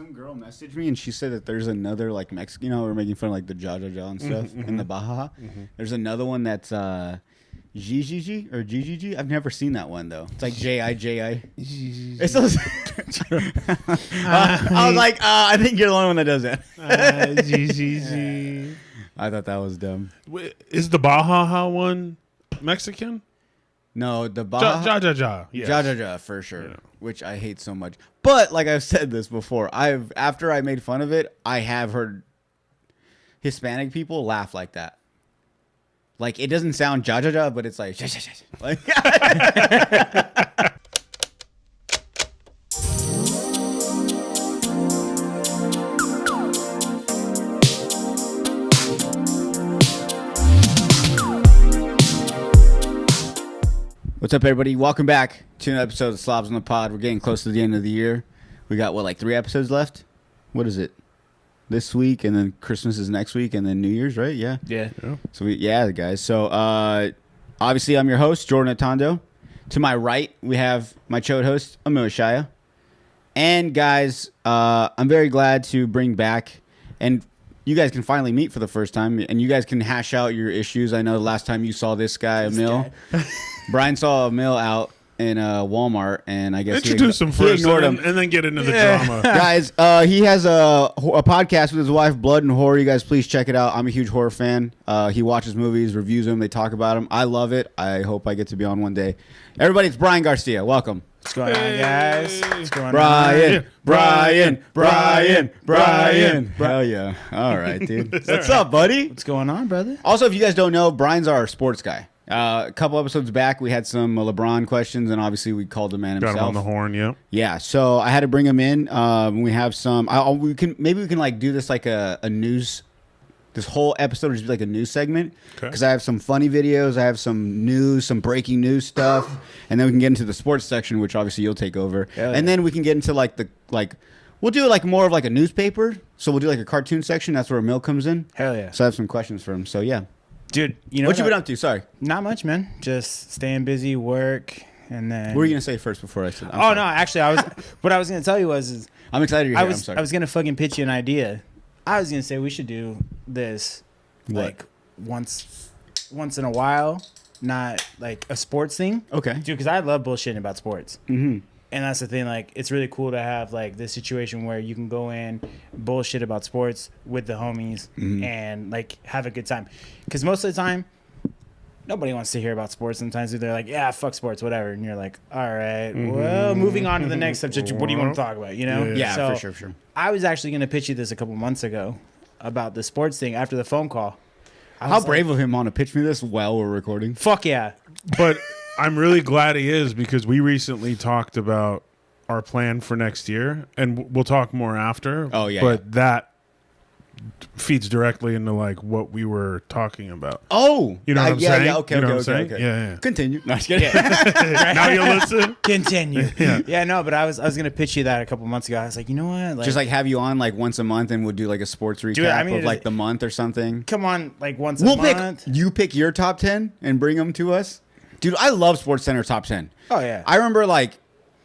some girl messaged me and she said that there's another like Mexican. You know, we're making fun of like the ja and stuff in the Baja. There's another one that's GGG or GGG. I've never seen that one though. It's like JI. It's those. I was like, I think you're the only one that does that. GGG. I thought that was dumb. Is the Baja one Mexican? No, the Baja. Yes. Ja for sure, which I hate so much. But like I've said this before, after I made fun of it, I have heard Hispanic people laugh like that. Like it doesn't sound ja, but it's like like. What's up, everybody? Welcome back to an episode of Slobs on the Pod. We're getting close to the end of the year. We got, what, like 3 episodes left? What is it? This week, and then Christmas is next week, and then New Year's, right? Yeah. So, guys. So, obviously, I'm your host, Jordan Atondo. To my right, we have my chode host, Emil Shaya. And, guys, I'm very glad to bring back, and you guys can finally meet for the first time, and you guys can hash out your issues. I know the last time you saw this guy, Emil. Brian saw Emil out in Walmart, and I guess introduce him first, and then get into the drama. Guys, he has a podcast with his wife, Blood and Horror. You guys, please check it out. I'm a huge horror fan. He watches movies, reviews them. They talk about them. I love it. I hope I get to be on one day. Everybody, it's Brian Garcia. Welcome. What's going on, guys? What's going on? Brian. Hell yeah. All right, dude. What's up, buddy? What's going on, brother? Also, if you guys don't know, Brian's our sports guy. A couple episodes back, we had some LeBron questions, and obviously we called the man himself. Got him on the horn, yeah. Yeah, so I had to bring him in. We have some. We can like do this like a news. This whole episode will just be like a news segment because I have some funny videos, I have some news, some breaking news stuff, and then we can get into the sports section, which obviously you'll take over, and then we can get into we'll do like more of like a newspaper. So we'll do like a cartoon section. That's where Emil comes in. Hell yeah! So I have some questions for him. So yeah. Dude, you know what you been up to? Sorry. Not much, man. Just staying busy, work, and then. What were you gonna say first before I said? No, actually, what I was gonna tell you was. I'm excited you're here. I'm sorry. I was gonna fucking pitch you an idea. I was gonna say we should do this, like once in a while, not like a sports thing. Okay. Dude, because I love bullshitting about sports. Mm-hmm. And that's the thing, like, it's really cool to have, like, this situation where you can go in, bullshit about sports with the homies, and, like, have a good time. Because most of the time, nobody wants to hear about sports. Sometimes they're like, yeah, fuck sports, whatever. And you're like, all right, well, moving on to the next subject. What do you want to talk about, you know? Yeah, so for sure. I was actually going to pitch you this a couple months ago about the sports thing after the phone call. How brave of him on to pitch me this while we're recording. Fuck yeah. But I'm really glad he is because we recently talked about our plan for next year, and we'll talk more after. Oh, yeah. But that feeds directly into like what we were talking about. Oh, you know what I'm saying? Yeah, okay, you know okay. Yeah. Continue. No, just kidding. Now you listen. Continue. Yeah, no, but I was gonna pitch you that a couple months ago. I was like, you know what? Like, just like have you on like once a month, and we'll do like a sports recap of like the month or something. Come on, like once a month. You pick your top 10 and bring them to us, dude. I love Sports Center top 10. Oh yeah. I remember like.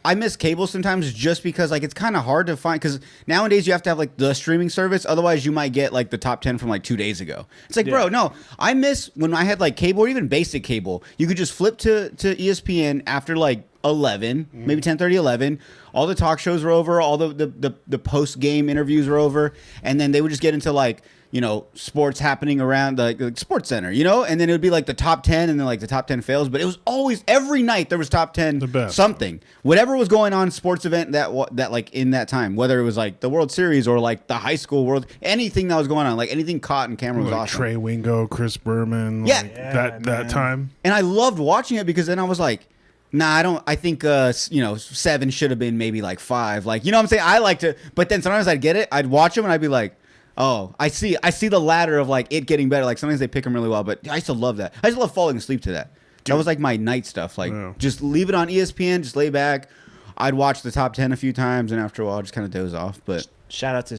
I miss cable sometimes just because like it's kind of hard to find because nowadays you have to have like the streaming service. Otherwise you might get like the top 10 from like 2 days ago. It's like, bro, no, I miss when I had like cable or even basic cable. You could just flip to ESPN after like 11, maybe 10:30, 11. All the talk shows were over. All the post game interviews were over. And then they would just get into like, you know, sports happening around the Sports Center, you know, and then it would be like the top 10 and then like the top 10 fails. But it was always every night there was top 10 something, whatever was going on sports event that like in that time, whether it was like the World Series or like the high school world, anything that was going on, like anything caught in camera was awesome. Trey Wingo, Chris Berman, that time. And I loved watching it because then I was like, nah, I think, 7 should have been maybe like 5. Like, you know what I'm saying? I like to, but then sometimes I'd get it. I'd watch them and I'd be like, oh, I see the ladder of like it getting better. Like sometimes they pick them really well, but I used to love that. I used to love falling asleep to that. That was like my night stuff. Like just leave it on ESPN, just lay back. I'd watch the top 10 a few times, and after a while, I'd just kind of doze off. But shout out to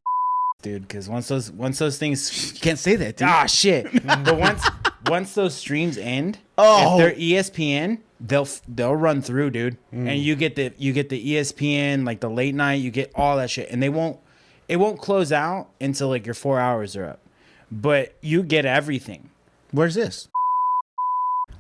dude, because once those things you can't say that. Dude. Ah shit. But once those streams end, if they're ESPN, they'll run through, dude, and you get the ESPN like the late night, you get all that shit, and they won't. it won't close out until like your 4 hours are up, but you get everything. Where's this?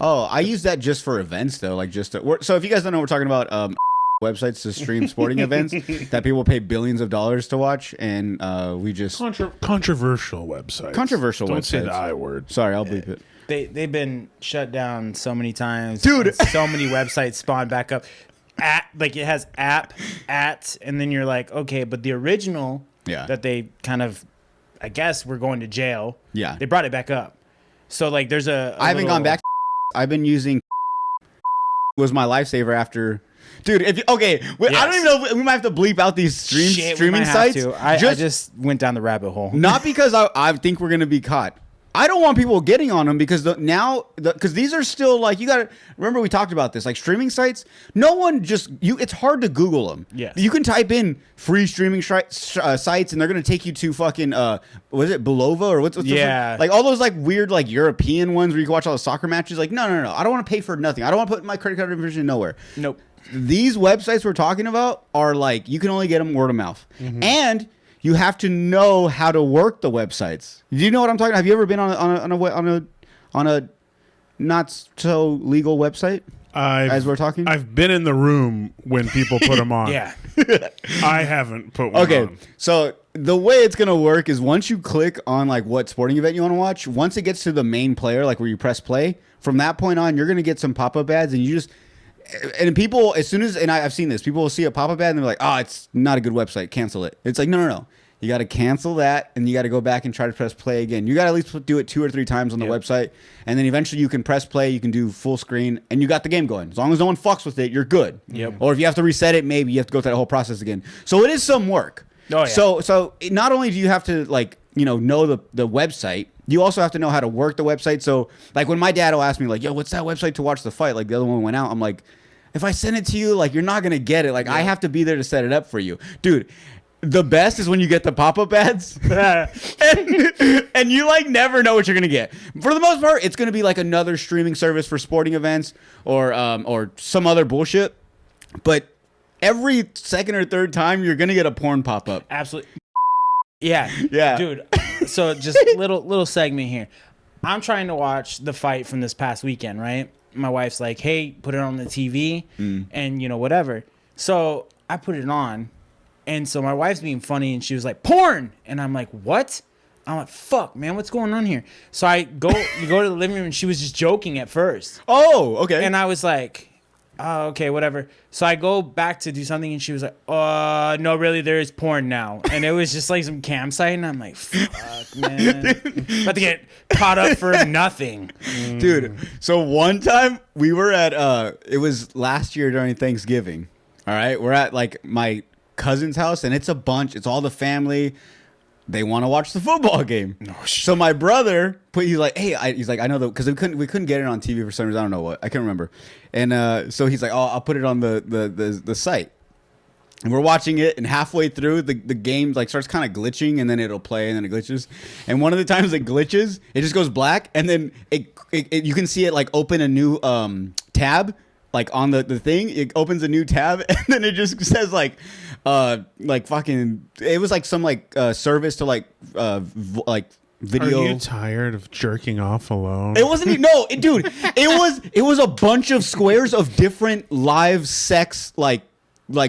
Oh, I use that just for events though, like just so if you guys don't know, we're talking about websites to stream sporting events that people pay billions of dollars to watch, and we just controversial websites. Don't say the I word. Sorry, I'll bleep it. They've been shut down so many times, dude. So many websites spawn back up. Like it has and then you're like, okay, but the original that they kind of, I guess, we're going to jail. Yeah, they brought it back up. So like, there's I haven't gone back. I've been using was my lifesaver after. Dude, I don't even know if we might have to bleep out these streaming sites. I just went down the rabbit hole. Not because I think we're going to be caught. I don't want people getting on them because because these are still like, you got to remember we talked about this, like streaming sites. No one it's hard to Google them. Yes. You can type in free streaming sites and they're going to take you to fucking, was it Belova or what's like all those like weird like European ones where you can watch all the soccer matches. Like, no. I don't want to pay for nothing. I don't want to put my credit card information nowhere. Nope. These websites we're talking about are like, you can only get them word of mouth. Mm-hmm. And you have to know how to work the websites. Do you know what I'm talking about? Have you ever been on a not so legal website? As we're talking, I've been in the room when people put them on. Yeah, I haven't put one on. So the way it's gonna work is once you click on like what sporting event you want to watch, once it gets to the main player, like where you press play, from that point on, you're gonna get some pop-up ads, and you just. And people, as soon as, and I've seen this, people will see a pop-up ad and they're like, oh, it's not a good website, cancel it. It's like, no. You got to cancel that, and you got to go back and try to press play again. You got to at least do it 2 or 3 times on the website, and then eventually you can press play, you can do full screen, and you got the game going. As long as no one fucks with it, you're good. Yep. Or if you have to reset it, maybe you have to go through that whole process again. So it is some work. Oh, yeah. So not only do you have to, like, know the website, you also have to know how to work the website. So, like, when my dad will ask me, like, yo, what's that website to watch the fight? Like, the other one went out. I'm like, if I send it to you, like, you're not going to get it. Like, I have to be there to set it up for you. Dude, the best is when you get the pop-up ads and you, like, never know what you're going to get. For the most part, it's going to be, like, another streaming service for sporting events or some other bullshit. But every second or third time, you're going to get a porn pop-up. Absolutely. Yeah. Dude, so just little segment here. I'm trying to watch the fight from this past weekend, right? My wife's like, hey, put it on the TV and, whatever. So I put it on. And so my wife's being funny and she was like, porn. And I'm like, what? I'm like, fuck, man, what's going on here? So you go to the living room and she was just joking at first. Oh, okay. And I was like, oh, okay, whatever. So I go back to do something and she was like, no, really, there is porn now. And it was just like some campsite. And I'm like, fuck, man. About to get caught up for nothing. Dude, so one time we were at, it was last year during Thanksgiving. All right. We're at like my cousin's house and it's it's all the family. They want to watch the football game. Oh, so my brother he's like, hey, he's like, I know because we couldn't get it on TV for some reason. I don't know what. I can't remember. And so he's like, oh, I'll put it on the site. And we're watching it, and halfway through the game like starts kind of glitching, and then it'll play, and then it glitches. And one of the times it glitches, it just goes black, and then it you can see it like open a new tab. Like on the thing, it opens a new tab, and then it just says like fucking. It was like some like service to like video. Are you tired of jerking off alone? It wasn't. No, dude. It was a bunch of squares of different live sex like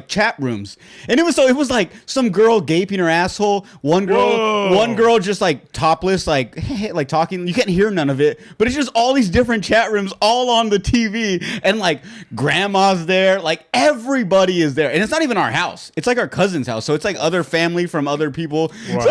chat rooms, and it was like some girl gaping her asshole, one girl just like topless, like like talking. You can't hear none of it, but it's just all these different chat rooms all on the TV, and like grandma's there, like everybody is there, and it's not even our house. It's like our cousin's house, so it's like other family from other people. Wow. So,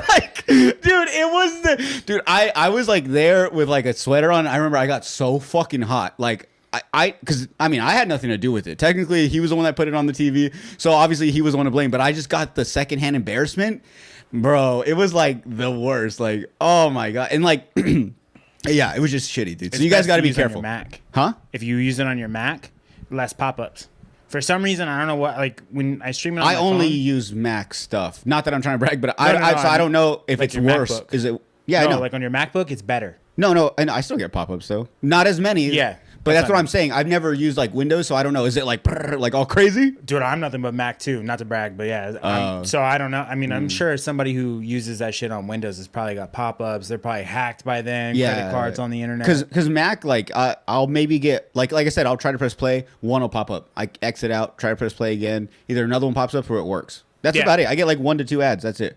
like, dude, I was like there with like a sweater on. I remember I got so fucking hot, like. Because I had nothing to do with it. Technically, he was the one that put it on the TV, so obviously he was the one to blame. But I just got the secondhand embarrassment, bro. It was like the worst. Like, oh my god, and like, yeah, it was just shitty, dude. So you guys got to be careful. Mac, huh? If you use it on your Mac, less pop-ups. For some reason, I don't know what. Like when I stream it, on my only phone, use Mac stuff. Not that I'm trying to brag, but I don't know if like it's worse. MacBook. Is it? Yeah, no, I know. Like on your MacBook, it's better. No, and I still get pop-ups though. Not as many. Yeah. But that's what I'm saying. I've never used like Windows, so I don't know. Is it like like all crazy? Dude, I'm nothing but Mac too. Not to brag, but yeah. So I don't know. I mean, I'm sure somebody who uses that shit on Windows has probably got pop-ups. They're probably hacked by then. Yeah, credit cards on the internet. Because Mac, like I'll maybe get like I said, I'll try to press play. One will pop up. I exit out, try to press play again. Either another one pops up or it works. That's about it. I get like 1 to 2 ads. That's it.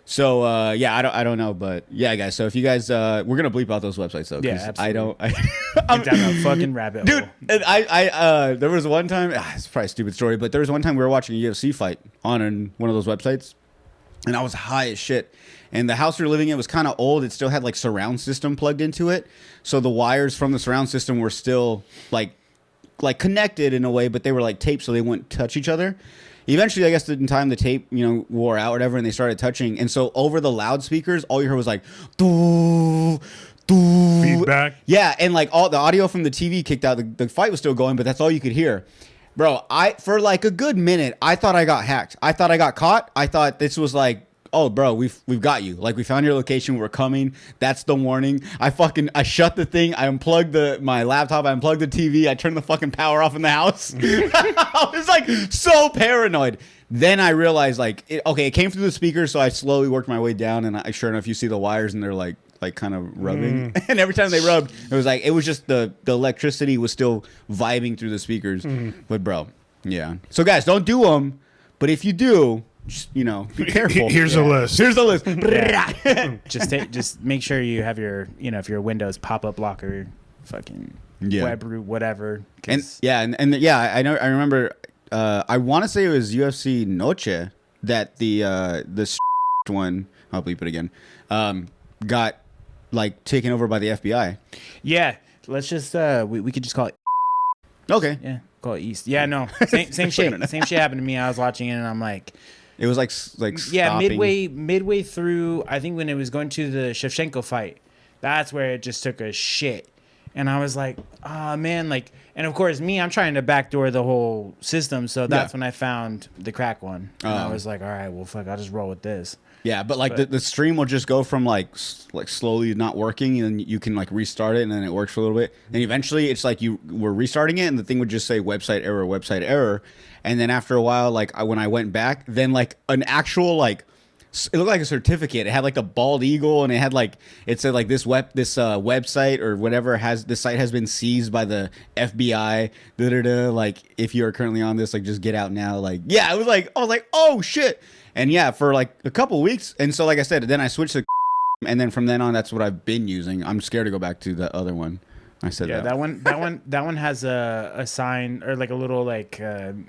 So yeah, I don't know, but yeah, guys. So if you guys, we're gonna bleep out those websites though. Yeah, absolutely. I don't. I'm down a fucking rabbit hole. Dude, and I there was one time. It's probably a stupid story, but there was one time we were watching a UFC fight on one of those websites, and I was high as shit. And the house we were living in was kind of old. It still had like surround system plugged into it, so the wires from the surround system were still like connected in a way, but they were like taped so they wouldn't touch each other. Eventually, I guess in time the tape, wore out or whatever, and they started touching. And so over the loudspeakers, all you heard was like, doo, doo. Feedback. Yeah, and like all the audio from the TV kicked out. The fight was still going, but that's all you could hear. Bro, for like a good minute, I thought I got hacked. I thought I got caught. I thought this was like, oh, bro, we've got you. Like, we found your location. We're coming. That's the warning. I shut the thing. I unplugged my laptop. I unplugged the TV. I turned the fucking power off in the house. I was like so paranoid. Then I realized it came through the speaker. So I slowly worked my way down, and sure enough, you see the wires, and they're like kind of rubbing. And every time they rubbed, it was just the electricity was still vibing through the speakers. But bro, yeah. So guys, don't do them. But if you do, just, be careful. Here's a list. Here's the list. Yeah. just make sure you have your, if your Windows pop-up blocker, fucking web root, whatever. And I know. I remember. I want to say it was UFC Noche that the one. I'll bleep it again. Got taken over by the FBI. Yeah. Let's just we could just call it. Okay. Yeah. Call it East. Yeah. No. Same shit. Same shit happened to me. I was watching it and I'm like. It was like yeah, stopping. midway through, I think when it was going to the Shevchenko fight, that's where it just took a shit, and I was like, oh man, and of course I'm trying to backdoor the whole system, so that's when I found the crack one, and I was like, all right, well fuck, I'll just roll with this. Yeah, but the stream will just go from slowly not working, and you can restart it, and then it works for a little bit, and eventually it's like you were restarting it, and the thing would just say website error. And then after a while, when I went back, then an actual it looked like a certificate. It had the bald eagle, and it had it said this website or whatever this site has been seized by the FBI. If you are currently on this, just get out now. Yeah, it was oh shit. And yeah, for a couple weeks. And so like I said, then I switched to and then from then on, that's what I've been using. I'm scared to go back to the other one. I said that one has a sign or a little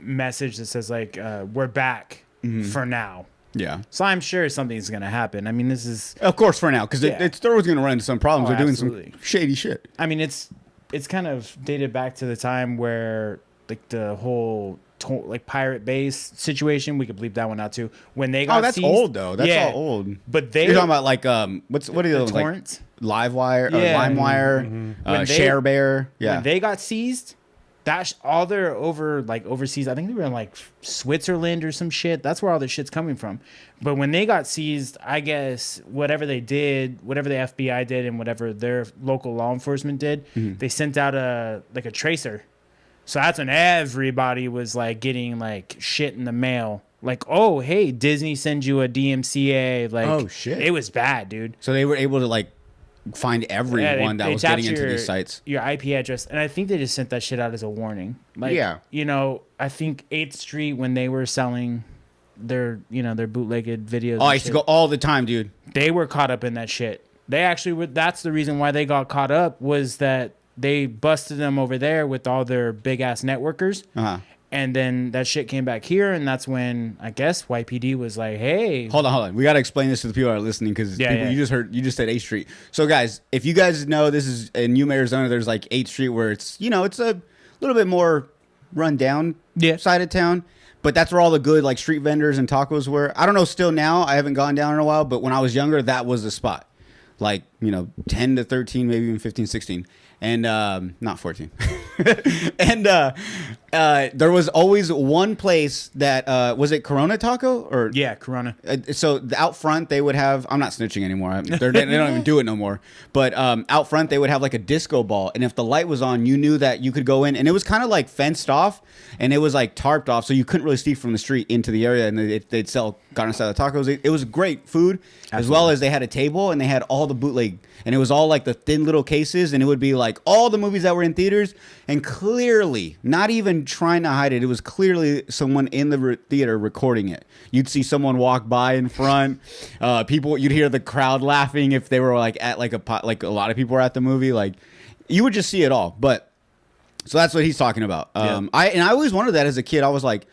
message that says we're back for now. Yeah. So I'm sure something's gonna happen. I mean, this is of course for now because it's always gonna run into some problems. They're doing absolutely. Some shady shit. I mean, it's kind of dated back to the time where the whole Pirate Bay situation. We could bleep that one out too. When they got that's seized, old though. That's all old. But you're talking about what are those torrents? Livewire, LimeWire, ShareBear. Yeah. When they got seized, that's all they're overseas. I think they were in Switzerland or some shit. That's where all this shit's coming from. But when they got seized, I guess whatever they did, whatever the FBI did, and whatever their local law enforcement did, they sent out a tracer. So that's when everybody was getting shit in the mail. Oh, hey, Disney sends you a DMCA. Oh shit, it was bad, dude. So they were able to find everyone that was getting into these sites. Your IP address, and I think they just sent that shit out as a warning. I think 8th Street when they were selling their bootlegged videos. Oh, I used to go all the time, dude. They were caught up in that shit. They actually were. That's the reason why they got caught up was that they busted them over there with all their big ass networkers. And then that shit came back here, and that's when I guess YPD was like, "Hey, hold on, we got to explain this to the people that are listening because you just said 8th Street." So guys, if you guys know, this is in Yuma, Arizona. There's 8th Street where it's it's a little bit more run down side of town, but that's where all the good street vendors and tacos were. I don't know still now. I haven't gone down in a while, but when I was younger, that was the spot. 10 to 13, maybe even 15, 16. And not 14. And there was always one place that was it Corona Taco or Yeah, Corona. so out front they would have. I'm not snitching anymore. They don't even do it no more. But out front they would have like a disco ball, and if the light was on, you knew that you could go in, and it was kind of like fenced off, and it was like tarped off, so you couldn't really see from the street into the area, and they'd sell carne asada tacos. It was great food, as well as they had a table and they had all the bootleg, and it was all like the thin little cases, and it would be like all the movies that were in theaters, and clearly, not even trying to hide it, it was clearly someone in the theater recording it. You'd see someone walk by in front, people, you'd hear the crowd laughing if they were like at like a lot of people were at the movie, like you would just see it all. But so that's what he's talking about. I always wondered that as a kid. I was like,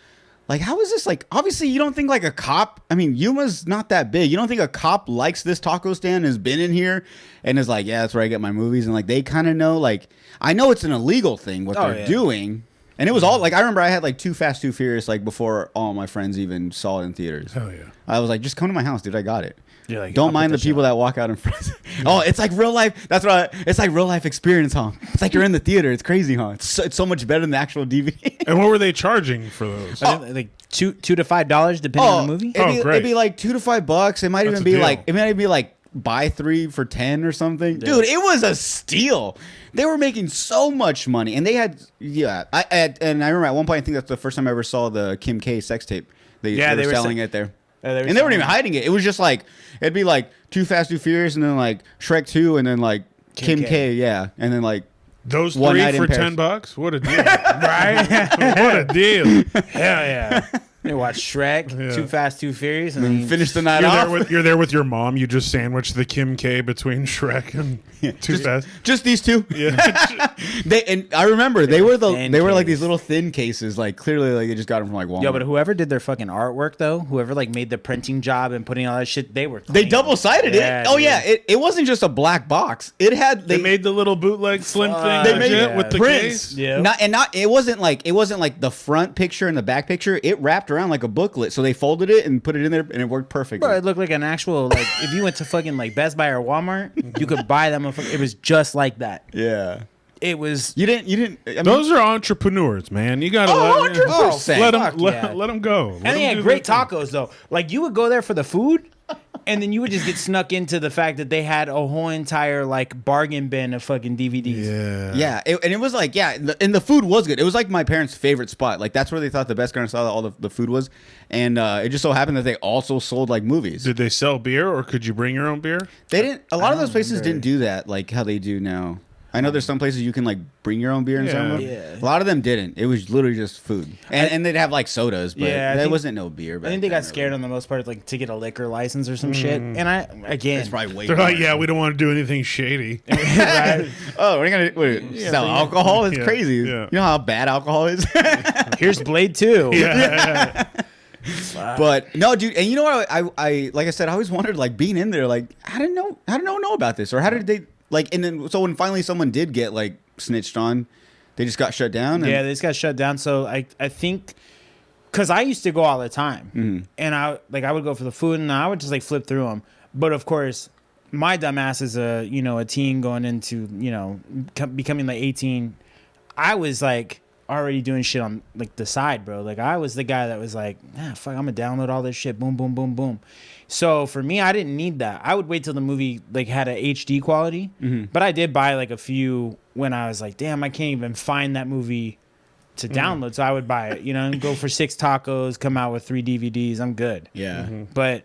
how is this like? Obviously, you don't think like a cop. I mean, Yuma's not that big. You don't think a cop likes this taco stand, has been in here, and is like, yeah, that's where I get my movies, and like they kind of know. Like, I know it's an illegal thing what they're doing, and it was all like I remember I had like Too Fast, Too Furious like before all my friends even saw it in theaters. Hell yeah! I was like, just come to my house, dude. I got it. You're like, Don't mind the people that walk out in front. Oh, it's like real life. It's like real life experience, huh? It's like you're in the theater. It's crazy, huh? It's so much better than the actual DVD. And what were they charging for those? Like $2 to $5 depending on the movie. It'd be like $2 to $5. It might That's even be a like deal. buy 3 for 10 or something. Dude, it was a steal. They were making so much money, and they had I remember at one point I think that's the first time I ever saw the Kim K sex tape. They were selling it there. And they weren't even hiding it. It was just like it'd be like Too Fast, Too Furious, and then like Shrek 2, and then like Kim K, yeah, and then like those One 3 Night in for Paris. $10. What a deal! Right? What a deal! Hell yeah. You watch Shrek, Too Fast, Too Furious, and then finish the night off. You're there with your mom. You just sandwich the Kim K between Shrek and Too Fast. Just these two. Yeah. And I remember they were like these little thin cases. Like clearly, like they just got them from like Walmart. Yo, but whoever did their fucking artwork though, whoever like made the printing job and putting all that shit, they were they double sided it. Oh yeah, it wasn't just a black box. It had they made the little bootleg slim thing. They made legit with the prints. case. Yeah, it wasn't like the front picture and the back picture. It wrapped around like a booklet. So they folded it and put it in there, and it worked perfectly. Bro, it looked like an actual like if you went to fucking like Best Buy or Walmart, you could buy them. It was just like that. Yeah, it was. You didn't. I mean, those are entrepreneurs, man. You gotta 100%. let them go. And they had great tacos though. Like you would go there for the food. And then you would just get snuck into the fact that they had a whole entire like bargain bin of fucking DVDs. Yeah. And it was like, and the food was good. It was like my parents' favorite spot. Like that's where they thought the best carne asada, all the food was. And it just so happened that they also sold like movies. Did they sell beer, or could you bring your own beer? They didn't. A lot of those places didn't do that like how they do now. I know there's some places you can like bring your own beer and stuff. Yeah. A lot of them didn't. It was literally just food, and they'd have like sodas, but there wasn't no beer. I think they got scared on the most part, like to get a liquor license or some shit. And It's probably way. They're like, we don't want to do anything shady. Right? Oh, we're gonna sell alcohol? It's crazy. Yeah. You know how bad alcohol is. Here's Blade 2. Yeah. But no, dude, and you know what? I like I said, I always wondered, like being in there, like how did no one know about this, or how did they like? And then so when finally someone did get like snitched on, they just got shut down. Yeah, they just got shut down. So I think because I used to go all the time, and I would go for the food, and I would just like flip through them. But of course, my dumbass is a teen going into becoming like 18. I was like already doing shit on like the side, bro. Like I was the guy that was like, fuck, I'm gonna download all this shit, boom, boom, boom, boom. So for me, I didn't need that. I would wait till the movie like had a HD quality, but I did buy like a few when I was like, damn, I can't even find that movie to download. So I would buy it, and go for 6 tacos, come out with 3 DVDs. I'm good. Yeah. But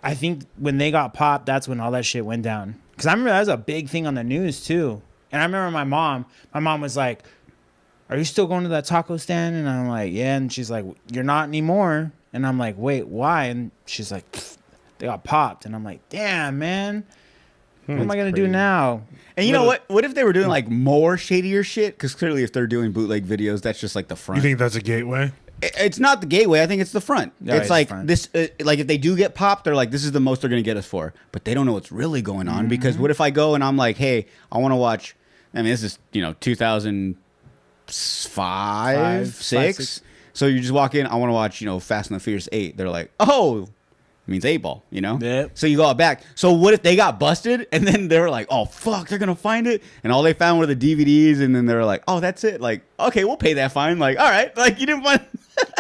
I think when they got popped, that's when all that shit went down. Because I remember that was a big thing on the news too. And I remember my mom was like, are you still going to that taco stand? And I'm like, yeah. And she's like, you're not anymore. And I'm like, wait, why? And she's like, they got popped. And I'm like, damn, man. What am I going to do now? And you know what? What if they were doing like more shadier shit? Because clearly if they're doing bootleg videos, that's just like the front. You think that's a gateway? It's not the gateway. I think it's the front. No, it's like front. this. Like if they do get popped, they're like, this is the most they're going to get us for. But they don't know what's really going on. Because what if I go and I'm like, hey, I want to watch. I mean, this is, 2005, 6. So you just walk in, I want to watch, Fast and the Furious 8. They're like, oh, means 8-ball, you know? Yep. So you go out back. So what if they got busted and then they were like, oh, fuck, they're going to find it? And all they found were the DVDs. And then they were like, oh, that's it. Like, okay, we'll pay that fine. Like, all right. Like, you didn't find...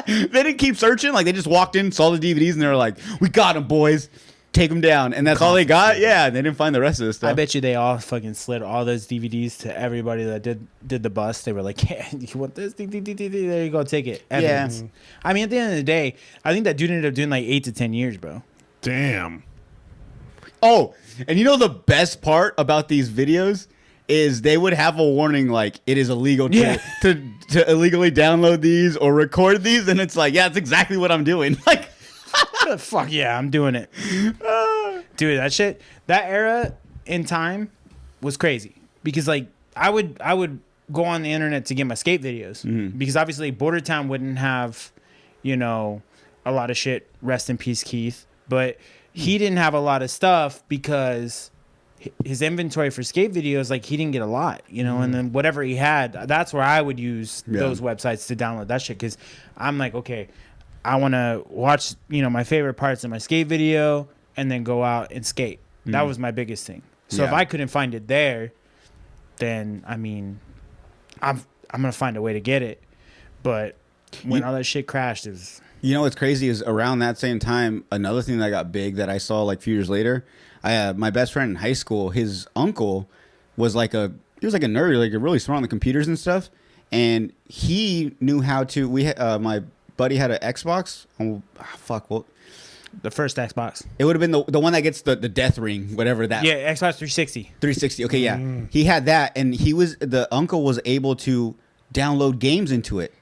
They didn't keep searching. Like, they just walked in, saw the DVDs, and they were like, we got them, boys. Take them down. And that's all they got? Yeah, and they didn't find the rest of the stuff. I bet you they all fucking slid all those DVDs to everybody that did the bust. They were like, yeah, you want this? There you go, take it. Evidence. Yeah. I mean, at the end of the day, I think that dude ended up doing like 8 to 10 years, bro. Damn. Oh, and you know the best part about these videos is they would have a warning like it is illegal to illegally download these or record these, and it's like, yeah, it's exactly what I'm doing. Like, Fuck yeah, I'm doing it. Dude, that era in time was crazy because like I would go on the internet to get my skate videos because obviously Border Town wouldn't have, you know, a lot of shit. Rest in peace, Keith. But he didn't have a lot of stuff because his inventory for skate videos, like he didn't get a lot, you know, and then whatever he had, that's where I would use those websites to download that shit because I'm like, okay, I want to watch, you know, my favorite parts of my skate video and then go out and skate. That was my biggest thing. So if I couldn't find it there, then I mean, I'm gonna find a way to get it. But when all that shit crashed, it was. You know what's crazy is around that same time, another thing that got big that I saw like a few years later. My best friend in high school, his uncle was like he was like a nerd, like really smart on the computers and stuff, and he knew how to. My buddy had an Xbox. The first Xbox. It would have been the one that gets the death ring, whatever that. Yeah, Xbox 360. 360. Okay, yeah. He had that, and the uncle was able to download games into it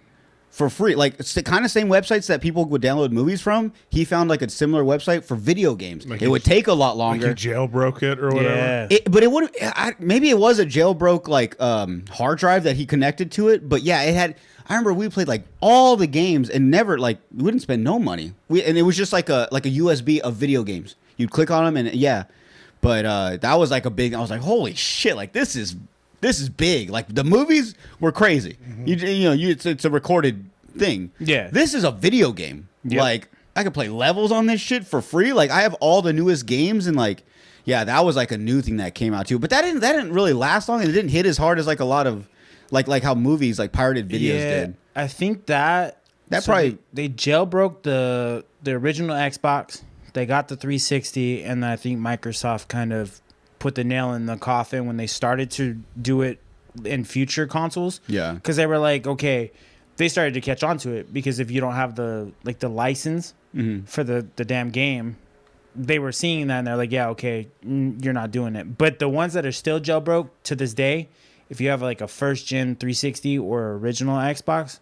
for free. Like, it's the kind of same websites that people would download movies from. He found like a similar website for video games. Like it would take a lot longer. Like you jailbroke it or whatever. Yeah. But it would maybe it was a jailbroke like hard drive that he connected to it. But yeah, it had. I remember we played like all the games and never like we wouldn't spend no money. And it was just like a USB of video games. You'd click on them and yeah. But that was like a big. I was like, holy shit! Like this is big. Like the movies were crazy. It's a recorded thing. Yeah. This is a video game. Yep. Like I could play levels on this shit for free. Like I have all the newest games and like. Yeah, that was like a new thing that came out too. But that didn't really last long and it didn't hit as hard as like a lot of. Like how movies, like pirated videos did. I think that probably they jailbroke the original Xbox. They got the 360, and I think Microsoft kind of put the nail in the coffin when they started to do it in future consoles. Yeah, because they were like, okay, they started to catch on to it because if you don't have the license for the damn game, they were seeing that and they're like, yeah, okay, you're not doing it. But the ones that are still jailbroke to this day. If you have like a first gen 360 or original Xbox,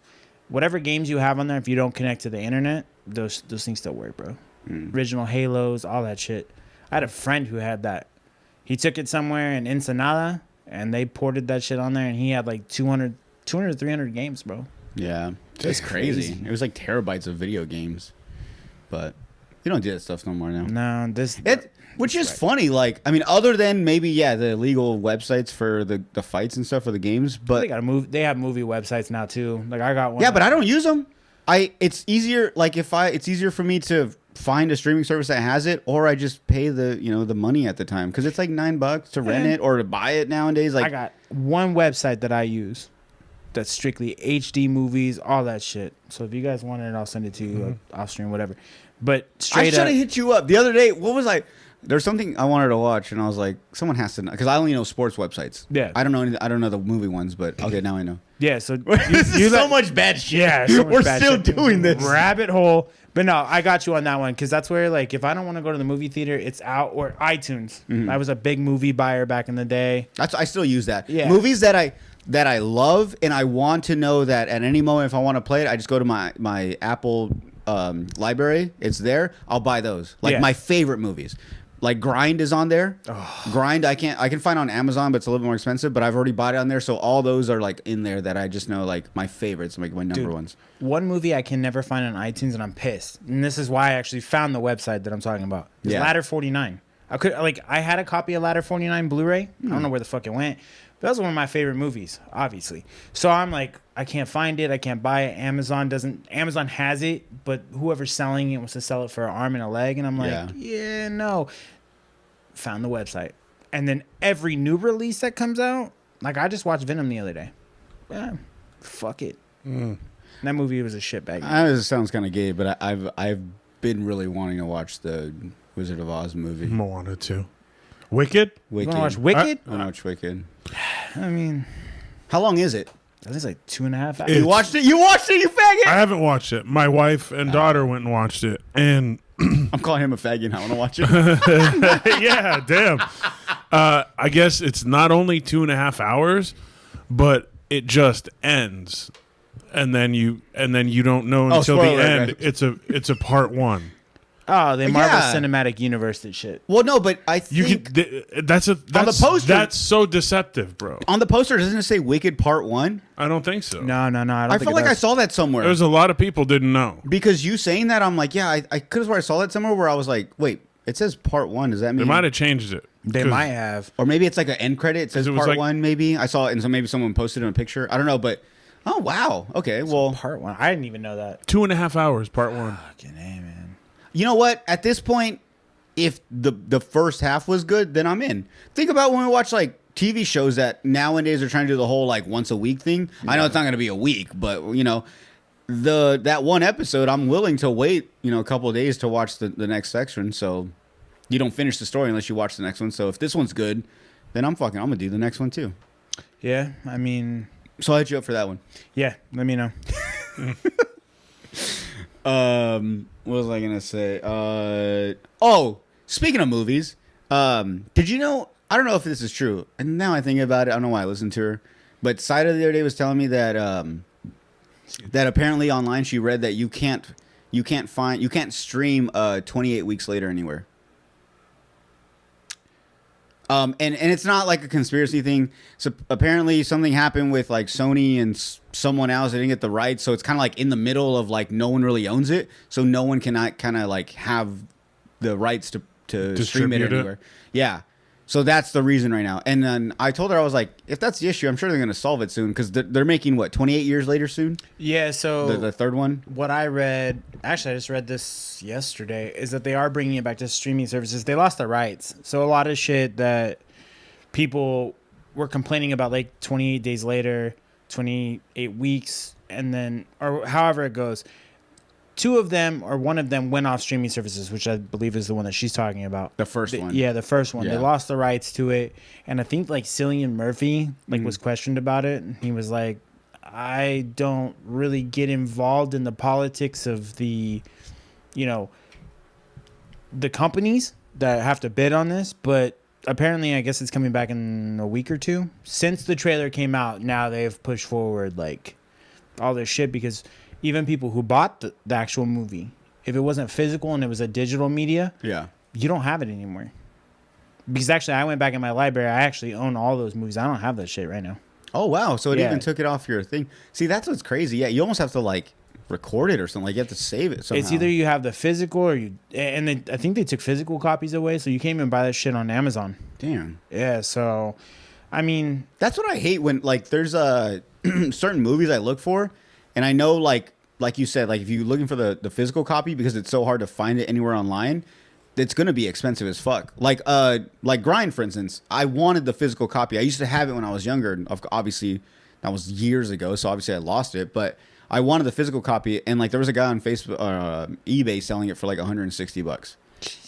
whatever games you have on there, if you don't connect to the internet, those things still work, bro. Original Halos, all that shit. I had a friend who had that. He took it somewhere in Ensenada, and they ported that shit on there, and he had like 200 to 300 games, bro. Yeah, it's crazy. It was like terabytes of video games, but you don't do that stuff no more now. No, which is funny. Like, I mean, other than maybe the illegal websites for the fights and stuff for the games, but they have movie websites now too. Like I got one. Yeah, but I don't use them. It's easier. Like it's easier for me to find a streaming service that has it, or I just pay the money at the time because it's like $9 to rent it or to buy it nowadays. Like I got one website that I use that's strictly HD movies, all that shit. So if you guys want it, I'll send it to you off stream, whatever. But straight I should have hit you up the other day. What was I? There's something I wanted to watch, and I was like, someone has to know because I only know sports websites. Yeah, I don't know the movie ones, but okay, now I know. Yeah, so this is so much bad shit. Yeah, so we're still doing this rabbit hole. But no, I got you on that one because that's where like if I don't want to go to the movie theater, it's out or iTunes. I was a big movie buyer back in the day. I still use that. Yeah, movies that I love and I want to know that at any moment if I want to play it, I just go to my Apple library. It's there. I'll buy those. Like my favorite movies. Like Grind is on there. Grind I can find on Amazon, but it's a little bit more expensive. But I've already bought it on there, so all those are like in there that I just know like my favorites, like my number ones. One movie I can never find on iTunes, and I'm pissed. And this is why I actually found the website that I'm talking about. It's Ladder 49. I had a copy of Ladder 49 Blu-ray. I don't know where the fuck it went, That was one of my favorite movies, obviously. So I'm like, I can't find it. I can't buy it. Amazon has it, but whoever's selling it wants to sell it for an arm and a leg. And I'm like, yeah, no. Found the website. And then every new release that comes out, like I just watched Venom the other day. Yeah, fuck it. That movie was a shitbag. It sounds kind of gay, but I've been really wanting to watch the Wizard of Oz movie. Moana 2. Wicked? You want to watch Wicked? I want to watch Wicked. I mean, how long is it? I think it's like 2.5 hours. You watched it? You watched it, you faggot! I haven't watched it. My wife and daughter went and watched it, and I'm calling him a faggot and I want to watch it. yeah, damn. I guess it's not only 2.5 hours, but it just ends, and then you don't know until the spoiler, end. right. It's a part one. Oh, they Marvel Yeah. Cinematic Universe that shit. Well, no, but I You think can. That's poster- that's so deceptive, bro. on the poster, doesn't it say Wicked Part 1? I don't think so. No, I don't I think felt it like I does. saw that somewhere. There's a lot of people didn't know. Because you saying that, I'm like, yeah, I could have sworn I saw that somewhere where I was like, wait, it says Part 1. Does that They mean? might have changed it. They 'Cause might have. Or maybe it's like an end credit. It says it was Part like- 1, maybe. I saw it, and so maybe someone posted it in a picture. I don't know, but oh, wow. Okay, well, Part 1. I didn't even know that. 2.5 hours, part one. Fucking A, man. you know what? At this point, if the first half was good, then I'm in. Think about when we watch like TV shows that nowadays are trying to do the whole like once a week thing. I know it's not going to be a week, but you know, that one episode, I'm willing to wait, a couple of days to watch the next section. So you don't finish the story unless you watch the next one. So if this one's good, then I'm gonna do the next one too. Yeah, I mean, So I'll hit you up for that one. yeah, let me know. What was I gonna say? Speaking of movies, did you know? I don't know if this is true. And now I think about it, I don't know why I listened to her, but Saida the other day was telling me that that apparently online she read that you can't stream 28 weeks later anywhere. And it's not like a conspiracy thing. So apparently something happened with like Sony and someone else. They didn't get the rights, so it's kind of like in the middle of like no one really owns it, so no one cannot kind of like have the rights to stream it Distribute it. anywhere. Yeah. So that's the reason right now. And then I told her, I was like, if that's the issue, I'm sure they're going to solve it soon because they're making what 28 years later soon. Yeah, so The third one. what I read, actually, I just read this yesterday, is that they are bringing it back to streaming services. They lost the rights. So a lot of shit that people were complaining about, like 28 days later, 28 weeks, and then, or however it goes, two of them or one of them went off streaming services, which I believe is the one that she's talking about. The first one. Yeah, the first one. They Yeah. lost the rights to it. And I think like Cillian Murphy was questioned about it. And he was like, I don't really get involved in the politics of the companies that have to bid on this, but apparently I guess it's coming back in a week or two. Since the trailer came out, now they've pushed forward like all this shit because even people who bought the actual movie, if it wasn't physical and it was a digital media, Yeah. you don't have it anymore. Because actually, I went back in my library. I actually own all those movies. I don't have that shit right now. Oh wow! So it Yeah. even took it off your thing. See, that's what's crazy. Yeah, you almost have to like record it or something. Like you have to save it somehow. It's either you have the physical or you, and then I think they took physical copies away, so you can't even buy that shit on Amazon. Damn. Yeah, so I mean, That's what I hate when like there's certain movies I look for, and I know like you said, like if you're looking for the physical copy because it's so hard to find it anywhere online, it's gonna be expensive as fuck. Like Grind, for instance, I wanted the physical copy. I used to have it when I was younger. And obviously, that was years ago, so obviously I lost it. But I wanted the physical copy, and like there was a guy on Facebook, eBay selling it for like $160.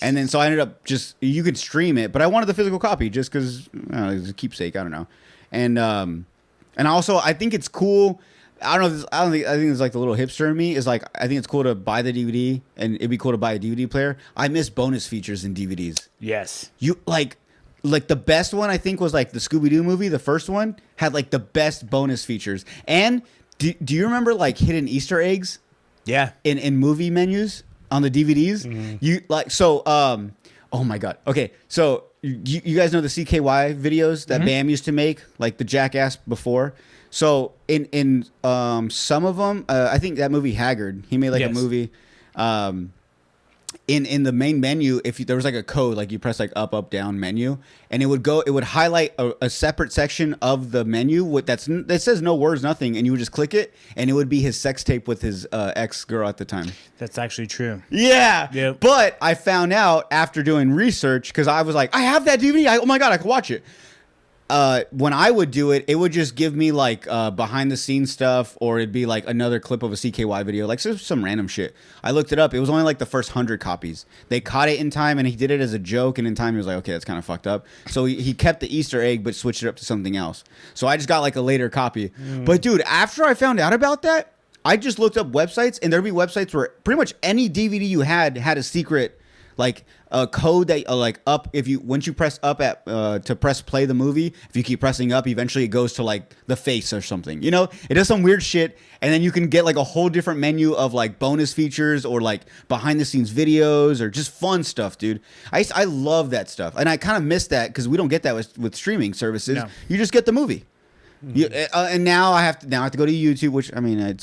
And then so I ended up you could stream it, but I wanted the physical copy just because it's a keepsake. I don't know, and also I think it's cool. I think it's like the little hipster in me is like I think it's cool to buy the DVD and it'd be cool to buy a DVD player. I miss bonus features in DVDs. yes. You like the best one I think was like the Scooby-Doo movie. The first one had like the best bonus features. And do you remember like hidden Easter eggs Yeah. in movie menus on the DVDs? Mm-hmm. You like so oh my god. Okay, so you guys know the CKY videos that BAM used to make, like the Jackass before. So in some of them, I think that movie Haggard, he made like Yes. a movie. in the main menu, if there was like a code, like you press like up, down menu, and it would highlight a separate section of the menu that says no words, nothing, and you would just click it, and it would be his sex tape with his ex girl at the time. That's actually true. Yeah. Yep. But I found out after doing research, because I was like, I have that DVD. Oh my God, I can watch it. When I would do it, it would just give me like behind the scenes stuff, or it'd be like another clip of a CKY video, like some random shit. I looked it up. It was only like the first 100 copies. They caught it in time, and he did it as a joke. And in time, he was like, okay, that's kind of fucked up. So he kept the Easter egg, but switched it up to something else. So I just got like a later copy. But dude, after I found out about that, I just looked up websites, and there'd be websites where pretty much any DVD you had a secret, like a code that like up, once you press up at to press play the movie, if you keep pressing up, eventually it goes to like the face or something, you know, it does some weird shit, and then you can get like a whole different menu of like bonus features or like behind the scenes videos or just fun stuff, dude. I love that stuff, and I kind of miss that because we don't get that with streaming services. No. You just get the movie. And now I have to go to YouTube, which I mean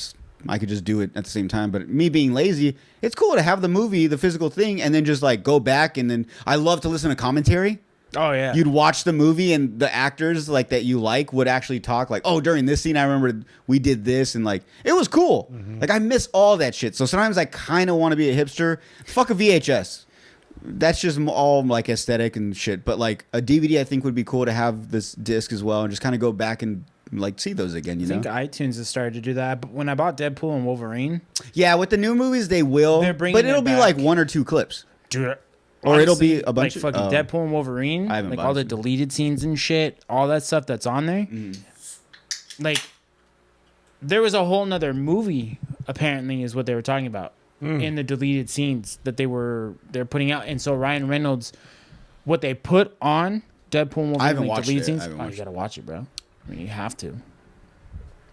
I could just do it at the same time, but me being lazy, it's cool to have the movie, the physical thing, and then just like go back, and then I love to listen to commentary. Oh yeah. You'd watch the movie, and the actors like that you like would actually talk like, oh, during this scene I remember we did this, and like it was cool. Like I miss all that shit. So sometimes I kind of want to be a hipster. Fuck a VHS. That's just all like aesthetic and shit. But like a DVD, I think would be cool to have this disc as well, and just kind of go back and like see those again, you know? I think iTunes has started to do that. But when I bought Deadpool and Wolverine, yeah, with the new movies they will, but it'll be like 1 or 2 clips, dude. Or honestly, it'll be a bunch like fucking Deadpool and Wolverine, like all the deleted scenes and shit, all that stuff that's on there. Like there was a whole nother movie apparently is what they were talking about in the deleted scenes that they're putting out. And so Ryan Reynolds, what they put on Deadpool and Wolverine, I haven't like watched deleted it. scenes, you gotta watch it, bro. I mean, you have to.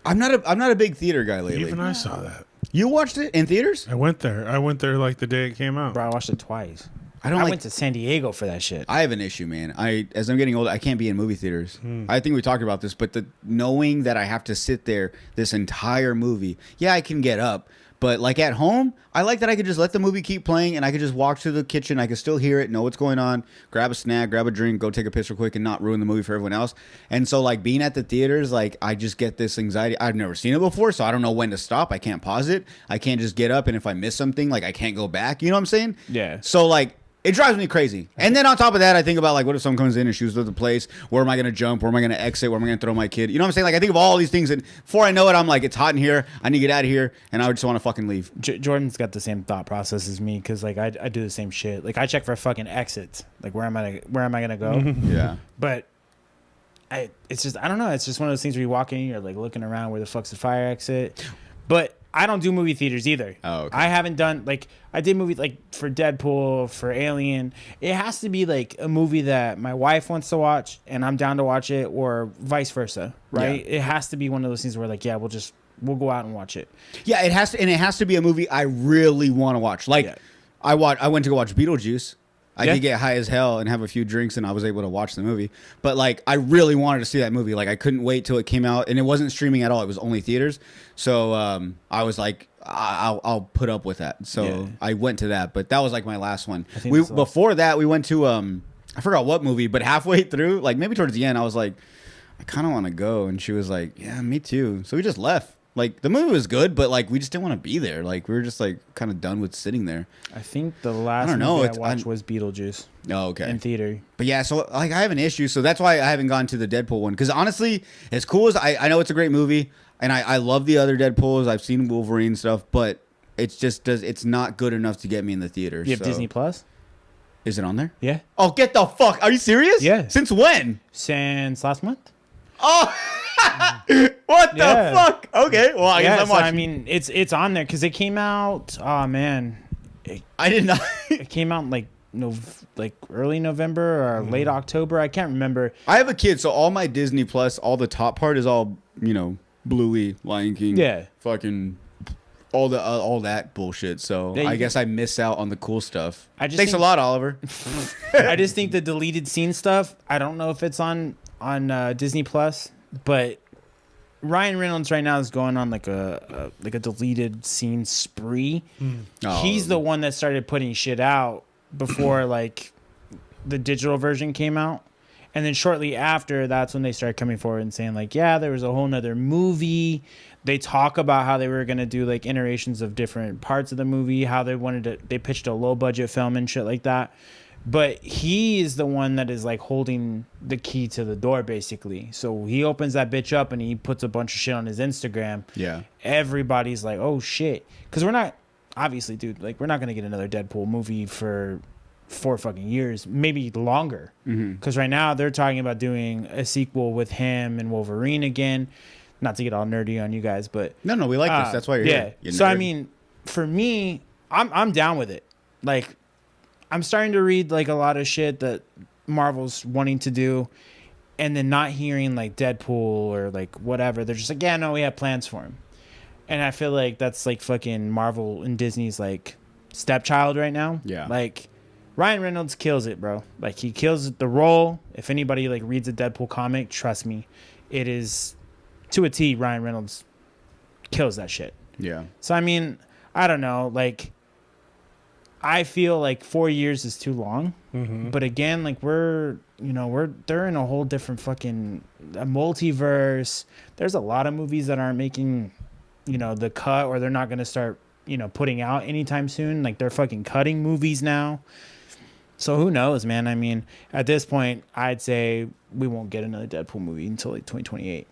I'm not a big theater guy lately. Even I saw that. You watched it in theaters? I went there like the day it came out. Bro, I watched it twice. I I went to San Diego for that shit. I have an issue, man. As I'm getting older, I can't be in movie theaters. I think we talked about this, but knowing that I have to sit there this entire movie, yeah, I can get up. But like at home, I like that I could just let the movie keep playing, and I could just walk to the kitchen. I could still hear it, know what's going on, grab a snack, grab a drink, go take a piss real quick, and not ruin the movie for everyone else. And so like being at the theaters, like I just get this anxiety. I've never seen it before, so I don't know when to stop. I can't pause it. I can't just get up, and if I miss something, like I can't go back. You know what I'm saying? Yeah. So like it drives me crazy. And then on top of that, I think about like, what if someone comes in and shoots up the place? Where am I going to jump? Where am I going to exit? Where am I going to throw my kid? You know what I'm saying? Like I think of all these things, and before I know it, I'm like, it's hot in here. I need to get out of here, and I just want to fucking leave. Jordan's got the same thought process as me because like I do the same shit. Like I check for fucking exits. Like where am I gonna go? Yeah. But it's just I don't know. It's just one of those things where you walk in, you're like looking around where the fuck's the fire exit. But I don't do movie theaters either. Oh, okay. I haven't done like I did movies like for Deadpool, for Alien. It has to be like a movie that my wife wants to watch and I'm down to watch it, or vice versa, right? Yeah. It has to be one of those things where like, yeah, we'll go out and watch it. Yeah, it has to be a movie I really want to watch. Like, Yeah. I went to go watch Beetlejuice. I Yeah. did get high as hell and have a few drinks, and I was able to watch the movie. But like, I really wanted to see that movie. Like, I couldn't wait till it came out, and it wasn't streaming at all. It was only theaters. So I was like, I'll put up with that. So Yeah. I went to that. But that was like my last one. I think Before that, we went to I forgot what movie, but halfway through, like maybe towards the end, I was like, I kind of want to go, and she was like, yeah, me too. So we just left. Like, the movie was good, but like we just didn't want to be there. Like, we were just like kind of done with sitting there. I think the last don't know, movie I it's- watched was Beetlejuice Oh, okay. in theater. But yeah, so like I have an issue, so that's why I haven't gone to the Deadpool one. Because honestly, as cool as I know it's a great movie, and I love the other Deadpools. I've seen Wolverine stuff, but it's not good enough to get me in the theater. You have so. Disney Plus? Is it on there? Yeah. Oh, get the fuck! Are you serious? Yeah. Since when? Since last month? Oh, what the Yeah. fuck? Okay, well I guess I'm so, watching. I mean, it's on there because it came out. Oh man, I did not. it came out like early November or late October. I can't remember. I have a kid, so all my Disney Plus, all the top part is all Bluey, Lion King, Yeah. fucking all that bullshit. So Yeah, I guess I miss out on the cool stuff. I just Thanks a think- lot, Oliver. I just think the deleted scene stuff. I don't know if it's on Disney Plus, but Ryan Reynolds right now is going on like a deleted scene spree. Oh. He's the one that started putting shit out before like the digital version came out. And then shortly after, that's when they started coming forward and saying like, yeah, there was a whole nother movie. They talk about how they were going to do like iterations of different parts of the movie, how they pitched a low budget film and shit like that. But he is the one that is like holding the key to the door, basically. So he opens that bitch up and he puts a bunch of shit on his Instagram. Yeah. Everybody's like, oh shit. Because we're not, obviously, dude, like we're not going to get another Deadpool movie for 4 fucking years, maybe longer. Because right now they're talking about doing a sequel with him and Wolverine again. Not to get all nerdy on you guys, but No, we like this. That's why you're here. You So I nerd. mean, for me, I'm down with it. Like, I'm starting to read like a lot of shit that Marvel's wanting to do, and then not hearing like Deadpool or like whatever. They're just like, yeah, no, we have plans for him. And I feel like that's like fucking Marvel and Disney's like stepchild right now. Yeah. Like Ryan Reynolds kills it, bro. Like he kills the role. If anybody like reads a Deadpool comic, trust me, it is to a T. Ryan Reynolds kills that shit. Yeah. So I mean, I don't know, like I feel like 4 years is too long, but again, like they're in a whole different fucking multiverse. There's a lot of movies that aren't making, the cut, or they're not going to start, putting out anytime soon. Like they're fucking cutting movies now. So who knows, man? I mean, at this point, I'd say we won't get another Deadpool movie until like 2028,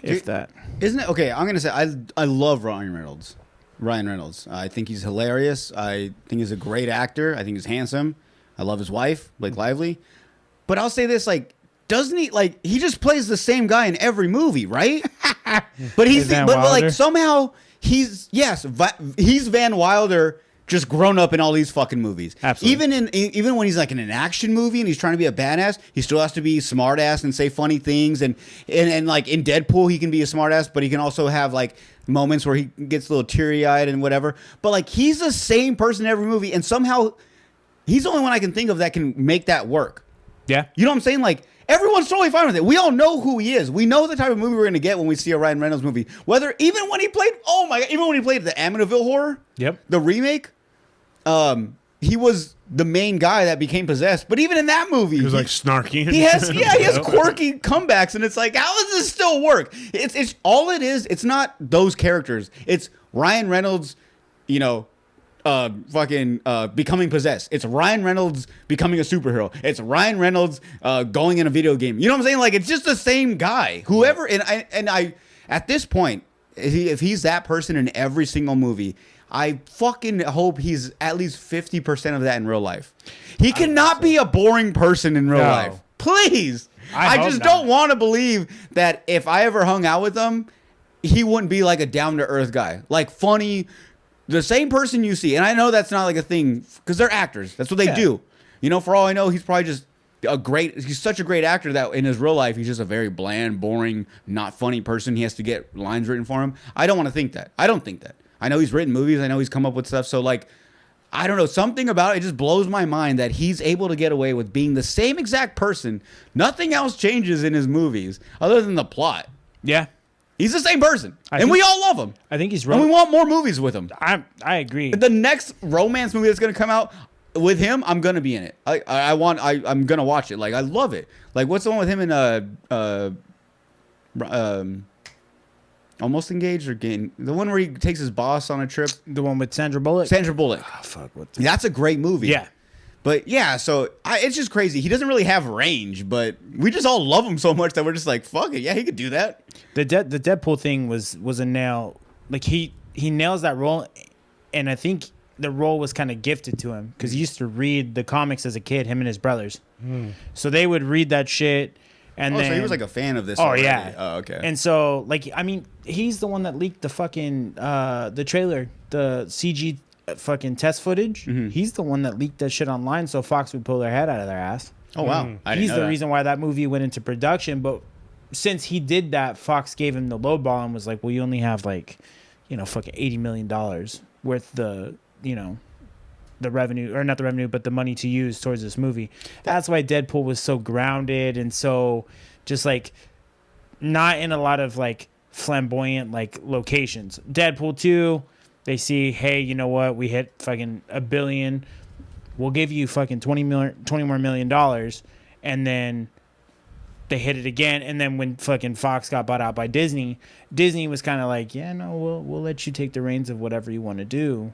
if that. Isn't it okay? I'm gonna say I love Ryan Reynolds. I think he's hilarious. I think he's a great actor. I think he's handsome. I love his wife, Blake Lively. But I'll say this, like, doesn't he, like, he just plays the same guy in every movie, right? But like somehow he's Van Wilder just grown up in all these fucking movies. Absolutely. Even when he's like in an action movie and he's trying to be a badass, he still has to be smart ass and say funny things. And like in Deadpool, he can be a smart ass, but he can also have like moments where he gets a little teary eyed and whatever. But like he's the same person in every movie, and somehow he's the only one I can think of that can make that work. Yeah. You know what I'm saying? Like everyone's totally fine with it. We all know who he is. We know the type of movie we're going to get when we see a Ryan Reynolds movie. Even when he played the Amityville Horror, Yep. the remake, he was the main guy that became possessed. But even in that movie, He was like snarky. he has quirky comebacks, and it's like, how does this still work? It's all it is. It's not those characters. It's Ryan Reynolds, becoming possessed. It's Ryan Reynolds becoming a superhero. It's Ryan Reynolds going in a video game. You know what I'm saying? Like it's just the same guy. Whoever and I at this point, if he's that person in every single movie, I fucking hope he's at least 50% of that in real life. He cannot be a boring person in real life. Please. I hope just not. don't want to believe that if I ever hung out with him, he wouldn't be like a down-to-earth guy. Like funny, the same person you see. And I know that's not like a thing because they're actors. That's what they do. For all I know, he's probably just he's such a great actor that in his real life, he's just a very bland, boring, not funny person. He has to get lines written for him. I don't want to think that. I don't think that. I know he's written movies. I know he's come up with stuff. So, like, I don't know. Something about it just blows my mind that he's able to get away with being the same exact person. Nothing else changes in his movies other than the plot. Yeah. He's the same person. And we all love him. I think he's And we want more movies with him. I agree. The next romance movie that's going to come out with him, I'm going to be in it. I'm going to watch it. Like, I love it. Like, what's the one with him in Almost Engaged or Getting... The one where he takes his boss on a trip. The one with Sandra Bullock? Sandra Bullock. Oh, fuck. That's a great movie. Yeah. But yeah, so it's just crazy. He doesn't really have range, but we just all love him so much that we're just like, fuck it. Yeah, he could do that. The Deadpool thing was a nail. Like, he nails that role, and I think the role was kind of gifted to him because he used to read the comics as a kid, him and his brothers. So they would read that shit. And then, so he was like a fan of this. Oh, already. yeah. Oh, okay. And so, like, I mean, he's the one that leaked the fucking, the trailer, the CG fucking test footage. He's the one that leaked that shit online so Fox would pull their head out of their ass. Oh, wow. He's the reason why that movie went into production. But since he did that, Fox gave him the low ball and was like, well, you only have like, fucking $80 million worth the revenue, or not the revenue, but the money to use towards this movie. That's why Deadpool was so grounded and so just like not in a lot of like flamboyant like locations. Deadpool 2, they see, hey, you know what? We hit fucking $1 billion. We'll give you fucking $20 more million. And then they hit it again. And then when fucking Fox got bought out by Disney, Disney was kind of like, yeah, no, we'll let you take the reins of whatever you want to do.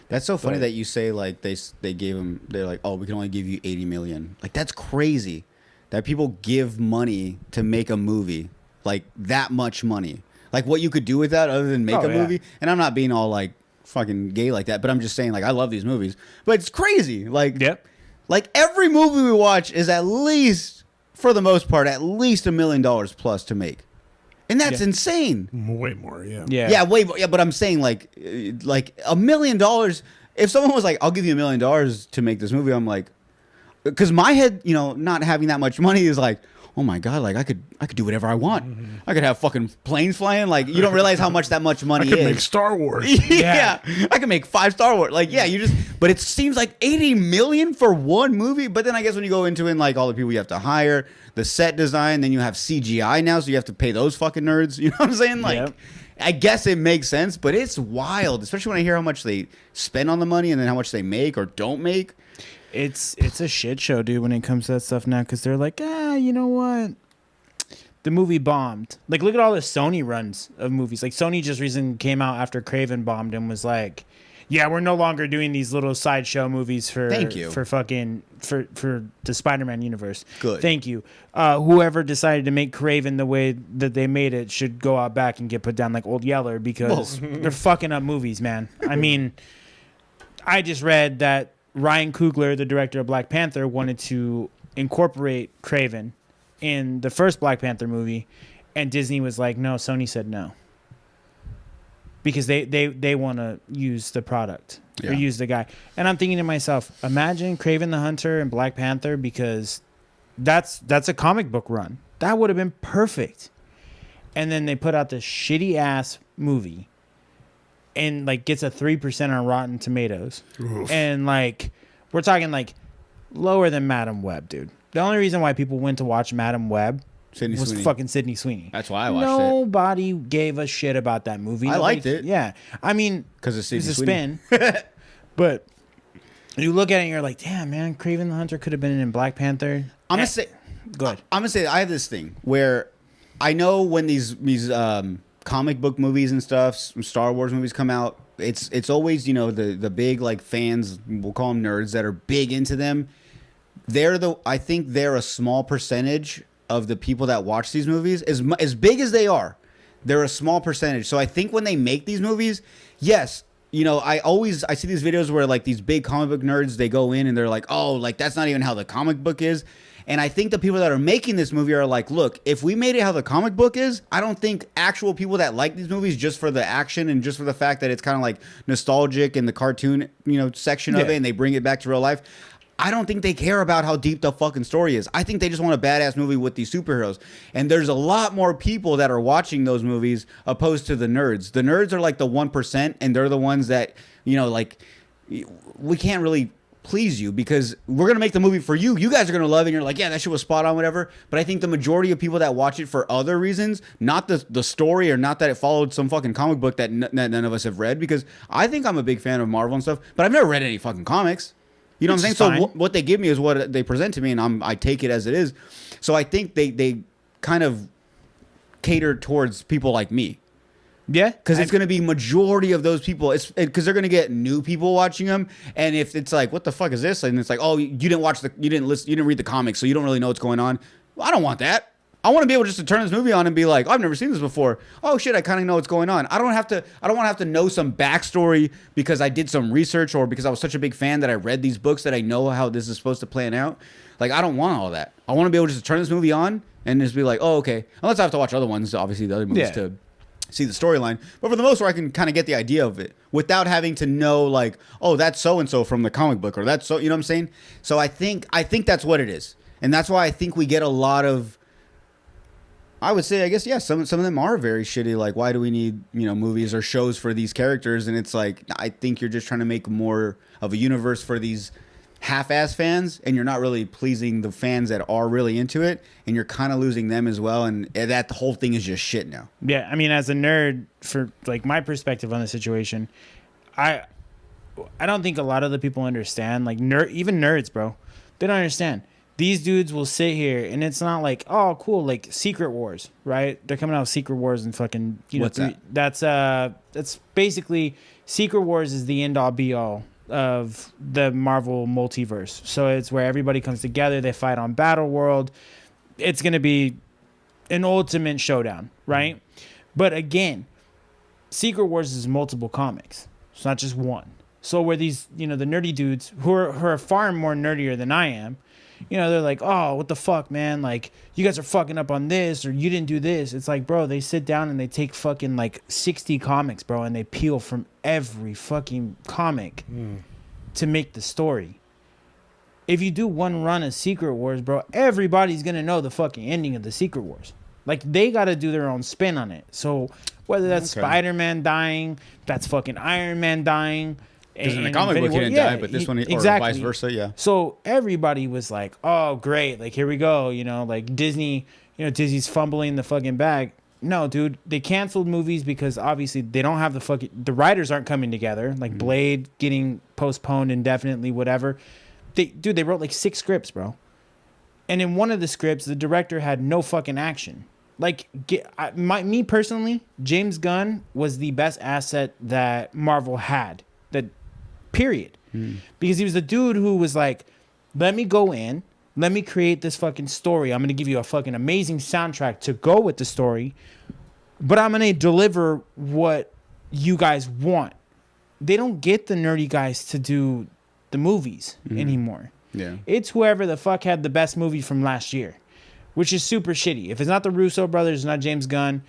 That's so funny that you say like they gave him. They're like, oh, we can only give you 80 million. Like that's crazy. That people give money to make a movie, like that much money. Like what you could do with that other than make a movie. And I'm not being all like fucking gay like that, but I'm just saying like I love these movies. But it's crazy. Like like every movie we watch is at least, for the most part, at least $1 million plus to make. And that's insane. Way more, Yeah, way more. Yeah, but I'm saying like $1 million. If someone was like, I'll give you $1 million to make this movie, I'm like, because my head, you know, not having that much money is like, oh my God, like I could do whatever I want. I could have fucking planes flying. Like you don't realize how much that much money is. I could make Star Wars. Yeah. I could make 5 Star Wars. Like, yeah, but it seems like 80 million for one movie. But then I guess when you go into it, like all the people you have to hire, the set design, then you have CGI now, so you have to pay those fucking nerds. You know what I'm saying? Like, I guess it makes sense, but it's wild, especially when I hear how much they spend on the money and then how much they make or don't make. It's a shit show, dude, when it comes to that stuff now, because they're like, you know what? The movie bombed. Like, look at all the Sony runs of movies. Like, Sony just recently came out after Craven bombed and was like, yeah, we're no longer doing these little sideshow movies for the Spider-Man universe. Good. Thank you. Whoever decided to make Craven the way that they made it should go out back and get put down like Old Yeller, because they're fucking up movies, man. I mean, I just read that Ryan Coogler, the director of Black Panther, wanted to incorporate Craven in the first Black Panther movie, and Disney was like, no, Sony said no. Because they want to use the product or use the guy. And I'm thinking to myself, imagine Kraven the Hunter and Black Panther, because that's a comic book run. That would have been perfect. And then they put out this shitty ass movie and like gets a 3% on Rotten Tomatoes. Oof. And like we're talking like lower than Madam Web, dude. The only reason why people went to watch Madam Web was fucking Sydney Sweeney. That's why I watched it. Nobody gave a shit about that movie. I liked it. Yeah. I mean, because it's a spin. But you look at it and you're like, damn, man, Kraven the Hunter could have been in Black Panther. I'm going to say, go ahead. I'm going to say, I have this thing where I know when these comic book movies and stuff, Star Wars movies come out, it's always, you know, the big like fans, we'll call them nerds, that are big into them. I think they're a small percentage of the people that watch these movies. As big as they are, they're a small percentage. So I think when they make these movies, yes, you know, I see these videos where like these big comic book nerds, they go in and they're like, oh, like that's not even how the comic book is. And I think the people that are making this movie are like, look, if we made it how the comic book is, I don't think actual people that like these movies just for the action and just for the fact that it's kind of like nostalgic and the cartoon, you know, section of it, and they bring it back to real life, I don't think they care about how deep the fucking story is. I think they just want a badass movie with these superheroes. And there's a lot more people that are watching those movies opposed to the nerds. The nerds are like the 1%, and they're the ones that, you know, like, we can't really please you because we're going to make the movie for you. You guys are going to love it, and you're like, yeah, that shit was spot on, whatever. But I think the majority of people that watch it for other reasons, not the story or not that it followed some fucking comic book that none of us have read, because I think I'm a big fan of Marvel and stuff, but I've never read any fucking comics. You know what I'm saying? So what they give me is what they present to me, and I take it as it is. So I think they kind of cater towards people like me. Yeah, because it's going to be majority of those people. It's because they're going to get new people watching them, and if it's like, what the fuck is this? And it's like, oh, you didn't read the comics, so you don't really know what's going on. Well, I don't want that. I want to be able just to turn this movie on and be like, oh, I've never seen this before. Oh shit, I kind of know what's going on. I don't want to have to know some backstory because I did some research or because I was such a big fan that I read these books that I know how this is supposed to plan out. Like, I don't want all that. I want to be able just to turn this movie on and just be like, oh, okay. Unless I have to watch other ones, obviously the other movies to see the storyline. But for the most part, I can kind of get the idea of it without having to know like, oh, that's so-and-so from the comic book, or that's so, you know what I'm saying? So I think that's what it is. And that's why I think we get a lot of, I would say, I guess, yeah, some of them are very shitty. Like, why do we need, you know, movies or shows for these characters? And it's like, I think you're just trying to make more of a universe for these half-ass fans, and you're not really pleasing the fans that are really into it, and you're kind of losing them as well, and that the whole thing is just shit now. Yeah, I mean, as a nerd, for like my perspective on the situation, I don't think a lot of the people understand. Like even nerds, bro, they don't understand. These dudes will sit here, and it's not like, oh, cool, like Secret Wars, right? They're coming out with Secret Wars and fucking, What's that? That's basically Secret Wars is the end all be all of the Marvel multiverse. So it's where everybody comes together, they fight on Battle World. It's gonna be an ultimate showdown, right? But again, Secret Wars is multiple comics. It's not just one. So where these, the nerdy dudes who are far more nerdier than I am, they're like, oh, what the fuck, man? Like, you guys are fucking up on this, or you didn't do this. It's like, bro, they sit down and they take fucking like 60 comics, bro, and they peel from every fucking comic to make the story. If you do one run of Secret Wars, bro, everybody's gonna know the fucking ending of the Secret Wars. Like, they gotta do their own spin on it. So whether that's Spider-Man dying, that's fucking Iron Man dying. Because in the comic book he didn't die, but this one, or vice versa, yeah. So everybody was like, oh, great, like, here we go, like Disney, Disney's fumbling the fucking bag. No, dude, they canceled movies because obviously they don't have the writers aren't coming together, like Blade getting postponed indefinitely, whatever. They wrote like 6 scripts, bro. And in one of the scripts, the director had no fucking action. Like, me personally, James Gunn was the best asset that Marvel had. Period. Because he was the dude who was like, let me go in, let me create this fucking story. I'm going to give you a fucking amazing soundtrack to go with the story, but I'm going to deliver what you guys want. They don't get the nerdy guys to do the movies anymore. Yeah. It's whoever the fuck had the best movie from last year, which is super shitty. If it's not the Russo brothers, not James Gunn,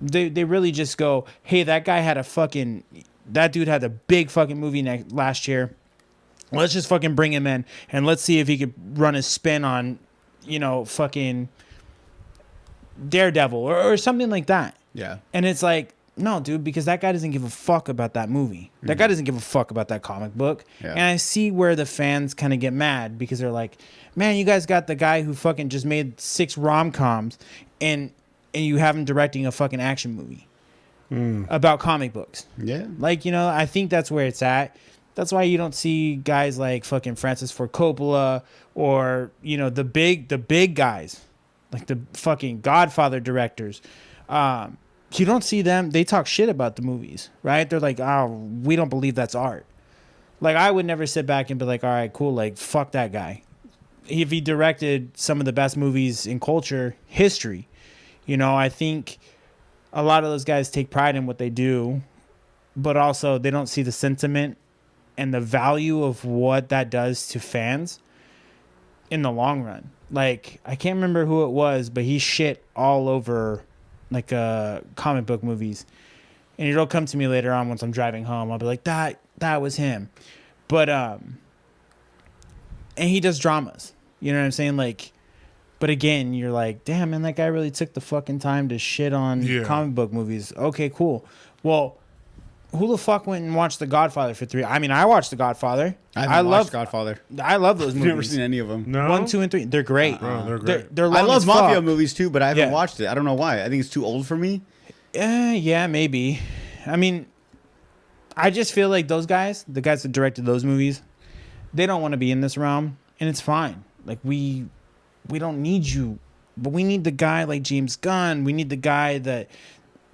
they really just go, hey, that guy had that dude had a big fucking movie last year. Let's just fucking bring him in and let's see if he could run a spin on, fucking Daredevil or something like that. Yeah. And it's like, no, dude, because that guy doesn't give a fuck about that movie. That guy doesn't give a fuck about that comic book. Yeah. And I see where the fans kind of get mad because they're like, man, you guys got the guy who fucking just made 6 rom-coms and you have him directing a fucking action movie. About comic books. Yeah. Like, I think that's where it's at. That's why you don't see guys like fucking Francis Ford Coppola or, the big guys, like the fucking Godfather directors. You don't see them. They talk shit about the movies, right? They're like, oh, we don't believe that's art. Like, I would never sit back and be like, all right, cool. Like, fuck that guy. If he directed some of the best movies in culture history, I think a lot of those guys take pride in what they do, but also they don't see the sentiment and the value of what that does to fans in the long run. Like, I can't remember who it was, but he shit all over like comic book movies. And it'll come to me later on once I'm driving home. I'll be like, that was him. But and he does dramas. You know what I'm saying? Like, but again, you're like, damn, man, that guy really took the fucking time to shit on comic book movies. Okay, cool. Well, who the fuck went and watched The Godfather for 3? I mean, I watched The Godfather. I love Godfather. I love those movies. I've never seen any of them. No? 1, 2, and 3. They're great. They're great. They're long I love as mafia fuck. movies too, but I haven't watched it. I don't know why. I think it's too old for me. Yeah, maybe. I mean, I just feel like those guys, the guys that directed those movies, they don't want to be in this realm, and it's fine. Like, we don't need you, but we need the guy like James Gunn. We need the guy that,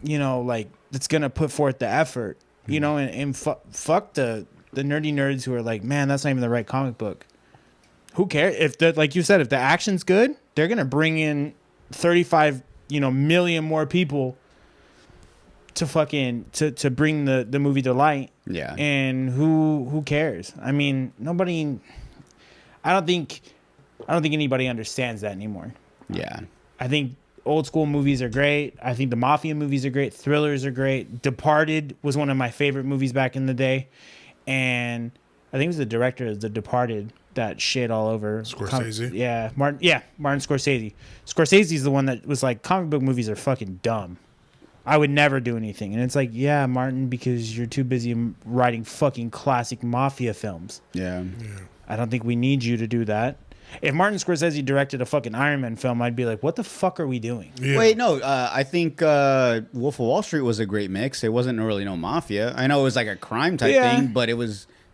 like, that's going to put forth the effort, and fuck the nerdy nerds who are like, man, that's not even the right comic book. Who cares? If like you said, if the action's good, they're going to bring in 35, million more people to fucking, to bring the movie to light. Yeah. And who cares? I mean, I don't think anybody understands that anymore. Yeah. I think old school movies are great. I think the mafia movies are great. Thrillers are great. Departed was one of my favorite movies back in the day. And I think it was the director of The Departed that shit all over. Scorsese? Martin Scorsese. Scorsese's the one that was like, comic book movies are fucking dumb. I would never do anything. And it's like, yeah, Martin, because you're too busy writing fucking classic mafia films. Yeah. I don't think we need you to do that. If Martin Scorsese directed a fucking Iron Man film, I'd be like, what the fuck are we doing? Yeah. Wait, no. I think Wolf of Wall Street was a great mix. It wasn't really no mafia. I know it was like a crime type thing, but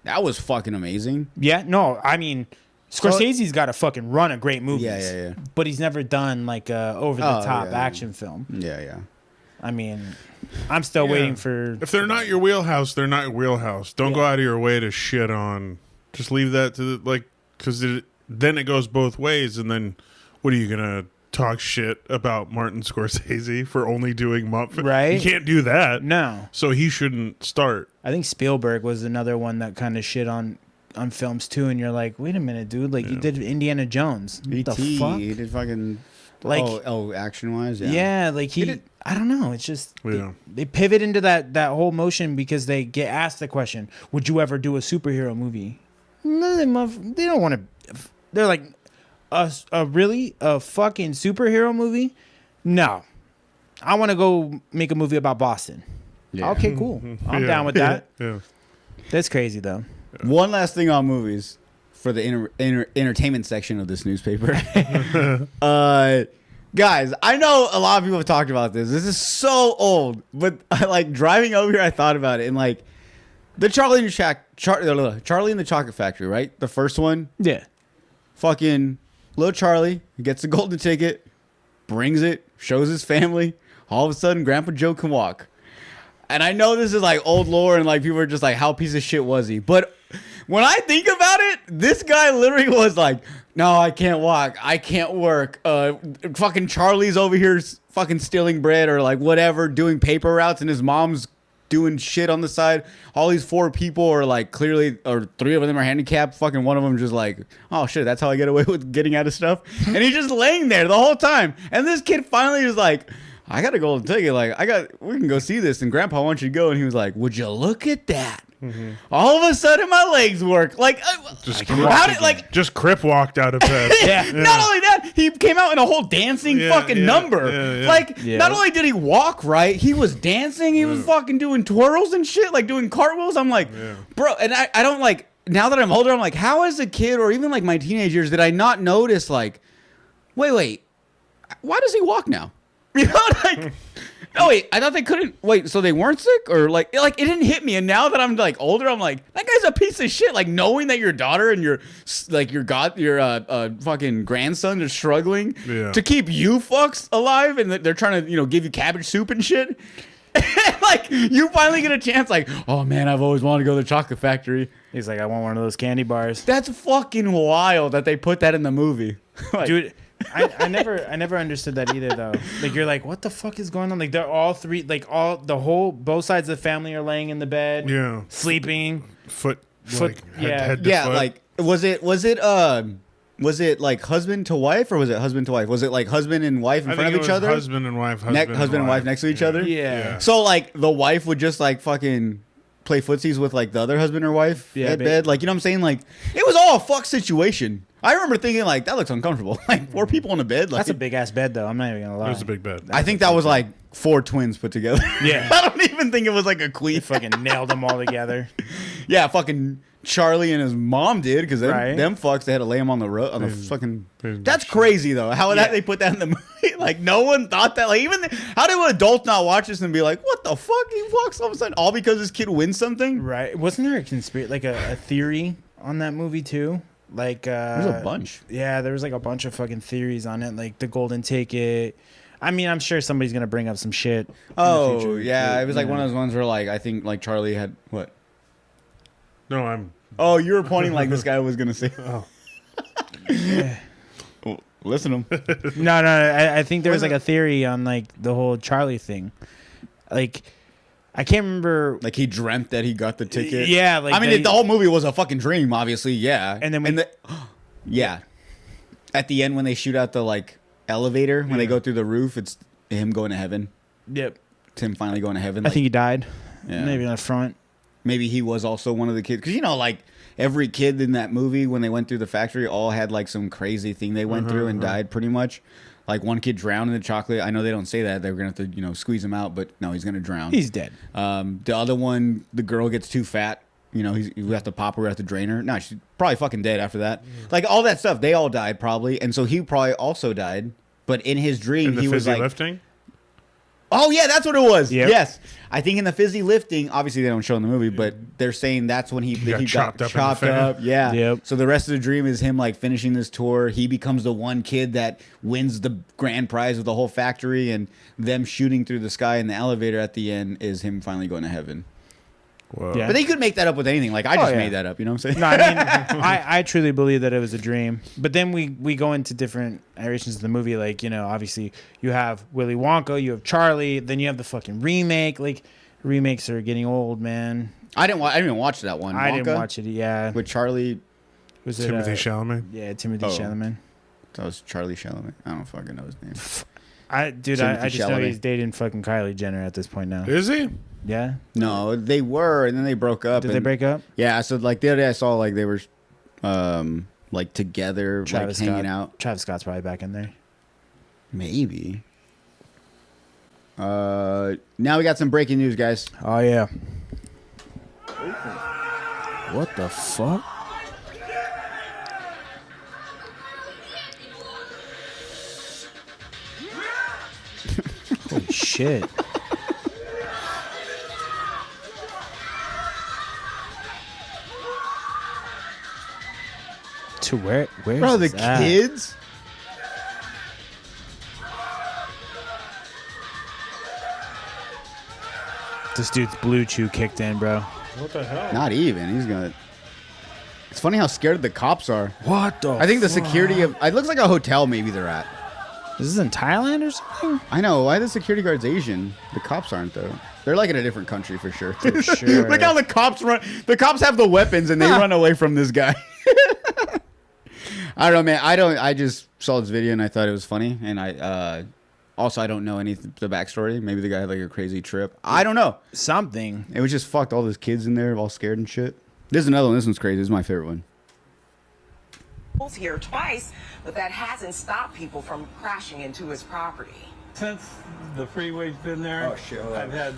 that was fucking amazing. Yeah, no, I mean, Scorsese's got to fucking run a great movie. Yeah. But he's never done like a over the top action film. Yeah. I mean, I'm still waiting for. If they're not your wheelhouse, they're not your wheelhouse. Don't go out of your way to shit on. Just leave that to because then it goes both ways, and then what are you gonna talk shit about Martin Scorsese for only doing right? You can't do that. No. So he shouldn't start. I think Spielberg was another one that kind of shit on films too, and you're like, wait a minute, dude, like you did Indiana Jones. What the fuck? He did fucking like action wise, yeah, like he I don't know. It's just they pivot into that whole motion because they get asked the question, would you ever do a superhero movie? No, they don't want to. They're like, a fucking superhero movie? No. I want to go make a movie about Boston. Yeah. Okay, cool. I'm down with that. Yeah. That's crazy, though. One last thing on movies for the entertainment section of this newspaper. Guys, I know a lot of people have talked about this. This is so old, but like driving over here, I thought about it, and like the Charlie and the Chocolate Factory, right? The first one. Yeah. Fucking little Charlie gets the golden ticket, brings it, shows his family. All of a sudden, Grandpa Joe can walk. And I know this is like old lore, and like people are just like, how piece of shit was he? But when I think about it, this guy literally was like, no, I can't walk. I can't work. Fucking Charlie's over here fucking stealing bread or like whatever, doing paper routes, and his mom's doing shit on the side. All these 4 people are like clearly, or 3 of them are handicapped. Fucking one of them just like, oh shit, that's how I get away with getting out of stuff. And he's just laying there the whole time. And this kid finally is like, I got a golden ticket. Like, we can go see this. And Grandpa wants you to go. And he was like, would you look at that? Mm-hmm. All of a sudden, my legs work. Like, just Crip walked out of bed. Yeah. Not only that, he came out in a whole dancing fucking number. Yeah. Like, not only did he walk right, he was dancing. He was fucking doing twirls and shit, like doing cartwheels. I'm like, bro, and I don't like, now that I'm older, I'm like, how as a kid or even like my teenage years did I not notice like, wait, why does he walk now? You know, like, oh wait, I thought they couldn't wait. So they weren't sick, or like it didn't hit me. And now that I'm like older, I'm like, that guy's a piece of shit. Like knowing that your daughter and your fucking grandson are struggling to keep you fucks alive, and they're trying to give you cabbage soup and shit. Like you finally get a chance. Like, oh man, I've always wanted to go to the chocolate factory. He's like, I want one of those candy bars. That's fucking wild that they put that in the movie, like, dude. I never understood that either though. Like you're like, what the fuck is going on? Like they're all 3, like both sides of the family are laying in the bed, sleeping, foot, yeah, head to foot. Like was it like husband to wife, or was it husband to wife? Was it like husband and wife in front of each other? Husband and wife, husband and wife next to each other. Yeah. So like the wife would just like fucking play footsies with like the other husband or wife at bed. Like, you know what I'm saying? Like it was all a fuck situation. I remember thinking like that looks uncomfortable. Like 4 people in a bed. Like, that's a big ass bed though. I'm not even gonna lie. It was a big bed. I think that was like 4 twins put together. Yeah. I don't even think it was like a queen. They fucking nailed them all together. Yeah, fucking Charlie and his mom did, because them fucks, they had to lay him on the road on the fucking. That's crazy though. How that they put that in the movie? Like no one thought that. Like even how do adults not watch this and be like, what the fuck? He walks all of a sudden all because this kid wins something. Right? Wasn't there a conspiracy, like a theory on that movie too? Like there's a bunch. Yeah, there was like a bunch of fucking theories on it, like the golden ticket. I mean, I'm sure somebody's gonna bring up some shit. Oh yeah, it was like one of those ones where like I think like Charlie had what? No, I'm. Oh, you were pointing like this guy was gonna say. Oh. Well, listen to him. No. I think there was like a theory on like the whole Charlie thing. Like, I can't remember. Like he dreamt that he got the ticket. Yeah, like I mean, the whole movie was a fucking dream, obviously. Yeah, and then yeah, at the end when they shoot out the like elevator when they go through the roof, it's him going to heaven. Yep, it's him finally going to heaven. I think he died. Yeah. Maybe in the front. Maybe he was also one of the kids, because like every kid in that movie when they went through the factory all had like some crazy thing they went through and died pretty much. Like one kid drowned in the chocolate. I know they don't say that. They were gonna have to, squeeze him out, but no, he's gonna drown. He's dead. The other one, the girl gets too fat we have to pop her, we have to drain her. No, she's probably fucking dead after that. Like all that stuff, they all died probably, and so he probably also died. But in his dream, he was like lifting. Oh yeah, that's what it was. Yep. Yes, I think in the fizzy lifting, obviously they don't show in the movie, but they're saying that's when he got chopped up. Yeah. Yep. So the rest of the dream is him like finishing this tour. He becomes the one kid that wins the grand prize of the whole factory, and them shooting through the sky in the elevator at the end is him finally going to heaven. Whoa. Yeah. But they could make that up with anything. Like I just made that up. You know what I'm saying? No, I mean, I truly believe that it was a dream. But then we go into different iterations of the movie. Like, obviously you have Willy Wonka, you have Charlie, then you have the fucking remake. Like, remakes are getting old, man. I didn't even watch that one. I Wonka, didn't watch it. Yeah, with Charlie. was it Timothy Chalamet. Yeah, Timothy Chalamet. That was Charlie Chalamet. I don't fucking know his name. I just know Chalamet. he's dating fucking Kylie Jenner at this point now. Is he? Yeah. No, they were, and then they broke up. Did they break up? Yeah, so like the other day I saw like they were like together, Travis like hanging Scott. out. Travis Scott's probably back in there. Maybe. Now we got some breaking news, guys. Oh yeah. What the fuck? Holy shit. To where's Bro, the this at? kids? This dude's blue chew kicked in, bro. What the hell? Not even. He's gonna. It's funny how scared the cops are. What the I think the security of it looks like a hotel. Maybe they're at. Is this in Thailand or something? I know. Why the security guard's Asian? The cops aren't though. They're like in a different country for sure. For sure. Look how the cops run. The cops have the weapons and they run away from this guy. I don't know, man. I just saw this video and I thought it was funny. And I also I don't know the backstory. Maybe the guy had like a crazy trip. I don't know. Something. It was just fucked. All those kids in there, all scared and shit. There's another one. This one's crazy. This is my favorite one. Here twice, but that hasn't stopped people from crashing into his property. Since the freeway's been there, Oh, shit, hold on. I've had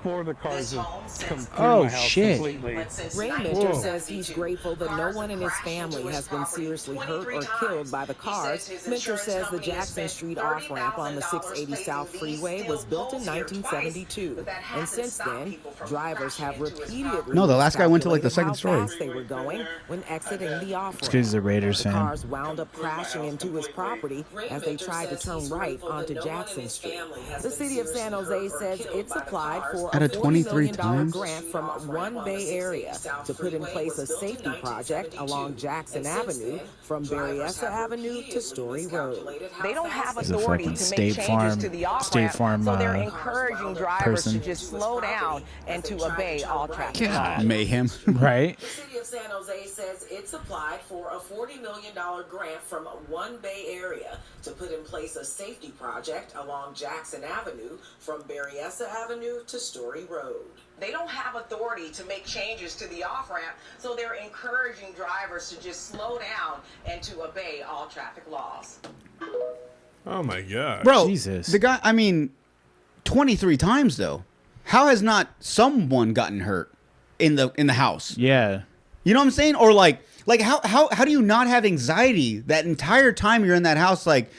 4 of the cars This have home come since- through Oh, my house shit. completely. But since Ray 1972, Minter says he's grateful that no one in his family has been seriously hurt or killed by the cars. Minter says the Jackson Street off-ramp on the 680 South Freeway was built in 1972. And since then, drivers have repeatedly No, the last guy went to, like, the second miscalculated how story. fast they were going when exiting the off-ramp. It's 'cause he's a Raiders The fan. cars wound up crashing into his property as they tried to turn right onto Jackson Street. The city of San Jose says it's applied for Out a of 23 $40 million times? grant from One Bay Area to put in place a safety project along Jackson Avenue from Berryessa Avenue to Story Road. they don't have He's a authority fucking to make State changes Farm- to the State off-ramp, Farm, so they're encouraging drivers person. to just slow down and to obey all traffic laws. Mayhem. Right? The city of San Jose says it's applied for a $40 million grant from One Bay Area to put in place a safety project along Jackson Avenue from Berryessa Avenue to Story Road. They don't have authority to make changes to the off-ramp, so they're encouraging drivers to just slow down and to obey all traffic laws. Oh my god, Bro, Jesus. the guy, I mean, 23 times though. How has not someone gotten hurt in the house? Yeah. You know what I'm saying? Or like how do you not have anxiety that entire time you're in that house? Like,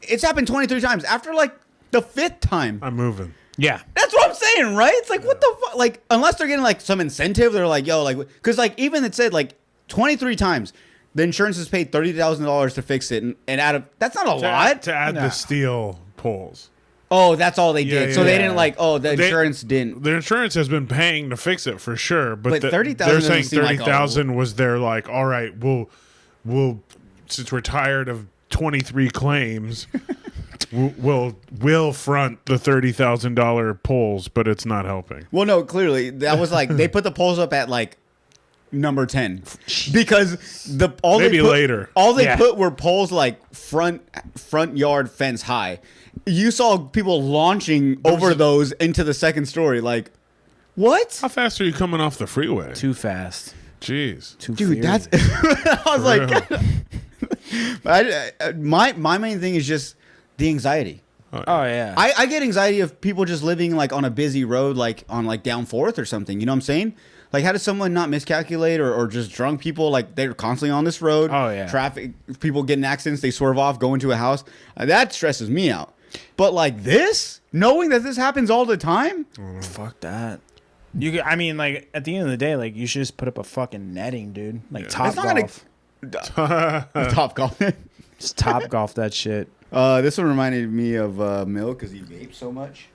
it's happened 23 times. After like the 5th time, I'm moving. Yeah. that's what I'm saying, right? It's like, what the fuck? Like, unless they're getting like some incentive, they're like, yo, like, because like even it said like 23 times. The insurance has paid $30,000 to fix it, and out of that's not a lot. To add No. the steel poles. Oh, that's all they did. Yeah, So they yeah. didn't like. Oh, the They- insurance didn't. The insurance has been paying to fix it for sure, but, But 30,000 they're doesn't saying seem like 30,000 was their like, all right, we'll since we're tired of 23 claims, we'll front the $30,000 poles, but it's not helping. Well, no, clearly that was like they put the polls up at like number 10 because Maybe later. All they Yeah. put were poles like front yard fence high. You saw people launching over those into the second story. Like, what? How fast are you coming off the freeway? Too fast. Jeez. Too Dude, furious. that's. I was like, Real. my main thing is just the anxiety. Oh yeah. I get anxiety of people just living like on a busy road, like on like down 4th or something. You know what I'm saying? Like, how does someone not miscalculate or just drunk people? Like, they're constantly on this road. Oh, yeah. Traffic, people get in accidents, they swerve off, go into a house. That stresses me out. But like this, knowing that this happens all the time, fuck that. I mean, like at the end of the day, like you should just put up a fucking netting, dude. Like Top Golf. Top Golf. Just Top Golf that shit. This one reminded me of Milk because he vapes so much.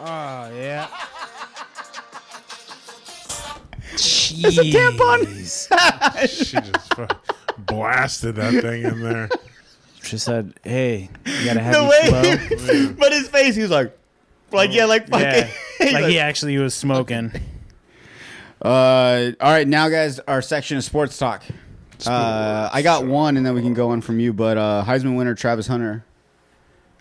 Oh yeah. It's a tampon. She just blasted that thing in there. She said, "Hey, you gotta have the way, but his face, he was like yeah, like fucking, yeah, like like he actually was smoking." All right, now guys, our section of sports talk. I got one, and then we can go on from you. But Heisman winner Travis Hunter.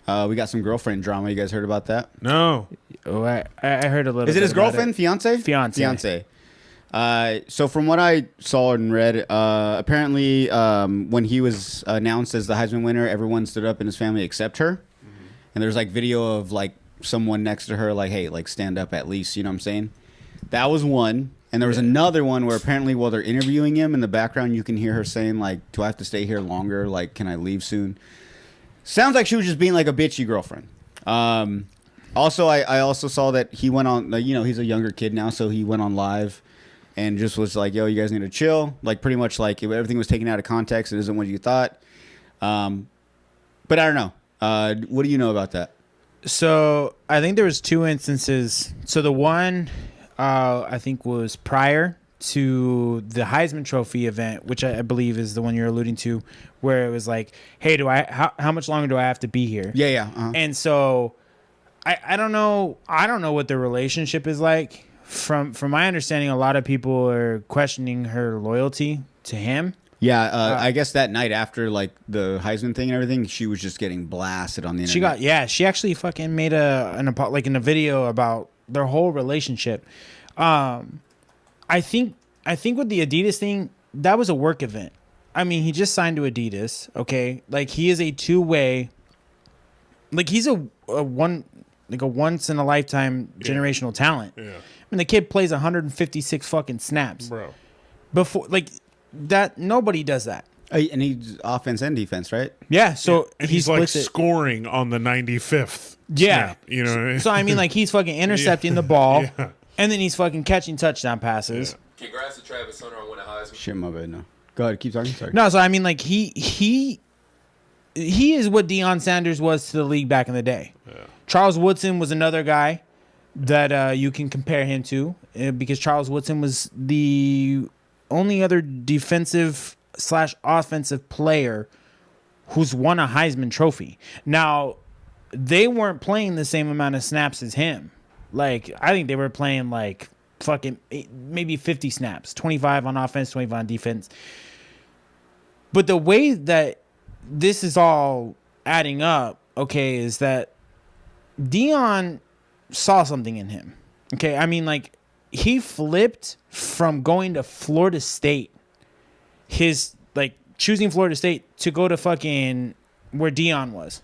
We got some girlfriend drama. You guys heard about that? No. Oh, I heard a little. Is it bit his about girlfriend, fiance? Fiance. So from what I saw and read, apparently when he was announced as the Heisman winner, everyone stood up in his family except her. Mm-hmm. And there's like video of like someone next to her, like, hey, like stand up at least. You know what I'm saying? That was one. And there was another one where apparently while they're interviewing him in the background, you can hear her saying like, do I have to stay here longer? Like, can I leave soon? Sounds like she was just being like a bitchy girlfriend. Also, I also saw that he went on, you know, he's a younger kid now, so he went on live and just was like, yo, you guys need to chill. Like, pretty much like everything was taken out of context. It isn't what you thought. But I don't know. What do you know about that? So I think there was two instances. So the one I think was prior to the Heisman Trophy event, which I believe is the one you're alluding to, where it was like, hey, how much longer do I have to be here? Yeah. Uh-huh. And so I don't know what their relationship is like. From my understanding, a lot of people are questioning her loyalty to him. Yeah, I guess that night after like the Heisman thing and everything, she was just getting blasted on the internet. She actually fucking made in a video about their whole relationship. I think with the Adidas thing, that was a work event. I mean, he just signed to Adidas, okay? Like he is a two-way, like he's a once in a lifetime generational talent. Yeah. I mean, the kid plays 156 fucking snaps. Bro. Before like that, nobody does that. And he's offense and defense, right? Yeah, so and he's like scoring on the 95th. Yeah. Snap, you know what I mean? So I mean, like he's fucking intercepting the ball, and then he's fucking catching touchdown passes. Yeah. Congrats to Travis Hunter on winning Heisman. Shit, my bad. No, go ahead, keep talking. Sorry. No, so I mean, like he is what Deion Sanders was to the league back in the day. Yeah. Charles Woodson was another guy that you can compare him to because Charles Woodson was the only other defensive/offensive player who's won a Heisman Trophy. Now, they weren't playing the same amount of snaps as him. Like, I think they were playing like fucking maybe 50 snaps, 25 on offense, 25 on defense. But the way that this is all adding up, okay, is that Deion saw something in him. Okay, I mean, like, he flipped from going to Florida State, choosing Florida State to go to fucking where Deion was.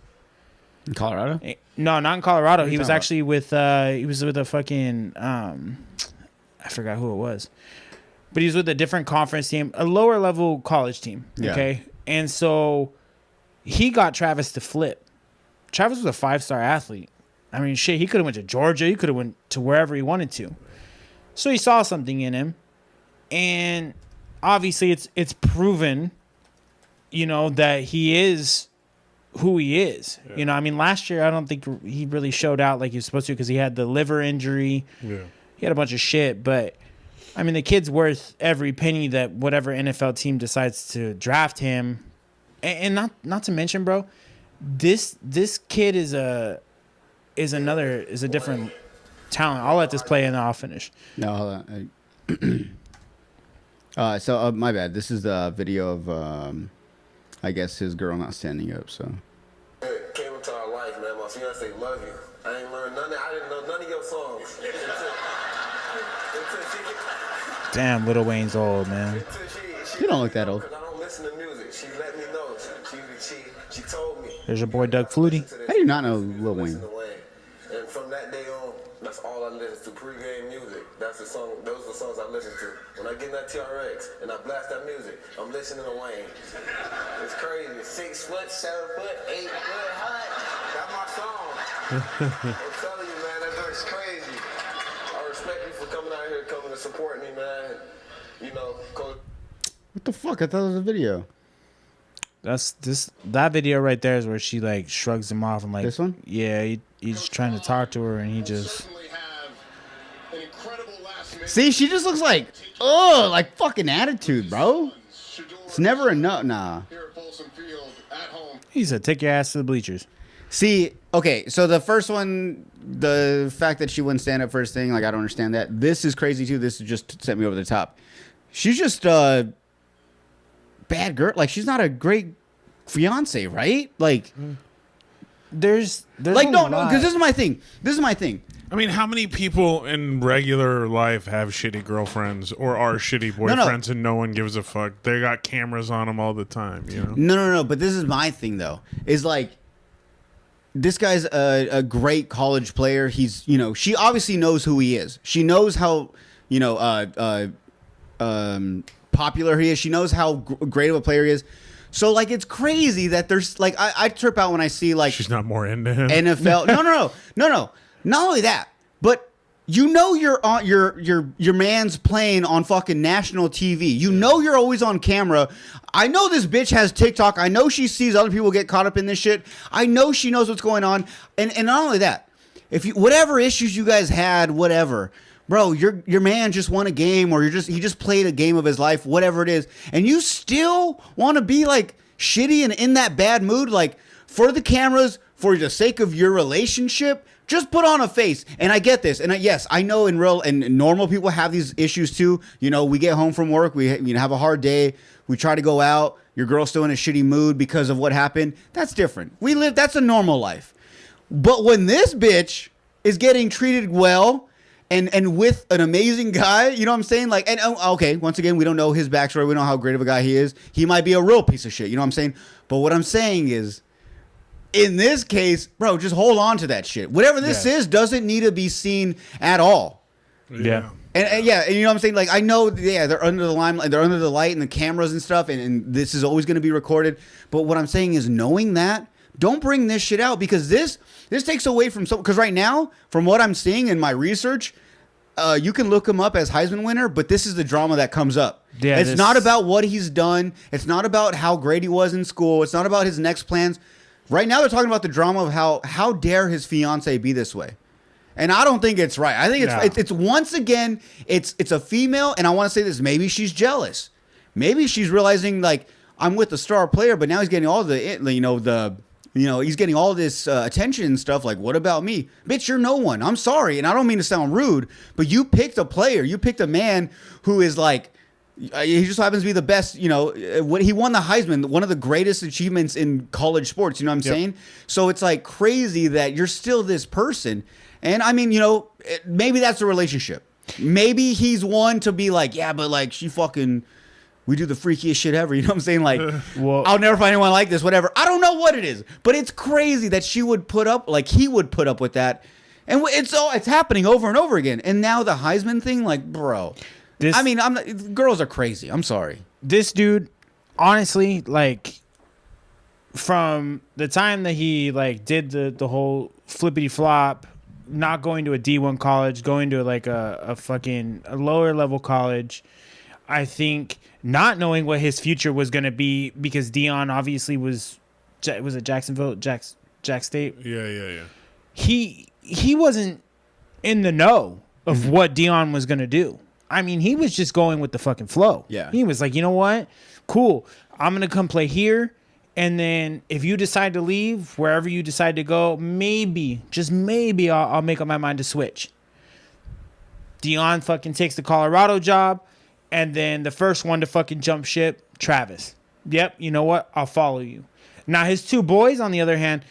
In Colorado? No, not in Colorado. He was actually with a fucking I forgot who it was. But he was with a different conference team, a lower level college team. Yeah. Okay. And so he got Travis to flip. Travis was a 5-star athlete. I mean, shit, he could have went to Georgia. He could have went to wherever he wanted to. So he saw something in him. And obviously it's proven, you know, that he is who he is. Yeah. You know, I mean, last year I don't think he really showed out like he was supposed to because he had the liver injury. Yeah. He had a bunch of shit, but I mean, the kid's worth every penny that whatever NFL team decides to draft him. And not to mention, bro, this kid is a different talent. I'll let this play and then I'll finish. No, hold on. So my bad. This is the video of I guess his girl not standing up. So Came into our life, man. My fiance love you. I ain't learned none. I didn't know none of your songs. Damn, Lil Wayne's old, man. You don't look that old. I don't listen to music. She let me know. She There's your boy Doug Flutie. I do not know Lil Wayne. And from that day on, that's all I listen to. Pre-game music. That's the song. Those are the songs I listen to. When I get in that TRX and I blast that music, I'm listening to Wayne. It's crazy. 6 foot, 7 foot, 8 foot high. That's my song. I'm telling you, man, that's crazy. I respect you for coming out here, coming to support me, man. You know, Coach. What the fuck? I thought it was a video. That video right there is where she like shrugs him off and like this one. Yeah, he's trying to talk to her and he just. See, she just looks like fucking attitude, bro. It's never enough. Nah. He said, "Take your ass to the bleachers." See, okay, so the first one, the fact that she wouldn't stand up first thing, like I don't understand that. This is crazy too. This just sent me over the top. She's just bad girl. Like she's not a great fiance, right? Like there's like no, because this is my thing. I mean, how many people in regular life have shitty girlfriends or are shitty boyfriends and no one gives a fuck? They got cameras on them all the time, you know? No. But this is my thing though. Is like this guy's a great college player. He's she obviously knows who he is. She knows how popular he is. She knows how great of a player he is. So like it's crazy that there's like I trip out when I see like she's not more into him. NFL. No. Not only that, but you're on your man's playing on fucking national TV. You're always on camera. I know this bitch has TikTok. I know she sees other people get caught up in this shit. I know she knows what's going on. And not only that, if you whatever issues you guys had, whatever. Bro, your man just won a game or he just played a game of his life, whatever it is, and you still want to be like shitty and in that bad mood, like for the cameras, for the sake of your relationship, just put on a face. And I get this, and yes, I know in real and normal people have these issues too. We get home from work, we have a hard day, we try to go out, your girl's still in a shitty mood because of what happened. That's different. That's a normal life. But when this bitch is getting treated well. And with an amazing guy, you know what I'm saying? Like, and okay, once again, we don't know his backstory. We don't know how great of a guy he is. He might be a real piece of shit. You know what I'm saying? But what I'm saying is, in this case, bro, just hold on to that shit. Whatever this is doesn't need to be seen at all. Yeah. And you know what I'm saying? Like, I know, they're under the limelight, they're under the light and the cameras and stuff, and this is always going to be recorded. But what I'm saying is, knowing that, don't bring this shit out because this takes away from because right now, from what I'm seeing in my research, you can look him up as Heisman winner, but this is the drama that comes up. Yeah, it's not about what he's done. It's not about how great he was in school. It's not about his next plans. Right now, they're talking about the drama of how dare his fiance be this way. And I don't think it's right. I think it's once again, it's a female, and I want to say this, maybe she's jealous. Maybe she's realizing, like, I'm with a star player, but now he's getting all he's getting all this attention and stuff. Like, what about me? Bitch, you're no one. I'm sorry. And I don't mean to sound rude, but you picked a player. You picked a man who is like, he just happens to be the best, he won the Heisman, one of the greatest achievements in college sports. You know what I'm saying? So it's like crazy that you're still this person. And I mean, maybe that's a relationship. Maybe he's one to be like, yeah, but like she fucking... We do the freakiest shit ever. You know what I'm saying? Like, I'll never find anyone like this, whatever. I don't know what it is, but it's crazy that she would put up, like he would put up with that. And it's happening over and over again. And now the Heisman thing, like, bro. Girls are crazy. I'm sorry. This dude, honestly, like, from the time that he, like, did the whole flippity flop, not going to a D1 college, going to, like, a lower level college, I think... Not knowing what his future was going to be because Dion obviously was it Jacksonville, Jack State? Yeah. He wasn't in the know of what Dion was going to do. I mean, he was just going with the fucking flow. Yeah. He was like, you know what? Cool. I'm going to come play here. And then if you decide to leave, wherever you decide to go, maybe, just maybe I'll make up my mind to switch. Dion fucking takes the Colorado job. And then the first one to fucking jump ship, Travis. Yep, you know what? I'll follow you. Now, his two boys, on the other hand,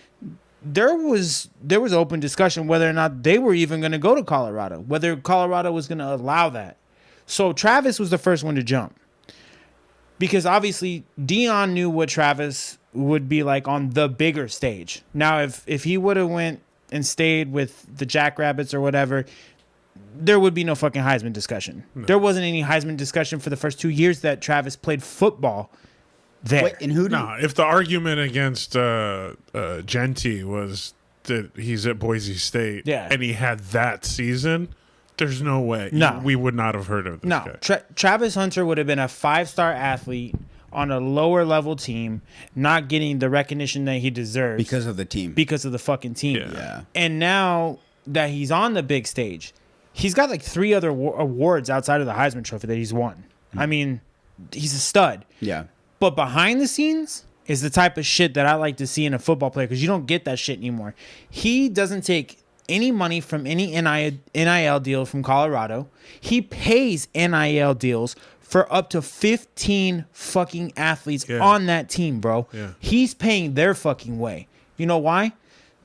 there was open discussion whether or not they were even going to go to Colorado, whether Colorado was going to allow that. So Travis was the first one to jump. Because obviously, Dion knew what Travis would be like on the bigger stage. Now, if he would have went and stayed with the Jackrabbits or whatever, there would be no fucking Heisman discussion. No. There wasn't any Heisman discussion for the first 2 years that Travis played football there. Wait, and who? If the argument against Genty was that he's at Boise State, and he had that season, there's no way. No, we would not have heard of this guy. Travis Hunter would have been a 5-star athlete on a lower level team, not getting the recognition that he deserves because of the team, because of the fucking team. Yeah. And now that he's on the big stage, he's got like 3 other awards outside of the Heisman Trophy that he's won. I mean, he's a stud. Yeah. But behind the scenes is the type of shit that I like to see in a football player, because you don't get that shit anymore. He doesn't take any money from any NIL deal from Colorado. He pays NIL deals for up to 15 fucking athletes on that team, bro. Yeah. He's paying their fucking way. You know why?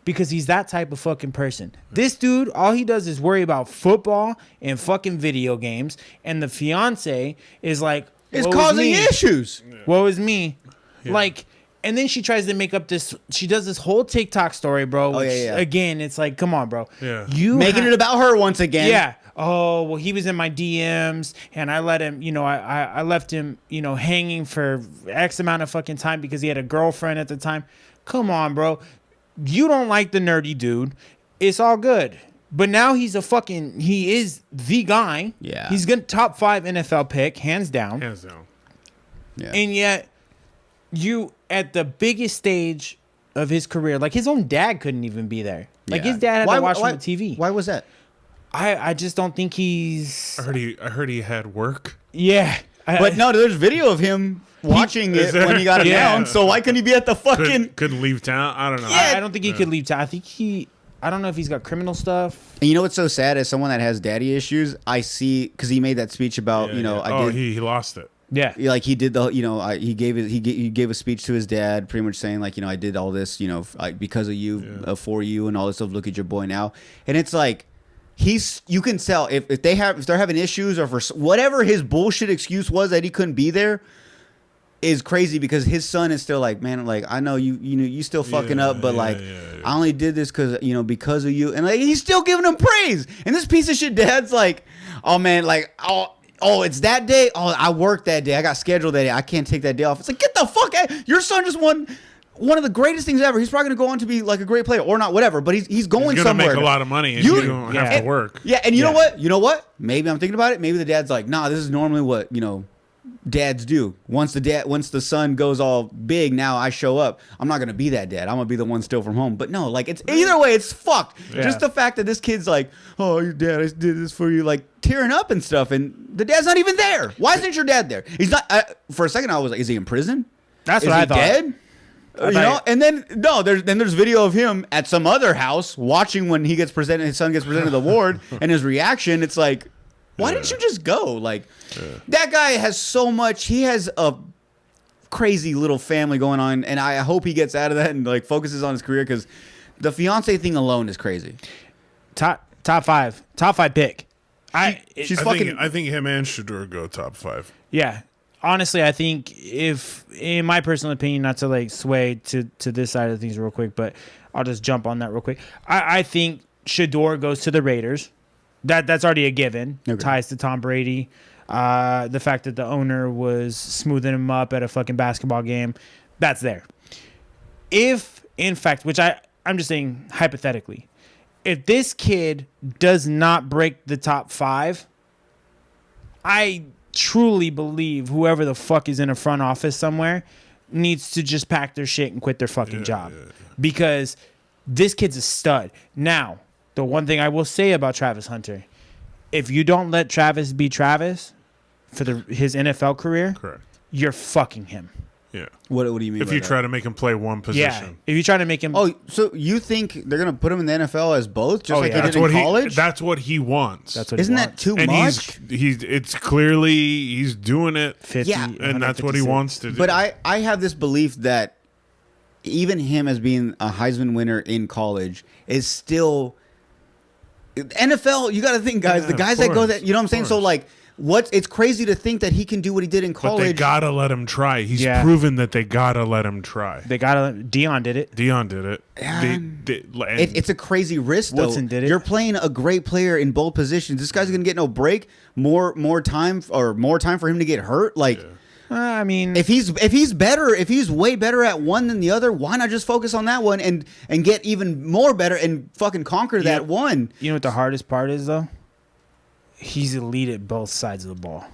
Because he's that type of fucking person. This dude, all he does is worry about football and fucking video games. And the fiance is like, it's causing issues. Woe is me. Like, and then she tries to make up this. She does this whole TikTok story, bro. Which, again, it's like, come on, bro. Yeah. You making it about her once again. Yeah. Oh, well, he was in my DMs, and I let him, I left him, hanging for X amount of fucking time because he had a girlfriend at the time. Come on, bro. You don't like the nerdy dude. It's all good. But now he is the guy. Yeah. He's going to top 5 NFL pick, hands down. Hands down. Yeah. And yet, you at the biggest stage of his career, like his own dad couldn't even be there. Like his dad had to watch from the TV. Why was that? I just don't think he's. I heard he had work. Yeah. But no, there's video of him watching it when he got announced. So why couldn't he be at the fucking? Couldn't leave town. I don't know. I don't think he could leave town. I think I don't know if he's got criminal stuff. And you know what's so sad? As someone that has daddy issues, I see because he made that speech about he lost it. Yeah, like he did he gave a speech to his dad, pretty much saying like I did all this because of you, for you, and all this stuff. Look at your boy now, and it's like. You can tell if they're having issues or for whatever his bullshit excuse was that he couldn't be there is crazy, because his son is still like, man, like I know you still fucking up, but I only did this because of you, and like he's still giving him praise. And this piece of shit dad's like, oh man, like oh it's that day, oh I worked that day, I got scheduled that day, I can't take that day off. It's like, get the fuck out. Your son just won one of the greatest things ever. He's probably going to go on to be like a great player or not, whatever. But he's going he's somewhere. He's going to make a lot of money, and you don't have to work. Yeah, and you know what? You know what? Maybe I'm thinking about it. Maybe the dad's like, nah, this is normally what dads do. Once the son goes all big, now I show up. I'm not going to be that dad. I'm going to be the one still from home. But no, like it's either way, it's fucked. Yeah. Just the fact that this kid's like, oh, your dad, I did this for you, like tearing up and stuff, and the dad's not even there. Why isn't your dad there? He's not. For a second, I was like, is he in prison? That's what I thought. Dead? And then there's video of him at some other house watching when his son gets presented the award, and his reaction. It's like, why didn't you just go? Like, that guy has so much. He has a crazy little family going on, and I hope he gets out of that and like focuses on his career, because the fiance thing alone is crazy. Top 5 pick. I think him and Shador go top 5. Yeah. Honestly, I think if, in my personal opinion, not to like sway to this side of things real quick, but I'll just jump on that real quick. I think Shador goes to the Raiders. That's already a given. Okay. Ties to Tom Brady. The fact that the owner was smoothing him up at a fucking basketball game, that's there. If, in fact, which I'm just saying hypothetically, if this kid does not break the top 5, I truly believe whoever the fuck is in a front office somewhere needs to just pack their shit and quit their fucking job. Because this kid's a stud. Now, the one thing I will say about Travis Hunter, if you don't let Travis be Travis for his NFL career, correct, you're fucking him. Yeah. What do you mean? If you try to make him play one position. Yeah. If you try to make him. Oh, so you think they're gonna put him in the NFL as both, just like they did in college? That's what he wants. Isn't that too much? It's clearly he's doing it. 50, and that's what he wants to do. But I have this belief that even him as being a Heisman winner in college is still NFL. You got to think, guys. The guys that go that, you know what I'm saying. So like, it's crazy to think that he can do what he did in But college. they gotta let him try. He's Yeah. proven that they gotta let him try. Dion did it. Dion did it. It's a crazy risk, though. Woodson did it. You're playing a great player in both positions. This guy's gonna get no break. More time for him to get hurt. Like, I mean, if he's way better at one than the other, why not just focus on that one and get even more better and fucking conquer that one? you know what the hardest part is though? He's elite at both sides of the ball.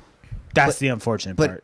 That's the unfortunate part.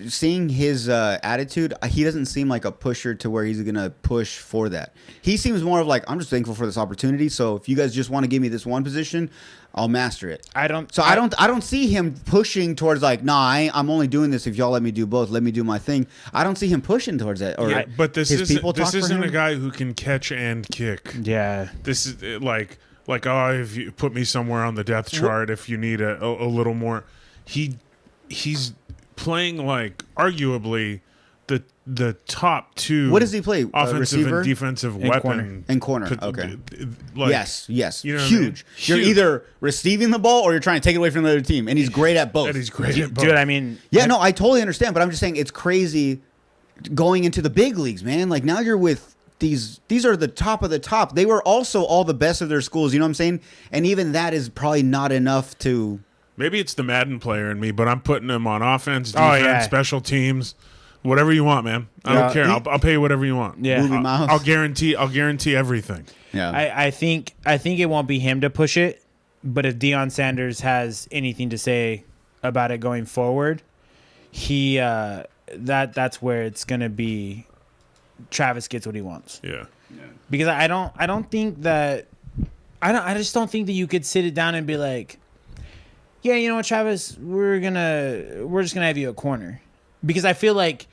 Seeing his attitude, he doesn't seem like a pusher to where he's gonna push for that. He seems more of like, I'm just thankful for this opportunity. So if you guys just want to give me this one position, I'll master it. I don't see him pushing towards like, I'm only doing this if y'all let me do both. Let me do my thing. I don't see him pushing towards that. Or but this isn't him. a guy who can catch and kick. Yeah. This is like if you put me somewhere on the depth chart, if you need a little more, he's playing like arguably the top two. What does he play? Offensive Receiver? and defensive weapon. In corner. Okay. Like, yes. You know what Huge. I mean? You're Huge. either receiving the ball or you're trying to take it away from the other team, and he's great at both. And he's great at both. Dude, I mean, Yeah, no, I totally understand, but I'm just saying it's crazy going into the big leagues, man. Like now you're with these are the top of the top. They were also all the best of their schools, you know what I'm saying? And even that is probably not enough to Maybe it's the Madden player in me, but I'm putting him on offense, defense, special teams, whatever you want, man. I don't care. I'll pay you whatever you want. Yeah. Movie mouse. I'll guarantee everything. Yeah. I think it won't be him to push it, but if Deion Sanders has anything to say about it going forward, he that's where it's gonna be. Travis gets what he wants. Yeah. Because I don't think that I just don't think that you could sit it down and be like, yeah, you know what, Travis, we're just gonna have you a corner, because I feel like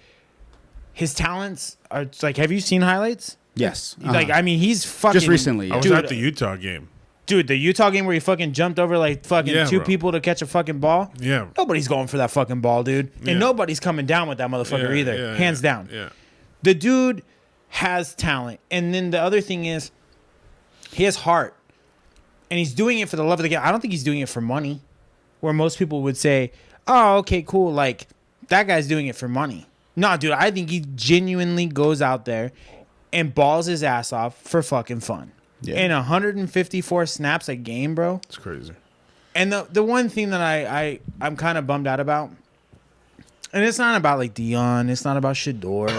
his talents are like. Have you seen highlights? Yes. Like, I mean, he's fucking Just recently. I was Dude, at the Utah game. Dude, the Utah game where he fucking jumped over like fucking two bro. people to catch a fucking ball. Yeah. Nobody's going for that fucking ball, dude. Yeah. And nobody's coming down with that motherfucker either. Hands down. Yeah. The dude has talent. And then the other thing is, he has heart. And he's doing it for the love of the game. I don't think he's doing it for money. Where most people would say, oh, okay, cool. Like, that guy's doing it for money. No, dude, I think he genuinely goes out there and balls his ass off for fucking fun. Yeah. And 154 snaps a game, bro. It's crazy. And the one thing that I'm kind of bummed out about, and it's not about like Dion, it's not about Shador.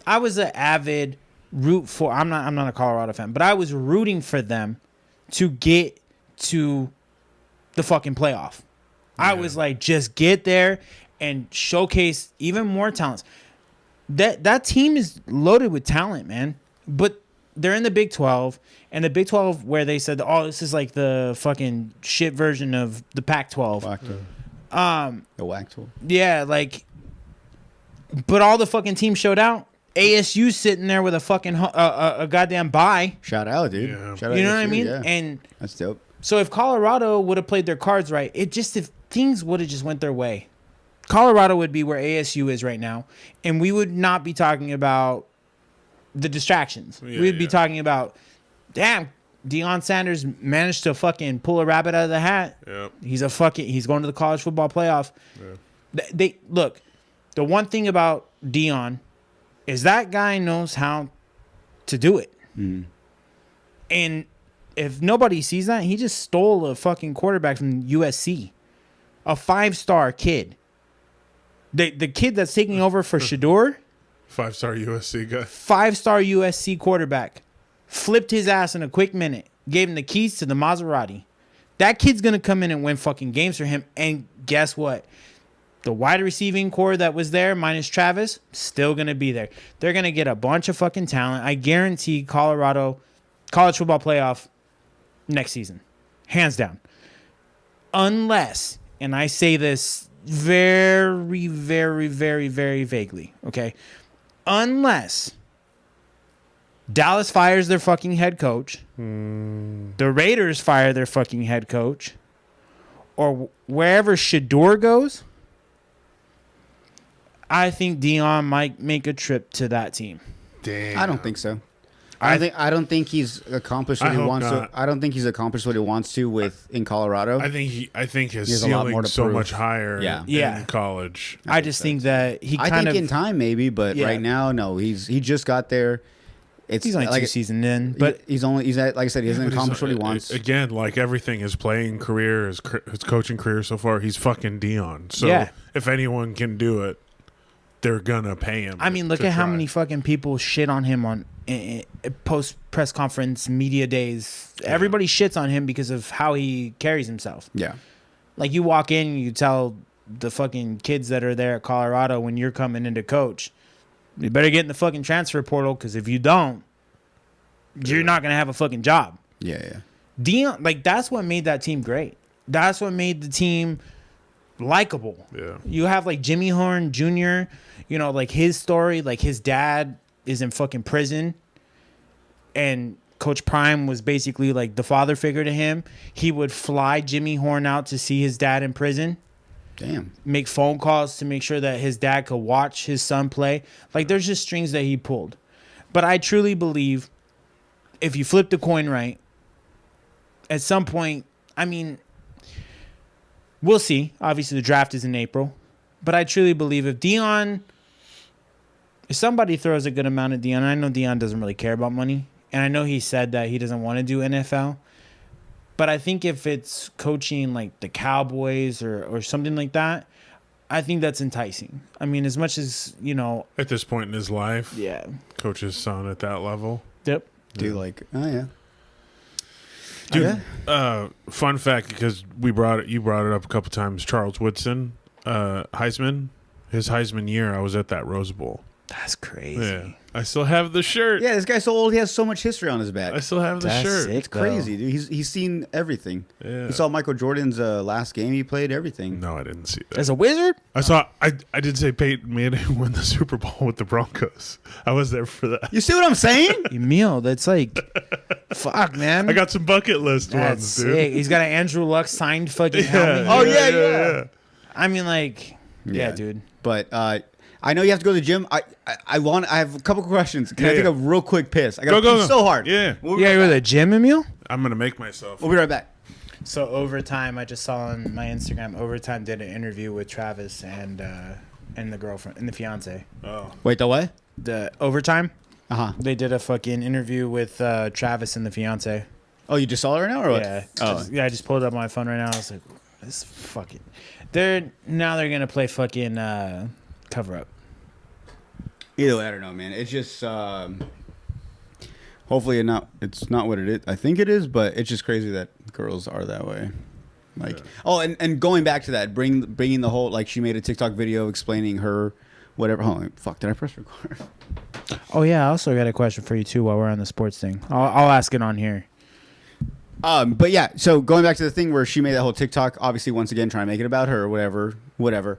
I was an avid root for. I'm not a Colorado fan, but I was rooting for them to get to the fucking playoff. I was like, just get there and showcase even more talents. That team is loaded with talent, man. But they're in the Big 12, and the Big 12 where they said, oh, this is like the fucking shit version of the Pac-12. The whack tool. Yeah, like, but all the fucking teams showed out. ASU sitting there with a fucking a goddamn bye. Shout out, dude. Yeah. Shout out You know what I ASU, mean? yeah. And That's dope. so if Colorado would have played their cards right, if things would have just went their way, Colorado would be where ASU is right now, and we would not be talking about the distractions. Yeah, We'd be talking about, damn, Deion Sanders managed to fucking pull a rabbit out of the hat. Yep. He's going to the college football playoff. Yeah. They look, the one thing about Deion is that guy knows how to do it. And if nobody sees that, he just stole a fucking quarterback from USC, a 5-star kid. The kid that's taking over for Shador, 5-star USC guy. 5-star USC quarterback, flipped his ass in a quick minute, gave him the keys to the Maserati. That kid's going to come in and win fucking games for him. And guess what? The wide receiving core that was there, minus Travis, still going to be there. They're going to get a bunch of fucking talent. I guarantee Colorado, college football playoff next season. Hands down. Unless, and I say this very, very, very, very vaguely, okay? Unless Dallas fires their fucking head coach, the Raiders fire their fucking head coach, or wherever Shador goes, I think Deion might make a trip to that team. Damn. I don't think so. I don't think he's accomplished what I he hope wants not. to. I don't think he's accomplished what he wants to in Colorado. I think his has a lot more ceiling's to so prove. much higher Yeah. in college. I just think that he I kind think of in time maybe, but Yeah. right now no. He just got there. he's only like 2 seasons in, but he's at, like I said, he hasn't But he's- accomplished what he wants. Again, like everything, his playing career, his coaching career so far, he's fucking Dion. So Yeah. if anyone can do it, they're gonna pay him. I mean, look to at how try. many fucking people shit on him on post press conference media days. Everybody shits on him because of how he carries himself. Yeah. Like you walk in, and you tell the fucking kids that are there at Colorado when you're coming in to coach, you better get in the fucking transfer portal because if you don't, you're not gonna have a fucking job. Yeah. Dion, like that's what made that team great. That's what made the team likable. Yeah. You have like Jimmy Horn Jr., you know, like his story, like his dad is in fucking prison and Coach Prime was basically like the father figure to him. He would fly Jimmy Horn out to see his dad in prison, Damn. make phone calls to make sure that his dad could watch his son play. Like there's just strings that he pulled. But I truly believe if you flip the coin right, at some point, I mean, we'll see. Obviously, the draft is in April. But I truly believe if somebody throws a good amount at Dion, I know Dion doesn't really care about money. And I know he said that he doesn't want to do NFL. But I think if it's coaching like the Cowboys or something like that, I think that's enticing. I mean, as much as, you know. At this point in his life, Yeah. coach his son at that level. Yep. Dude, like, oh yeah. Dude, fun fact, because you brought it up a couple times. Charles Woodson, Heisman, his Heisman year, I was at that Rose Bowl. That's crazy. Yeah, I still have the shirt. Yeah, this guy's so old. He has so much history on his back. I still have the That's shirt. sick. It's crazy, dude. He's seen everything. Yeah. He saw Michael Jordan's last game. He played everything. No, I didn't see that. As a wizard? I did say Peyton Manning win the Super Bowl with the Broncos. I was there for that. You see what I'm saying? Emil, that's like, fuck, man. I got some bucket list That's ones, dude. sick. He's got an Andrew Luck signed fucking helmet. Oh, yeah. I mean, like, yeah, Yeah. dude. But I know you have to go to the gym. I have a couple questions. Can I Yeah, take yeah. a real quick piss? I got to Go. pee so hard. Yeah. We'll be Yeah, right you're back. at the gym, Emil? I'm gonna make myself. We'll be right back. So Overtime, I just saw on my Instagram, Overtime did an interview with Travis and the girlfriend and the fiance. Oh, Wait, the what? The Overtime, Uh-huh. they did a fucking interview with Travis and the fiance. Oh, you just saw it right now or what? Yeah, Oh. I just pulled up my phone right now. I was like, this fucking. They're gonna play fucking Cover Up. Either way, I don't know, man. It's just hopefully it's not what it is. I think it is, but it's just crazy that girls are that way. Like, oh, and going back to that, bringing the whole, like, she made a TikTok video explaining her whatever. Oh, fuck! Did I press record? Oh yeah, I also got a question for you too while we're on the sports thing. I'll ask it on here. But yeah, so going back to the thing where she made that whole TikTok, obviously once again trying to make it about her or whatever.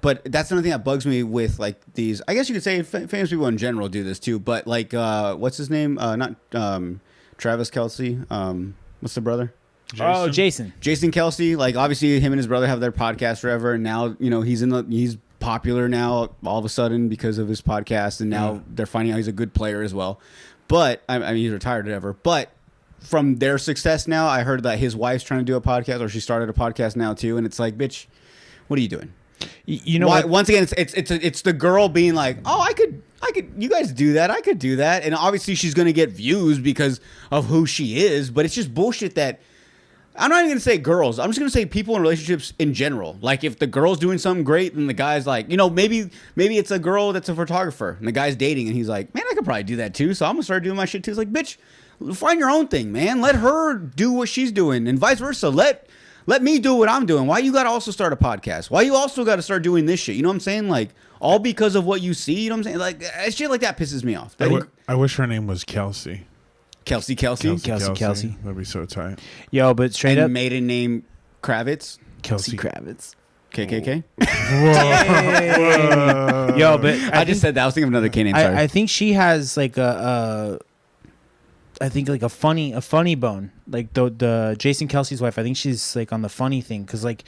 But that's another thing that bugs me with like these. I guess you could say famous people in general do this too. But like, what's his name? Not Travis Kelce. What's the brother? Oh, Jason. Jason Kelce. Like obviously him and his brother have their podcast forever, and now he's popular now all of a sudden because of his podcast, and now they're finding out he's a good player as well. But I mean he's retired or whatever. But from their success now, I heard that his wife's trying to do a podcast, or she started a podcast now too, and it's like, bitch, what are you doing? You know Why, what? once again, it's the girl being like, oh, I could, you guys do that, I could do that, and obviously she's gonna get views because of who she is, but it's just bullshit that. I'm not even gonna say girls. I'm just gonna say people in relationships in general. Like if the girl's doing something great, and the guy's like, maybe it's a girl that's a photographer, and the guy's dating, and he's like, man, I could probably do that too, so I'm gonna start doing my shit too. It's like, bitch, find your own thing, man. Let her do what she's doing, and vice versa. Let me do what I'm doing. Why you gotta also start a podcast? Why you also gotta start doing this shit? You know what I'm saying? Like all because of what you see. You know what I'm saying? Like shit like that pisses me off. I wish her name was Kelsey. Kelsey. Kelsey. That'd be so tight. Yo, but straight And up, maiden name Kravitz. Kelsey Kravitz. KKK. Yo, but I just said that. I was thinking of another K name. Sorry. I think she has like a funny bone. Like the Jason Kelsey's wife. I think she's like on the funny thing because like,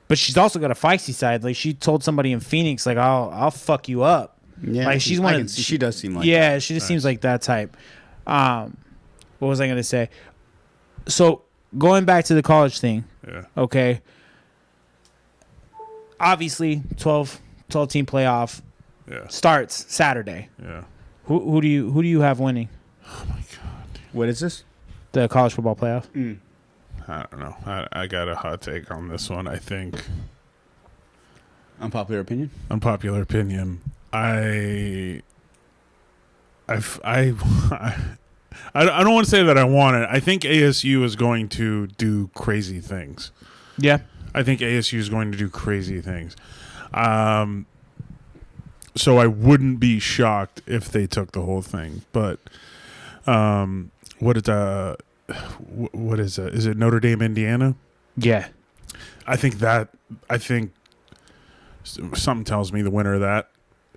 but she's also got a feisty side. Like she told somebody in Phoenix like I'll fuck you up. Yeah, like she's one. She does seem like. Yeah, that. she just seems like that type. What was I gonna say? So going back to the college thing. Yeah. Okay. Obviously, 12 team playoff Yeah. starts Saturday. Yeah. Who do you have winning Oh my god. What is this? the college football playoff? I don't know. I got a hot take on this one. I think Unpopular opinion. unpopular opinion. I don't want to say that I want it. I think ASU is going to do crazy things. Yeah. I think ASU is going to do crazy things. So I wouldn't be shocked if they took the whole thing. But what is it? Is it Notre Dame, Indiana? Yeah. I think something tells me the winner of that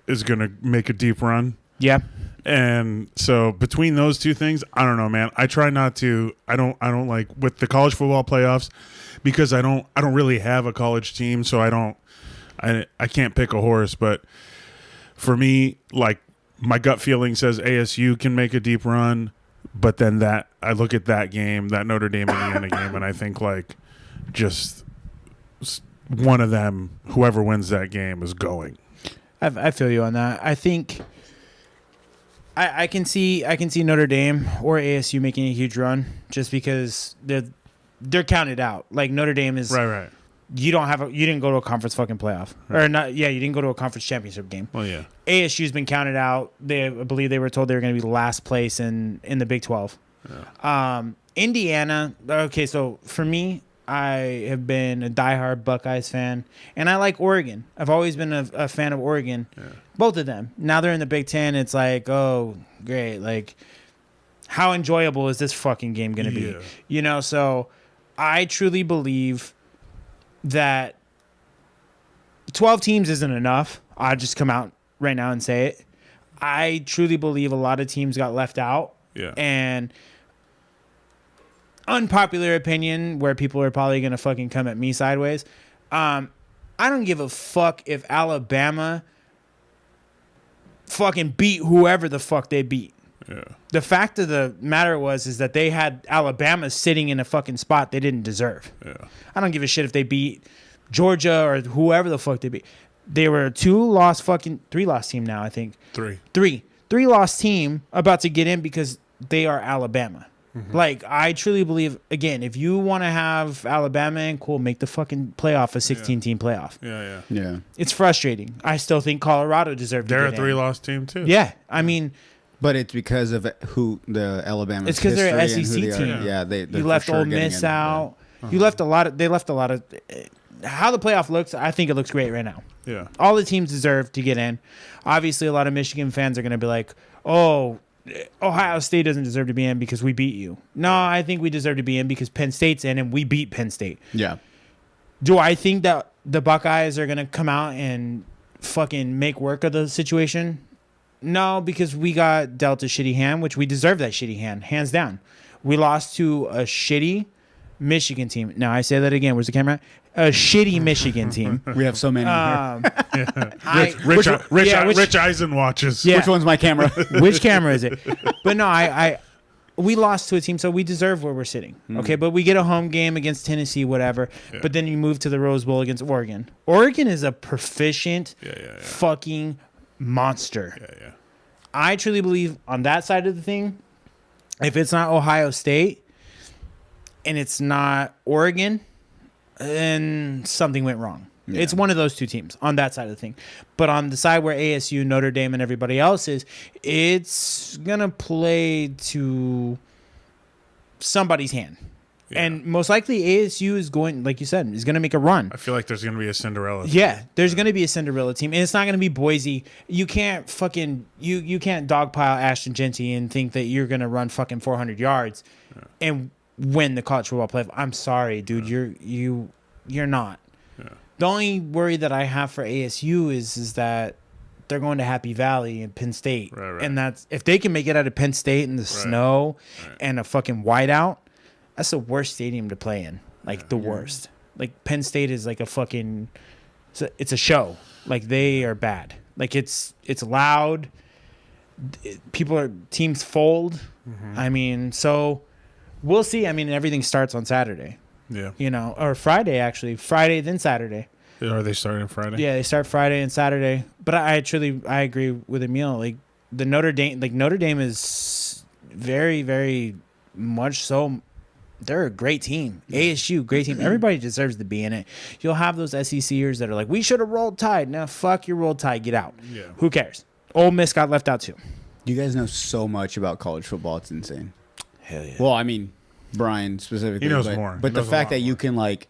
is going to make a deep run. Yeah. And so between those two things, I don't know, man. I try not to. I don't like with the college football playoffs because I don't really have a college team, so I can't pick a horse. But for me, like my gut feeling says ASU can make a deep run, but then I look at that game, that Notre Dame Indiana game, and I think like just one of them, whoever wins that game, is going. I feel you on that. I think I can see Notre Dame or ASU making a huge run just because they're counted out. Like Notre Dame is Right. You didn't go to a conference fucking playoff. Right. Or not you didn't go to a conference championship game. Well, yeah. ASU's been counted out. I believe they were told they were going to be last place in the Big 12. Yeah. Indiana, okay, so for me, I have been a diehard Buckeyes fan, and I like Oregon. I've always been a fan of Oregon. Yeah. Both of them. Now they're in the Big Ten. It's like, oh, great. Like, how enjoyable is this fucking game going to be? You know, so I truly believe that 12 teams isn't enough. I'll just come out right now and say it. I truly believe a lot of teams got left out. Yeah. And unpopular opinion where people are probably going to fucking come at me sideways. I don't give a fuck if Alabama fucking beat whoever the fuck they beat. Yeah. The fact of the matter is that they had Alabama sitting in a fucking spot they didn't deserve. Yeah. I don't give a shit if they beat Georgia or whoever the fuck they beat. They were a 3-loss team now, I think. Three-loss team about to get in because they are Alabama. Mm-hmm. Like, I truly believe, again, if you want to have Alabama in, cool, make the fucking playoff a 16-team playoff. Yeah. It's frustrating. I still think Colorado deserved to get in. They're a 3-loss team, too. Yeah. I mean... But it's because of who the Alabama. It's because they're an SEC team. team. Yeah, you left Ole Miss out. Uh-huh. You left a lot of. They left a lot of. How the playoff looks, I think it looks great right now. Yeah. All the teams deserve to get in. Obviously, a lot of Michigan fans are going to be like, "Oh, Ohio State doesn't deserve to be in because we beat you." No, I think we deserve to be in because Penn State's in and we beat Penn State. Yeah. Do I think that the Buckeyes are going to come out and fucking make work of the situation? No, because we got dealt a shitty hand, which we deserve that shitty hand, hands down. We lost to a shitty Michigan team. Now, I say that again. Where's the camera? A shitty Michigan team. We have so many Rich Eisen watches. Yeah. Which one's my camera? Which camera is it? But no, we lost to a team, so we deserve where we're sitting. Okay, but we get a home game against Tennessee, whatever. Yeah. But then you move to the Rose Bowl against Oregon. Oregon is a proficient fucking monster. Yeah. I truly believe on that side of the thing, if it's not Ohio State and it's not Oregon, then something went wrong. Yeah. It's one of those two teams on that side of the thing. But on the side where ASU, Notre Dame, and everybody else is, it's going to play to somebody's hand. Yeah. And most likely ASU is going, like you said, is going to make a run. I feel like there's going to be a Cinderella team. Yeah, there's going to be a Cinderella team. And it's not going to be Boise. You can't fucking, you can't dogpile Ashton Genty and think that you're going to run fucking 400 yards and win the college football playoff. I'm sorry, dude. You're not. Yeah. The only worry that I have for ASU is that they're going to Happy Valley and Penn State. Right. And that's, if they can make it out of Penn State in the snow and a fucking whiteout, that's the worst stadium to play in. Like, the worst. Like, Penn State is like a fucking... It's a show. Like, they are bad. Like it's loud. Teams fold. I mean, so we'll see. I mean, everything starts on Saturday. Yeah. You know, or Friday actually. Friday then Saturday. Are they starting Friday? Yeah, they start Friday and Saturday. But I agree with Emil. Like the Notre Dame is very, very much so. They're a great team. ASU, great team. Everybody deserves to be in it. You'll have those SECers that are like, we should have rolled Tide. Now, fuck your rolled Tide. Get out. Yeah. Who cares? Ole Miss got left out too. You guys know so much about college football. It's insane. Hell yeah. Well, I mean, Brian specifically. He knows but, more. But He the knows a fact lot that you more. can like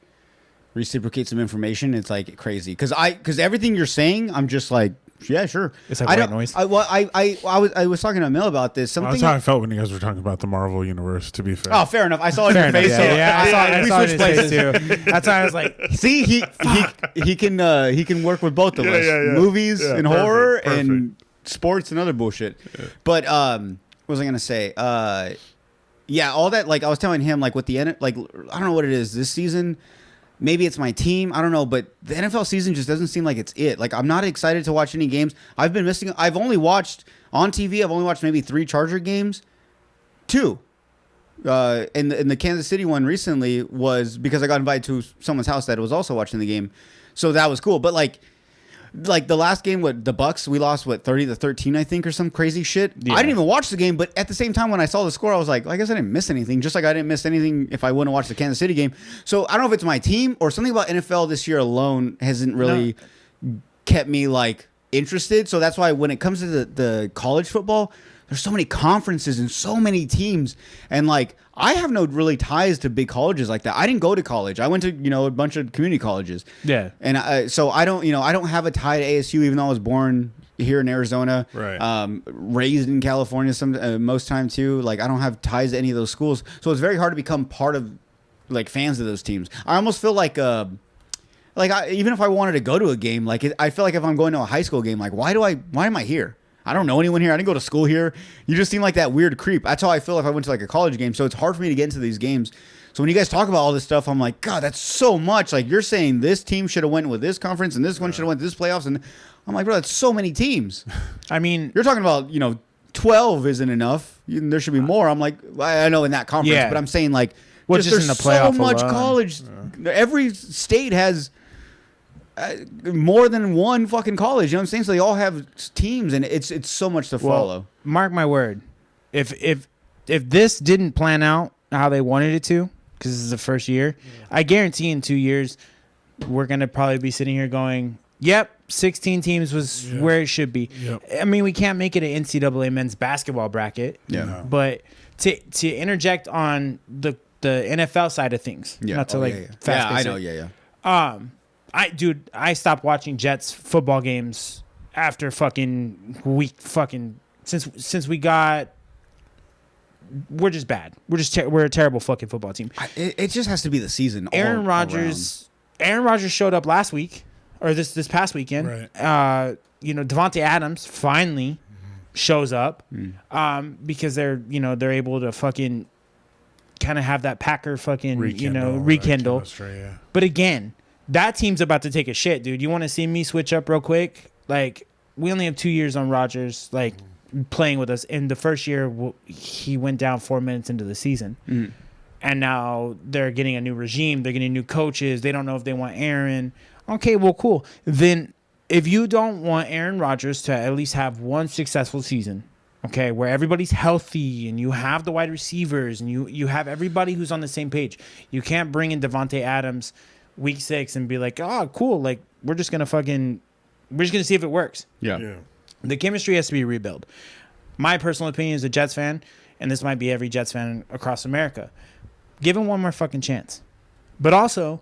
reciprocate some information, it's like crazy. Because everything you're saying, I'm just like, yeah, sure. It's like I white don't- noise. I was talking to Emil about this. Well, Something. that's how I felt when you guys were talking about the Marvel universe. To be fair. Oh, fair enough. I saw it in your face. So I we saw it switched in his face places. too. That's why I was like, See, he can work with both of us. yeah. Movies Yeah, and perfect, horror perfect. and sports and other bullshit. But what was I gonna say? Yeah, all that. Like I was telling him, like with the like I don't know what it is this season. Maybe it's my team. I don't know, but the NFL season just doesn't seem like it's it. Like I'm not excited to watch any games. I've been missing. I've only watched on TV. I've only watched maybe 3 Charger games, 2. And the Kansas City one recently was because I got invited to someone's house that was also watching the game, so that was cool. But like the last game with the Bucks, we lost 30-13, I think, or some crazy shit. Yeah. I didn't even watch the game, but at the same time, when I saw the score, I was like, I guess I didn't miss anything. Just like I didn't miss anything if I wouldn't watch the Kansas City game. So I don't know if it's my team or something about NFL this year alone hasn't really kept me like interested. So that's why when it comes to the college football, there's so many conferences and so many teams, and like I have no really ties to big colleges like that. I didn't go to college. I went to a bunch of community colleges. Yeah. And so I don't have a tie to ASU, even though I was born here in Arizona, Right. Raised in California most time too. Like I don't have ties to any of those schools, so it's very hard to become part of like fans of those teams. I almost feel like even if I wanted to go to a game, like I feel like if I'm going to a high school game, like why am I here? I don't know anyone here. I didn't go to school here. You just seem like that weird creep. That's how I feel if I went to like a college game. So it's hard for me to get into these games. So when you guys talk about all this stuff, I'm like, God, that's so much. Like you're saying this team should have went with this conference and this one should have went to this playoffs. And I'm like, bro, that's so many teams. I mean, You're talking about, 12 isn't enough. There should be more. I'm like, I know in that conference, Yeah. but I'm saying like, Well, just just in there's the so playoff much alone. college. Every state has more than one fucking college. You know what I'm saying? So they all have teams, and it's so much to follow. mark my word. If this didn't plan out how they wanted it to, because this is the first year, I guarantee in 2 years we're gonna probably be sitting here going, "Yep, 16 teams was where it should be." Yep. I mean, we can't make it an NCAA men's basketball bracket. Yeah. No. But to interject on the NFL side of things, not to fast Yeah, I pace know. it. Yeah. I stopped watching Jets football games after since we got. We're just bad. We're a terrible fucking football team. It just has to be the season. Aaron all Rodgers showed up last week or this past weekend. Right. Devontae Adams finally shows up because they're able to fucking kind of have that Packer fucking rekindle. Yeah. But again, that team's about to take a shit, dude. You want to see me switch up real quick? Like, we only have 2 years on Rodgers, like, playing with us. In the first year, he went down 4 minutes into the season. And now they're getting a new regime. They're getting new coaches. They don't know if they want Aaron. Okay, well, cool. Then if you don't want Aaron Rodgers to at least have one successful season, okay, where everybody's healthy and you have the wide receivers and you have everybody who's on the same page, you can't bring in Devontae Adams week 6 and be like, oh, cool, like we're just gonna see if it works. Yeah. The chemistry has to be rebuilt. My personal opinion as a Jets fan, and this might be every Jets fan across America, give him one more fucking chance. But also,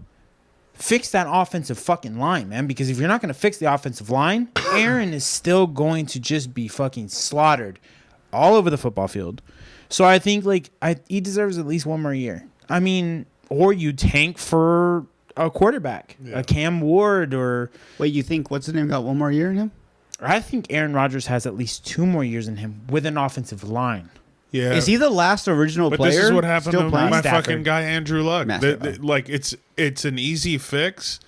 fix that offensive fucking line, man, because if you're not gonna fix the offensive line, Aaron is still going to just be fucking slaughtered all over the football field. So I think he deserves at least one more year. I mean, or you tank for a quarterback, a Cam Ward, or Wait, you think what's his name got one more year in him? I think Aaron Rodgers has at least 2 more years in him with an offensive line. Yeah. Is he the last original But player? this is what happened still to playing? my Stafford. fucking guy Andrew Luck. Matt Stafford. Like it's an easy fix,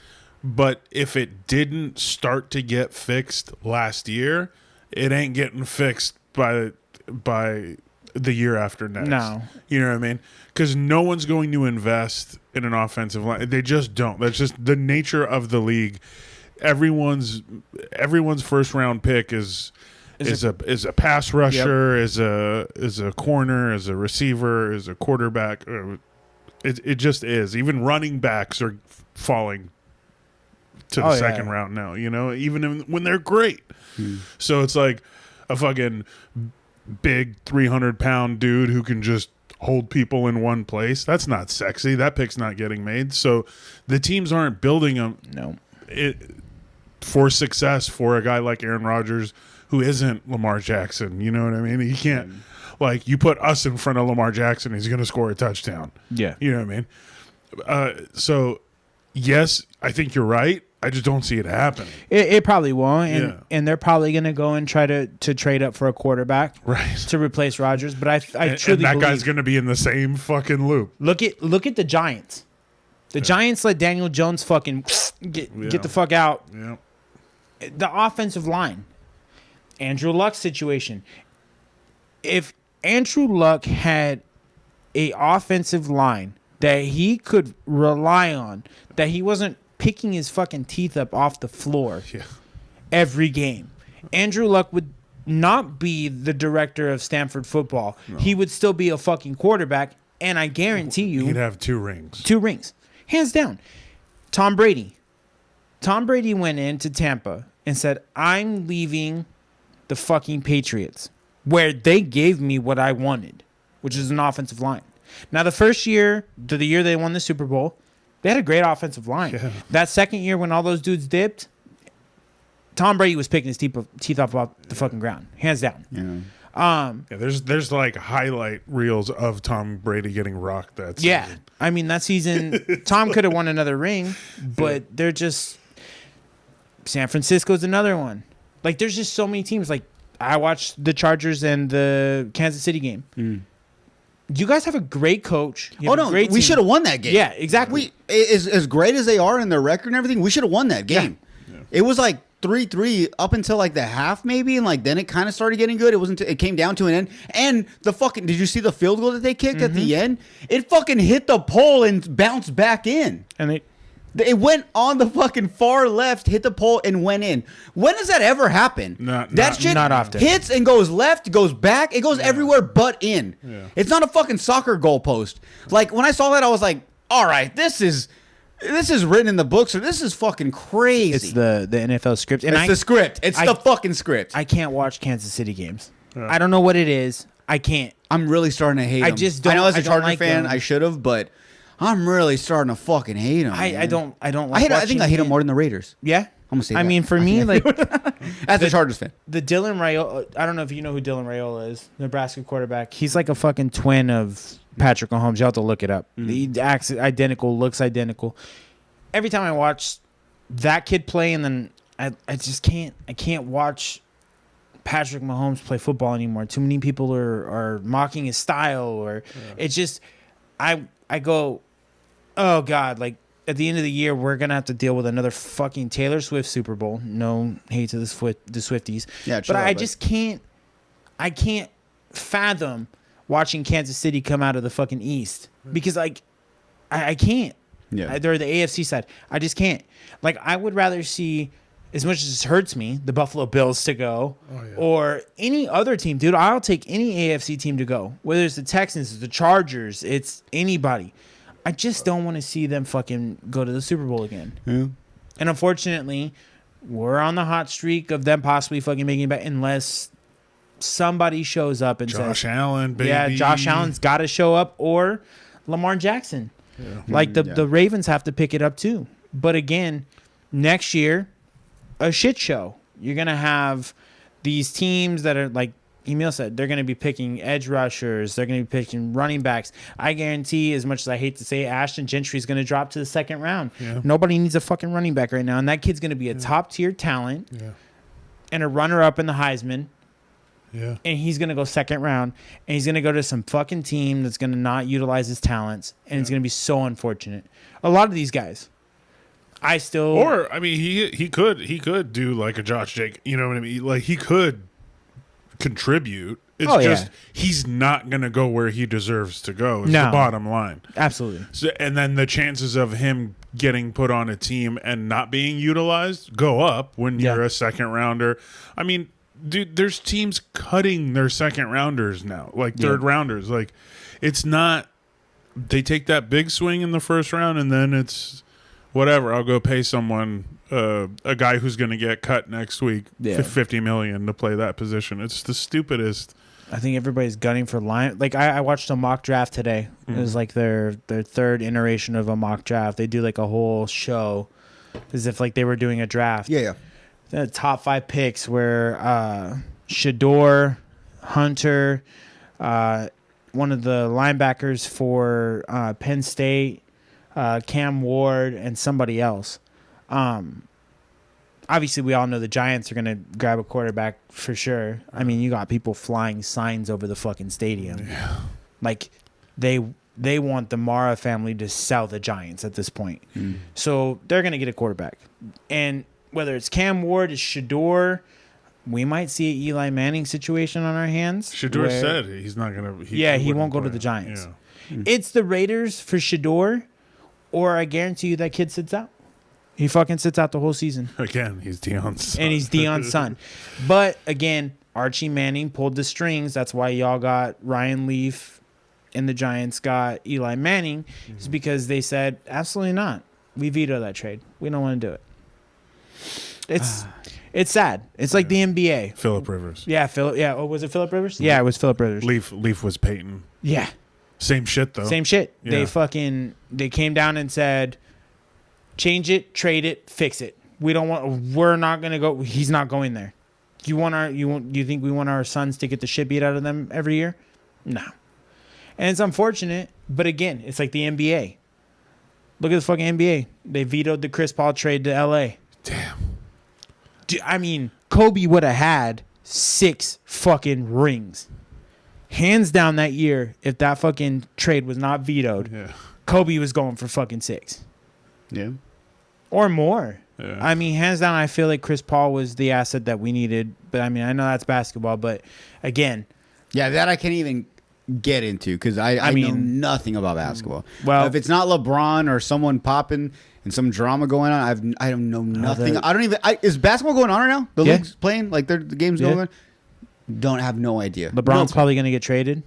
But if it didn't start to get fixed last year, it ain't getting fixed by the year after next. No. You know what I mean? Because no one's going to invest in an offensive line. They just don't. That's just the nature of the league. Everyone's first round pick is a pass rusher, is a corner, is a receiver, is a quarterback. It just is. Even running backs are falling to the second round now. You know, even when they're great. So it's like a fucking big 300-pound dude who can just hold people in one place. That's not sexy. That pick's not getting made. So the teams aren't building them. No. For success for a guy like Aaron Rodgers, who isn't Lamar Jackson. You know what I mean? He can't, like, you put us in front of Lamar Jackson, he's going to score a touchdown. Yeah. You know what I mean? So, yes, I think you're right. I just don't see it happening. It probably won't, and they're probably going to go and try to trade up for a quarterback, right, to replace Rodgers. But I truly and that believe guy's going to be in the same fucking loop. Look at the Giants. The Giants let Daniel Jones fucking get the fuck out. Yeah. The offensive line, Andrew Luck's situation. If Andrew Luck had a offensive line that he could rely on, that he wasn't picking his fucking teeth up off the floor every game, Andrew Luck would not be the director of Stanford football. No. He would still be a fucking quarterback, and I guarantee you he'd have 2 rings. 2 rings. Hands down. Tom Brady went into Tampa and said, I'm leaving the fucking Patriots, where they gave me what I wanted, which is an offensive line. Now, the first year, the year they won the Super Bowl, they had a great offensive line. Yeah. That second year, when all those dudes dipped, Tom Brady was picking his teeth off the fucking ground, hands down. Yeah. There's like highlight reels of Tom Brady getting rocked that season. Yeah. I mean, that season, Tom could have won another ring, but they're just... San Francisco's another one. Like, there's just so many teams. Like, I watched the Chargers and the Kansas City game. You guys have a great coach. We should have won that game. Yeah, exactly. As great as they are in their record and everything, we should have won that game. Yeah. It was like 3-3 up until like the half maybe, and like then it kind of started getting good. It came down to an end. And did you see the field goal that they kicked at the end? It fucking hit the pole and bounced back in. And it went on the fucking far left, hit the pole, and went in. When does that ever happen? That shit not often. Hits and goes left, goes back. It goes everywhere but in. Yeah. It's not a fucking soccer goalpost. Like, when I saw that, I was like, all right, this is written in the books, or this is fucking crazy. It's the NFL script. And it's the script. It's the fucking script. I can't watch Kansas City games. Yeah. I don't know what it is. I can't. I'm really starting to hate them. I just don't. I know as a Charger like fan, them. I should have, but... I'm really starting to fucking hate him. I don't like I think I hate him more than the Raiders. Yeah? I'm gonna say I that. mean, for me, like... As a Chargers fan. The Dylan Raiola... I don't know if you know who Dylan Raiola is. Nebraska quarterback. He's like a fucking twin of Patrick Mahomes. You have to look it up. He acts identical, looks identical. Every time I watch that kid play, and then I just can't... I can't watch Patrick Mahomes play football anymore. Too many people are mocking his style, or... It's just... I go... Oh, God, like, at the end of the year, we're going to have to deal with another fucking Taylor Swift Super Bowl. No hate to the Swifties. Yeah, but I just can't... I can't fathom watching Kansas City come out of the fucking East. Because, like, I can't. Yeah. They're the AFC side. I just can't. Like, I would rather see, as much as it hurts me, the Buffalo Bills to go, or any other team. Dude, I'll take any AFC team to go. Whether it's the Texans, the Chargers, it's anybody. I just don't want to see them fucking go to the Super Bowl again. Yeah. And unfortunately, we're on the hot streak of them possibly fucking making it back unless somebody shows up and says... Josh Allen, baby. Yeah, Josh Allen's got to show up, or Lamar Jackson. Yeah. Like, the Ravens have to pick it up too. But again, next year, a shit show. You're going to have these teams that are like... Emil said they're going to be picking edge rushers. They're going to be picking running backs. I guarantee, as much as I hate to say it, Ashton Gentry is going to drop to the second round. Yeah. Nobody needs a fucking running back right now. And that kid's going to be a top-tier talent and a runner-up in the Heisman. Yeah. And he's going to go second round. And he's going to go to some fucking team that's going to not utilize his talents. And it's going to be so unfortunate. A lot of these guys. I still, Or I mean, he could do like a Josh Jake. You know what I mean? Like he could contribute. It's just he's not going to go where he deserves to go. Is the bottom line. Absolutely. So, and then the chances of him getting put on a team and not being utilized go up when you're a second rounder. I mean, dude, there's teams cutting their second rounders now, like third rounders. Like it's not. They take that big swing in the first round, and then it's whatever. I'll go pay someone, a guy who's going to get cut next week, $50 million to play that position. It's the stupidest. I think everybody's gunning for line. Like I watched a mock draft today. It was like their third iteration of a mock draft. They do like a whole show as if like they were doing a draft. Yeah. The top 5 picks were Shador, Hunter, one of the linebackers for Penn State, Cam Ward, and somebody else. Obviously, we all know the Giants are going to grab a quarterback for sure. I mean, you got people flying signs over the fucking stadium. Yeah. Like, they want the Mara family to sell the Giants at this point. So they're going to get a quarterback. And whether it's Cam Ward, it's Shador, we might see an Eli Manning situation on our hands. Shador said he's not going to. He won't go to the Giants. Yeah. It's the Raiders for Shador, or I guarantee you that kid sits out. He fucking sits out the whole season. Again, he's Deion's son. And he's Deion's son. But, again, Archie Manning pulled the strings. That's why y'all got Ryan Leaf and the Giants got Eli Manning. It's because they said, absolutely not. We veto that trade. We don't want to do it. It's sad. It's like the NBA. Phillip Rivers. Yeah, Oh, was it Phillip Rivers? Yeah, it was Phillip Rivers. Leaf was Peyton. Yeah. Same shit, though. Same shit. Yeah. They came down and said, change it, trade it, fix it. We're not going to go. He's not going there. Do you think we want our sons to get the shit beat out of them every year? No. And it's unfortunate, but again, it's like the NBA. Look at the fucking NBA. They vetoed the Chris Paul trade to LA. Damn. I mean, Kobe would have had 6 fucking rings. Hands down that year, if that fucking trade was not vetoed, Kobe was going for fucking 6. Yeah. Or more. Yeah. I mean, hands down, I feel like Chris Paul was the asset that we needed. But, I mean, I know that's basketball. But, again. Yeah, that I can't even get into because I know nothing about basketball. Well, if it's not LeBron or someone popping and some drama going on, I don't know nothing. I don't even. Is basketball going on right now? The league's playing? Like, the game's going on? Don't have no idea. LeBron's probably going to get traded.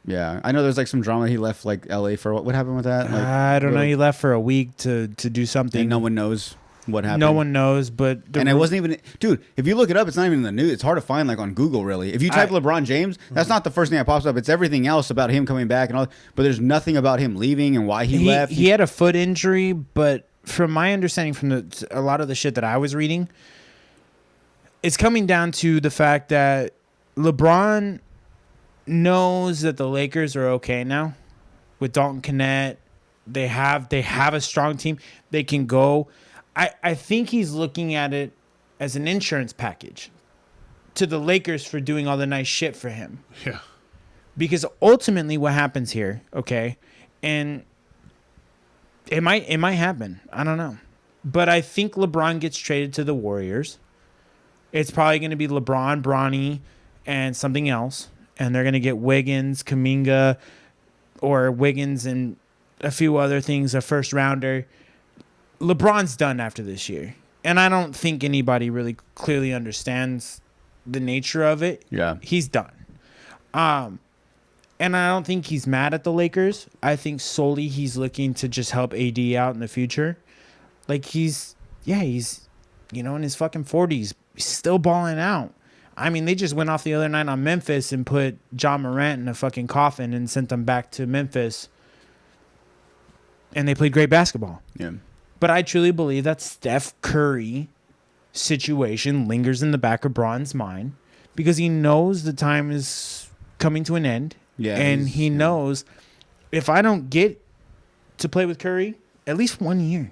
Yeah, I know there's like some drama. He left like LA for what happened with that? Like, I don't know. He left for a week to do something. And no one knows what happened. No one knows, but and it wasn't even, dude. If you look it up, it's not even in the news. It's hard to find like on Google. Really, if you type LeBron James, that's not the first thing that pops up. It's everything else about him coming back and all. But there's nothing about him leaving and why he left. He had a foot injury, but from my understanding, from a lot of the shit that I was reading, it's coming down to the fact that LeBron knows that the Lakers are okay now with Dalton Knecht. They have a strong team. They can go. I think he's looking at it as an insurance package to the Lakers for doing all the nice shit for him. Yeah. Because ultimately what happens here, okay, and it might happen. I don't know. But I think LeBron gets traded to the Warriors. It's probably going to be LeBron, Bronny, and something else. And they're going to get Wiggins, Kuminga, or Wiggins and a few other things, a first rounder. LeBron's done after this year. And I don't think anybody really clearly understands the nature of it. Yeah. He's done. And I don't think he's mad at the Lakers. I think solely he's looking to just help AD out in the future. Like he's in his fucking 40s. He's still balling out. I mean, they just went off the other night on Memphis and put John Morant in a fucking coffin and sent them back to Memphis. And they played great basketball. Yeah. But I truly believe that Steph Curry situation lingers in the back of Bron's mind because he knows the time is coming to an end. Yeah. And he knows if I don't get to play with Curry at least 1 year,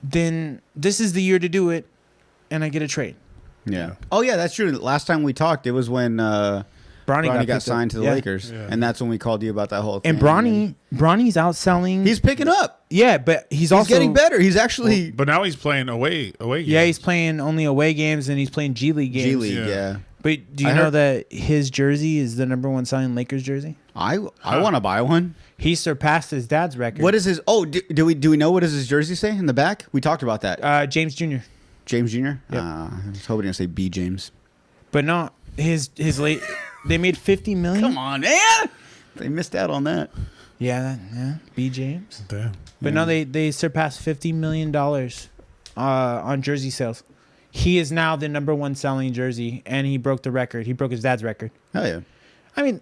then this is the year to do it, and I get a trade. Yeah. Oh, yeah, that's true. Last time we talked, it was when Bronny got picked up. signed to the Yeah. Lakers, and that's when we called you about that whole thing. And Bronny's outselling. he's picking up. Yeah, but he's also getting better. He's actually But now he's playing away games. Yeah, he's playing only away games, and he's playing G League games. G League. Yeah. Yeah. But do you I know heard- that his jersey is the number one selling Lakers jersey? I want to buy one. He surpassed his dad's record. What is his? Oh, do we know what does his jersey say in the back? We talked about that. James Jr. James Jr. Yep. I was hoping to say B James. But no, his late. They made $50 million. Come on, man. They missed out on that. Yeah, B James. Damn. But no, they surpassed $50 million on jersey sales. He is now the number one selling jersey, and he broke the record. He broke his dad's record. Hell yeah. I mean,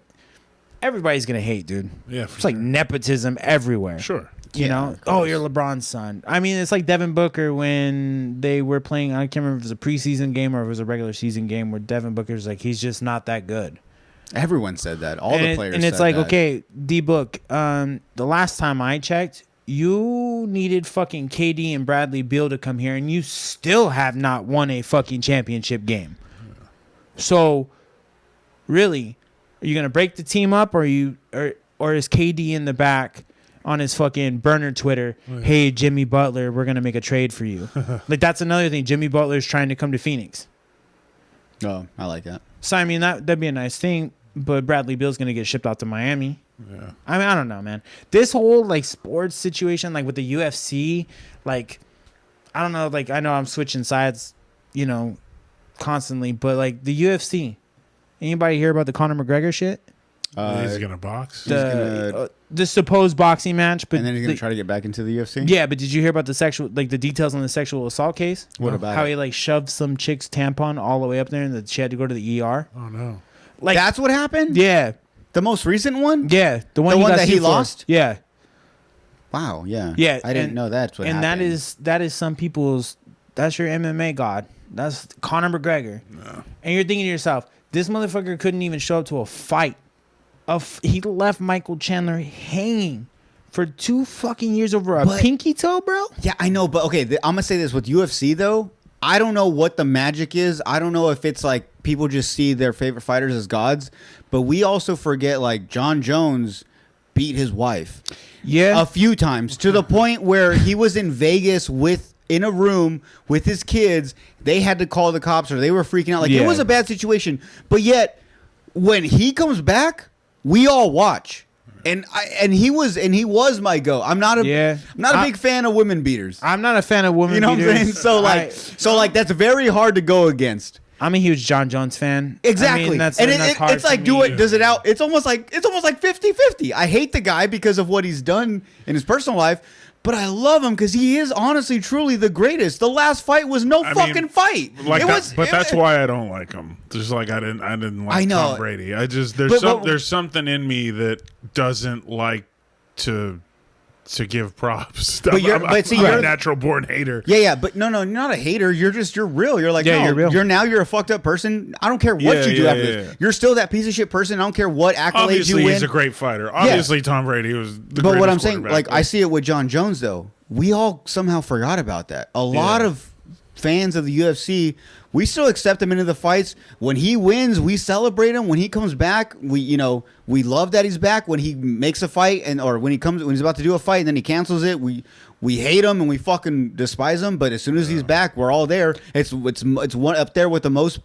everybody's gonna hate, dude. Yeah, It's like nepotism everywhere. sure. You know, oh, you're LeBron's son. I mean, it's like Devin Booker when they were playing. I can't remember if it was a preseason game or if it was a regular season game where Devin Booker's like, he's just not that good. Everyone said that. All and the players. and it's said like, that. okay, D Book. The last time I checked, you needed fucking KD and Bradley Beal to come here, and you still have not won a fucking championship game. So, really, are you gonna break the team up, or or is KD in the back on his fucking burner Twitter? Hey, Jimmy Butler, we're gonna make a trade for you. Like, that's another thing. Jimmy Butler is trying to come to Phoenix. Oh, I like that. So I mean, that'd be a nice thing, but Bradley Beal's gonna get shipped out to Miami. Yeah. I mean, I don't know, man. This whole like sports situation, like with the UFC, like I don't know, like I know I'm switching sides, you know, constantly, but like the UFC. Anybody hear about the Conor McGregor shit? He's gonna box. The supposed boxing match, but And then he's gonna try to get back into the UFC. yeah, but did you hear about the details on the sexual assault case? What about how it? he like shoved some chick's tampon all the way up there, and that she had to go to the ER? Oh no. Like That's what happened. yeah, The most recent one. yeah, the one one got that he sued for. lost? Yeah. Wow. Yeah. Yeah, I didn't and- know that's what And happened. that is some people's. That's your MMA god. That's Conor McGregor. And you're thinking to yourself, this motherfucker couldn't even show up to a fight. He left Michael Chandler hanging for 2 fucking years over a But- pinky toe, bro. Yeah, I know, but okay, I'm gonna say this with UFC though. I don't know what the magic is. I don't know if it's like people just see their favorite fighters as gods, but we also forget like John Jones beat his wife Yeah. a few times to the point where he was in Vegas in a room with his kids. They had to call the cops or they were freaking out. Like Yeah. it was a bad situation. But yet when he comes back, we all watch. And he was my go. I'm not a big fan of women beaters. I'm not a fan of women You know what I'm beaters. saying? So like that's very hard to go against. I'm a huge John Jones fan. Exactly. I mean, that's and hard it's for like me. does it out. It's almost like 50-50. I hate the guy because of what he's done in his personal life, but I love him because he is honestly truly the greatest. The last fight was no fucking fight. Like It that, was, but it- that's why I don't like him. Just like I didn't like I know. Tom Brady. I just But- there's something in me that doesn't like to give props. But you're- I'm but see, a you're- natural born hater. Yeah, but no, you're not a hater. You're real. You're like, Yeah, no, you're real. you're a fucked up person. I don't care what Yeah, you do yeah, after yeah, this. yeah. You're still that piece of shit person. I don't care what accolades Obviously, you win. he's a great fighter. Obviously, Tom Brady was the But what greatest I'm saying, quarterback. like, I see it with John Jones, though. We all somehow forgot about that. A lot of fans of the UFC, we still accept him into the fights. When he wins, we celebrate him. When he comes back, we love that he's back. When he makes a fight or when he's about to do a fight and then he cancels it, we hate him and we fucking despise him. But as soon as he's back, we're all there. It's one up there with the most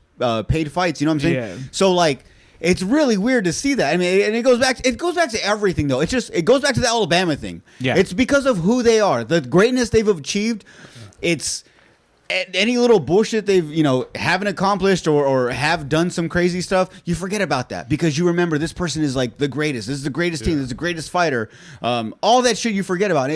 paid fights. You know what I'm saying? Yeah. So like. It's really weird to see that. I mean, and it goes back to everything though. It goes back to the Alabama thing. Yeah. It's because of who they are, the greatness they've achieved. It's any little bullshit they've haven't accomplished or have done some crazy stuff. You forget about that because you remember this person is like the greatest. This is the greatest team. This is the greatest fighter. All that shit you forget about.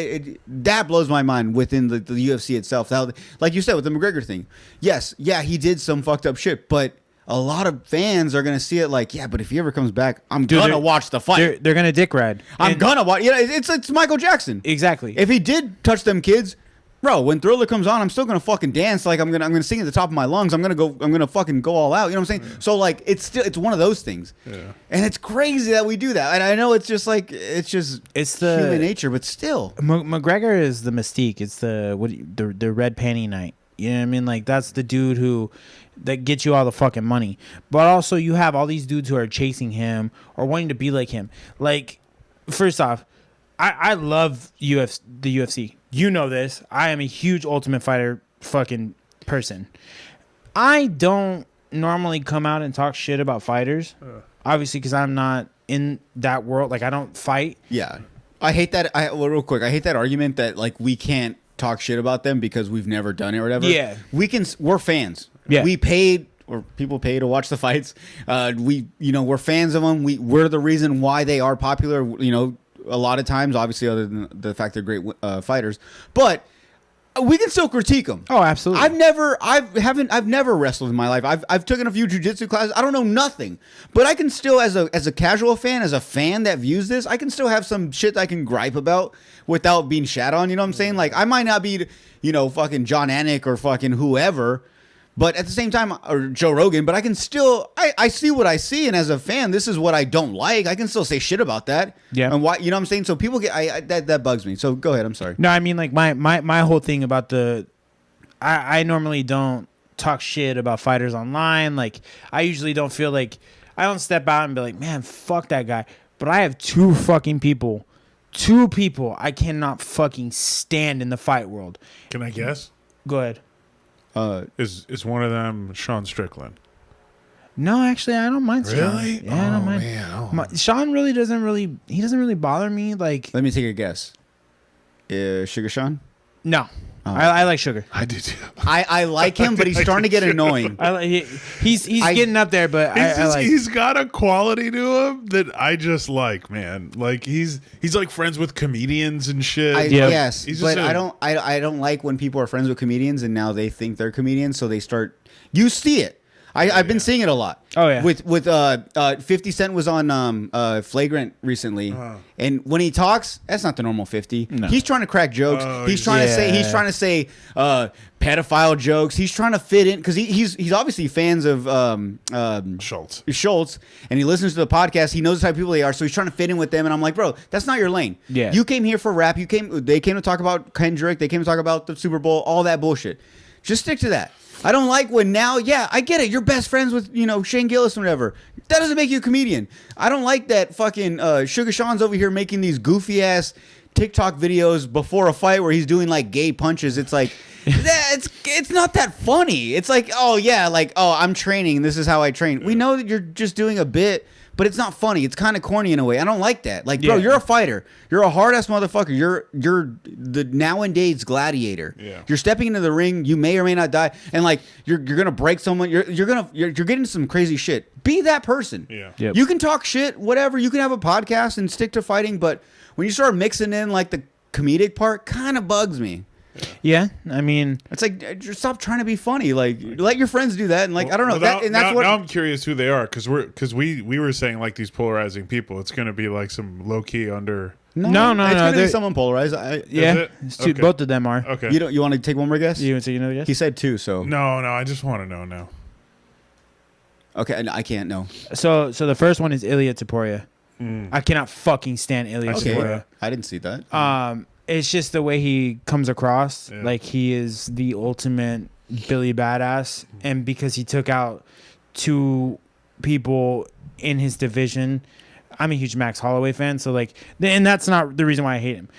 That blows my mind within the UFC itself. How, like you said with the McGregor thing. Yes, yeah, he did some fucked up shit, but. A lot of fans are gonna see it like, yeah, but if he ever comes back, I'm gonna watch the fight. They're gonna dick ride. I'm gonna watch. Yeah, it's Michael Jackson. Exactly. If he did touch them kids, bro, when Thriller comes on, I'm still gonna fucking dance. Like I'm gonna sing at the top of my lungs. I'm gonna fucking go all out. You know what I'm saying? So like, it's one of those things. Yeah. And it's crazy that we do that. And I know it's just the human nature, but still. McGregor is the mystique. It's the red panty night. You know what I mean? Like, that's the dude that gets you all the fucking money. But also, you have all these dudes who are chasing him or wanting to be like him. Like, first off, I love the UFC. You know this. I am a huge Ultimate Fighter fucking person. I don't normally come out and talk shit about fighters. Obviously, because I'm not in that world. Like, I don't fight. Yeah. I hate that. Real quick, I hate that argument that, like, we can't talk shit about them because we've never done it or whatever. Yeah. We're fans. Yeah. We paid, or people pay to watch the fights. We're fans of them. We're the reason why they are popular, a lot of times, obviously, other than the fact they're great fighters. But we can still critique them. Oh, absolutely. I've never wrestled in my life. I've taken a few jiu-jitsu classes. I don't know nothing, but I can still, as a casual fan, as a fan that views this, I can still have some shit that I can gripe about without being shat on. You know what I'm saying? Like, I might not be, fucking John Anik or fucking whoever, but at the same time, or Joe Rogan, but I can still, I see what I see, and as a fan, this is what I don't like. I can still say shit about that. Yeah. And why, you know what I'm saying? So people get, that bugs me. So go ahead, I'm sorry. No, I mean, like, my whole thing about I normally don't talk shit about fighters online. Like, I usually don't feel like, I don't step out and be like, man, fuck that guy. But I have two people I cannot fucking stand in the fight world. Can I guess? Go ahead. Is one of them Sean Strickland? No, actually, I don't mind Sean. Really? Yeah, I don't mind. Man, Sean really doesn't really bother me. Like, Let me take a guess. Sugar Sean? no, I like Sugar. I do too. I like him, but he's starting to get annoying. He's getting up there, but He's got a quality to him that I just like, man. Like, he's like friends with comedians and shit. Yes, He's but just I don't like when people are friends with comedians and now they think they're comedians, so they start. You see it. I've been seeing it a lot. Oh, yeah. With 50 Cent was on Flagrant recently, and when he talks, that's not the normal 50. No. He's trying to crack jokes. He's trying to say pedophile jokes. He's trying to fit in because he's obviously fans of Schultz, and he listens to the podcast. He knows the type of people they are, so he's trying to fit in with them. And I'm like, bro, that's not your lane. Yeah. You came here for rap. They came to talk about Kendrick. They came to talk about the Super Bowl. All that bullshit. Just stick to that. I don't like when now, I get it. You're best friends with, Shane Gillis or whatever. That doesn't make you a comedian. I don't like that fucking Sugar Sean's over here making these goofy ass TikTok videos before a fight where he's doing like gay punches. It's like, it's not that funny. It's like, I'm training. This is how I train. We know that you're just doing a bit, but it's not funny. It's kind of corny in a way. I don't like that. Like, bro, you're a fighter. You're a hard ass motherfucker. You're the nowadays gladiator. Yeah. You're stepping into the ring. You may or may not die, and like you're gonna break someone. You're getting some crazy shit. Be that person. Yeah. Yep. You can talk shit, whatever. You can have a podcast and stick to fighting, but when you start mixing in like the comedic part, kind of bugs me. Yeah, I mean, It's like, just stop trying to be funny. Like, let your friends do that. And like, I don't know. Now I'm curious who they are because we were saying like these polarizing people. It's going to be like some low key under. No, No, it's gonna be they're- someone polarized. yeah, it? okay. Both of them are. Okay. You want to take one more guess? You want to take another guess? He said two, so No, I just want to know now. okay. I can't know. So the first one is Ilya Taporia. I cannot fucking stand Ilya Okay, Taporia. I didn't see that. It's just the way he comes across. Yeah. Like, he is the ultimate Billy Badass. And because he took out two people in his division, I'm a huge Max Holloway fan. So, like, and that's not the reason why I hate him.